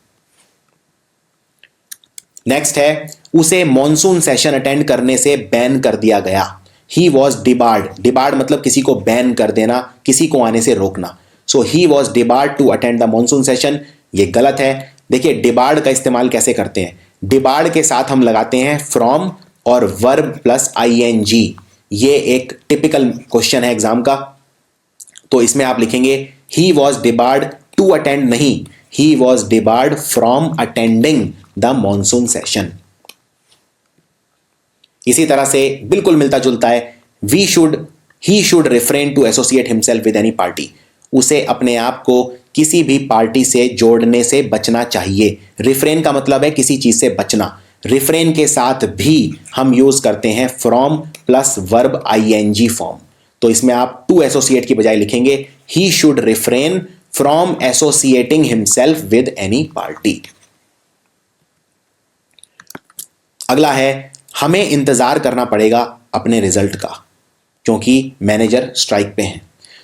S1: Next है, उसे मॉनसून सेशन अटेंड करने से बैन कर दिया गया। ही वॉज डिबार्ड, डिबार्ड मतलब किसी को बैन कर देना, किसी को आने से रोकना। So he was debarred to attend the monsoon session, ये गलत है। देखिए डिबार्ड का इस्तेमाल कैसे करते हैं, डिबार्ड के साथ हम लगाते हैं फ्रॉम और वर्ब प्लस आईएनजी। ये एक टिपिकल क्वेश्चन है एग्जाम का। तो इसमें आप लिखेंगे he was debarred to attend, नहीं, he was debarred from attending the monsoon session. इसी तरह से बिल्कुल मिलता जुलता है, he should refrain to associate himself with any party, उसे अपने आप को किसी भी पार्टी से जोड़ने से बचना चाहिए। रिफ्रेन का मतलब है किसी चीज से बचना। रिफ्रेन के साथ भी हम यूज करते हैं from plus verb ING form. तो इसमें आप टू एसोसिएट की बजाय लिखेंगे he should refrain from associating himself with any party. अगला है, हमें इंतजार करना पड़ेगा अपने रिजल्ट का क्योंकि मैनेजर स्ट्राइक पे हैं।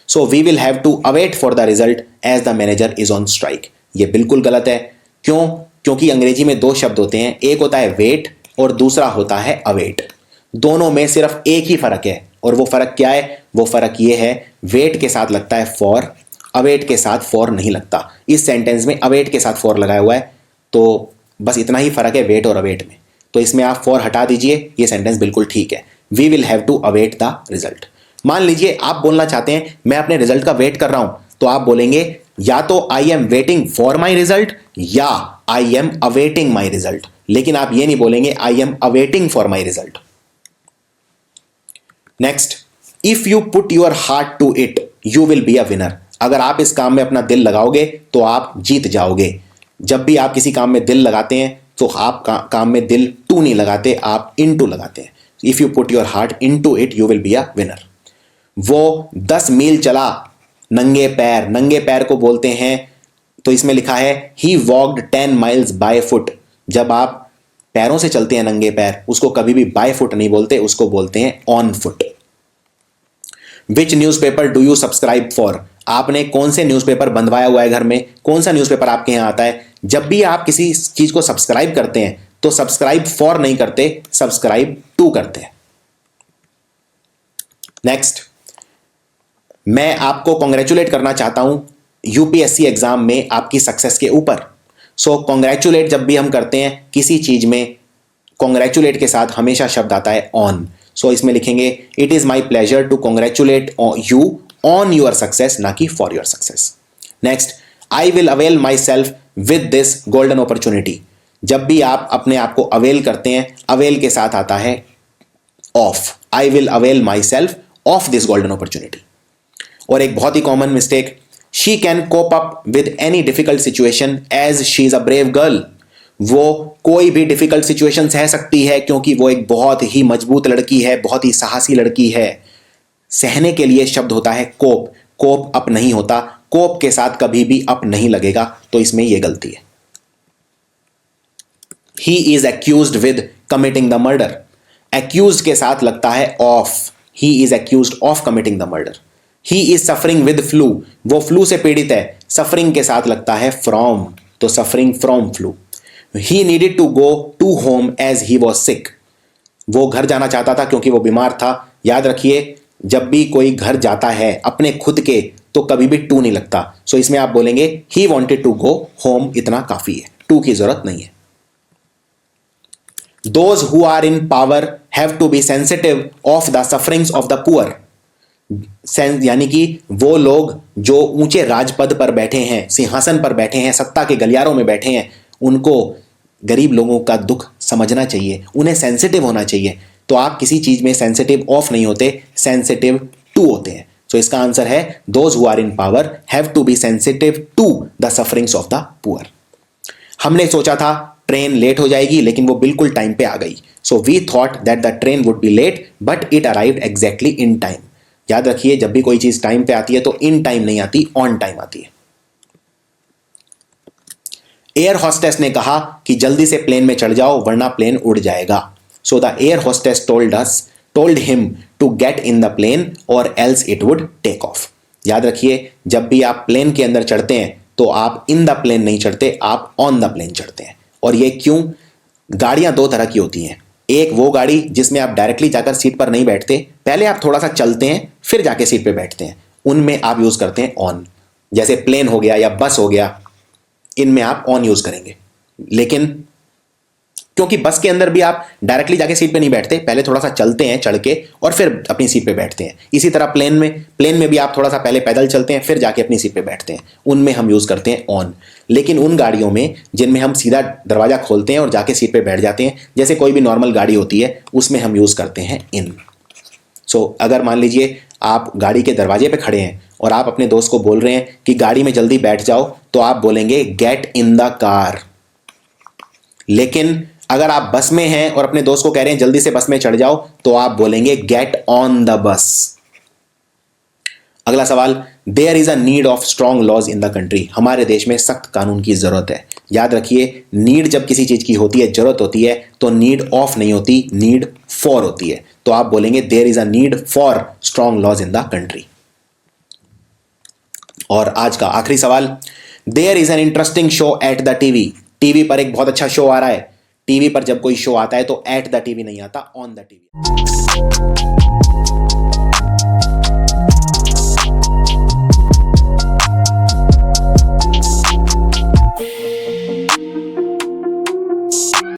S1: So we will have to await for the result as the manager is on strike. ये बिल्कुल गलत है। क्यों? क्योंकि अंग्रेजी में दो शब्द होते हैं, एक होता है वेट और दूसरा होता है अवेट। दोनों में सिर्फ एक ही फर्क है, और वो फर्क क्या है? वो फर्क ये है, वेट के साथ लगता है फॉर, अवेट के साथ फॉर नहीं लगता। इस सेंटेंस में अवेट के साथ फॉर लगाया हुआ है, तो बस इतना ही फर्क है वेट और अवेट में। तो इसमें आप फॉर हटा दीजिए, ये सेंटेंस बिल्कुल ठीक है। We will have to await the result. मान लीजिए आप बोलना चाहते हैं मैं अपने रिजल्ट का वेट कर रहा हूं, तो आप बोलेंगे या तो I am waiting for my result या I am awaiting my result, लेकिन आप ये नहीं बोलेंगे I am awaiting for my result. Next, if you put your heart to it you will be a winner. अगर आप इस काम में अपना दिल लगाओगे तो आप जीत जाओगे। जब भी आप किसी काम में दिल लगाते हैं तो आप काम में दिल टू नहीं लगाते, आप इनटू लगाते हैं। If you put your heart into it you will be a winner. वो 10 मील चला नंगे पैर, नंगे पैर को बोलते हैं, तो इसमें लिखा है ही वॉक्ड 10 माइल्स बाय फुट। जब आप पैरों से चलते हैं नंगे पैर, उसको कभी भी बाय फुट नहीं बोलते, उसको बोलते हैं on foot. Which newspaper do you subscribe for? आपने कौन से न्यूज़पेपर बंधवाया हुआ है घर में? कौन सा न्यूज़पेपर आपके यहां आता है? जब भी आप किसी चीज को सब्सक्राइब करते हैं तो सब्सक्राइब फॉर नहीं करते, सब्सक्राइब टू करते हैं। नेक्स्ट, मैं आपको कॉन्ग्रेचुलेट करना चाहता हूं यूपीएससी एग्जाम में आपकी सक्सेस के ऊपर। सो कॉन्ग्रेचुलेट जब भी हम करते हैं किसी चीज में, कॉन्ग्रेचुलेट के साथ हमेशा शब्द आता है ऑन। सो इसमें लिखेंगे it is my pleasure to congratulate you on your success, ना कि for your success. Next, I will avail myself with this golden opportunity. जब भी आप अपने आप को अवेल करते हैं, अवेल के साथ आता है of. I will avail myself of this golden opportunity. और एक बहुत ही common mistake, she can cope up with any difficult situation as she is a brave girl. वो कोई भी डिफिकल्ट सिचुएशन सह सकती है क्योंकि वो एक बहुत ही मजबूत लड़की है, बहुत ही साहसी लड़की है। सहने के लिए शब्द होता है कोप, कोप अप नहीं होता, कोप के साथ कभी भी अप नहीं लगेगा, तो इसमें यह गलती है। He is accused with committing the murder. Accused के साथ लगता है of, he is accused of committing the murder. He is suffering with flu, वो फ्लू से पीड़ित है, सफरिंग के साथ लगता है फ्रॉम, तो suffering from flu. He needed to go to home as he was sick, वो घर जाना चाहता था क्योंकि वो बीमार था। याद रखिए जब भी कोई घर जाता है अपने खुद के तो कभी भी टू नहीं लगता। सो इसमें आप बोलेंगे he wanted to go home, इतना काफी है, टू की जरूरत नहीं है। Those who are in power have to be sensitive of the sufferings of the poor. यानी कि वो लोग जो ऊंचे राजपद पर बैठे हैं, सिंहासन पर बैठे हैं, सत्ता के गलियारों में बैठे हैं, उनको गरीब लोगों का दुख समझना चाहिए, उन्हें सेंसिटिव होना चाहिए। तो आप किसी चीज में सेंसिटिव ऑफ नहीं होते, सेंसिटिव टू होते हैं। सो इसका आंसर है those who are in power have to be sensitive to the sufferings of the poor. हमने सोचा था ट्रेन लेट हो जाएगी, लेकिन वो बिल्कुल टाइम पे आ गई। So we thought that the train would be late but it arrived exactly in time. याद रखिए, जब भी कोई चीज टाइम पे आती है तो इन टाइम नहीं आती, ऑन टाइम आती है। एयर हॉस्टेस ने कहा कि जल्दी से प्लेन में चढ़ जाओ वरना प्लेन उड़ जाएगा। So the air hostess told him to get in the plane or else it would take off. याद रखिए, जब भी आप प्लेन के अंदर चढ़ते हैं तो आप इन द प्लेन नहीं चढ़ते, आप ऑन द प्लेन चढ़ते हैं। और ये क्यों? गाड़ियां दो तरह की होती हैं। एक वो गाड़ी जिसमें आप डायरेक्टली जाकर सीट पर नहीं बैठते, पहले आप थोड़ा सा चलते हैं फिर जाके सीट पे बैठते हैं, उनमें आप यूज करते हैं ऑन। जैसे प्लेन हो गया या बस हो गया, इनमें आप ऑन यूज करेंगे। लेकिन क्योंकि बस के अंदर भी आप डायरेक्टली जाके सीट पे नहीं बैठते, पहले थोड़ा सा चलते हैं चढ़ के और फिर अपनी सीट पे बैठते हैं। इसी तरह प्लेन में भी आप थोड़ा सा पहले पैदल चलते हैं फिर जाके अपनी सीट पे बैठते हैं, उनमें हम यूज करते हैं ऑन। लेकिन उन गाड़ियों में जिनमें हम सीधा दरवाजा खोलते हैं और जाके सीट पे बैठ जाते हैं, जैसे कोई भी नॉर्मल गाड़ी होती है, उसमें हम यूज करते हैं इन। सो अगर मान लीजिए आप गाड़ी के दरवाजे पे खड़े हैं और आप अपने दोस्त को बोल रहे हैं कि गाड़ी में जल्दी बैठ जाओ, तो आप बोलेंगे गेट इन द कार। लेकिन अगर आप बस में हैं और अपने दोस्त को कह रहे हैं जल्दी से बस में चढ़ जाओ, तो आप बोलेंगे गेट ऑन द बस। अगला सवाल, there is a need of strong laws in the country. हमारे देश में सख्त कानून की जरूरत है। याद रखिए, नीड जब किसी चीज की होती है, जरूरत होती है, तो नीड ऑफ नहीं होती, नीड फॉर होती है। तो आप बोलेंगे there is a need for strong laws in the country. और आज का आखिरी सवाल, there is an interesting show at the TV. TV पर एक बहुत अच्छा शो आ रहा है। टीवी पर जब कोई शो आता है तो एट द टीवी नहीं आता, ऑन द टीवी।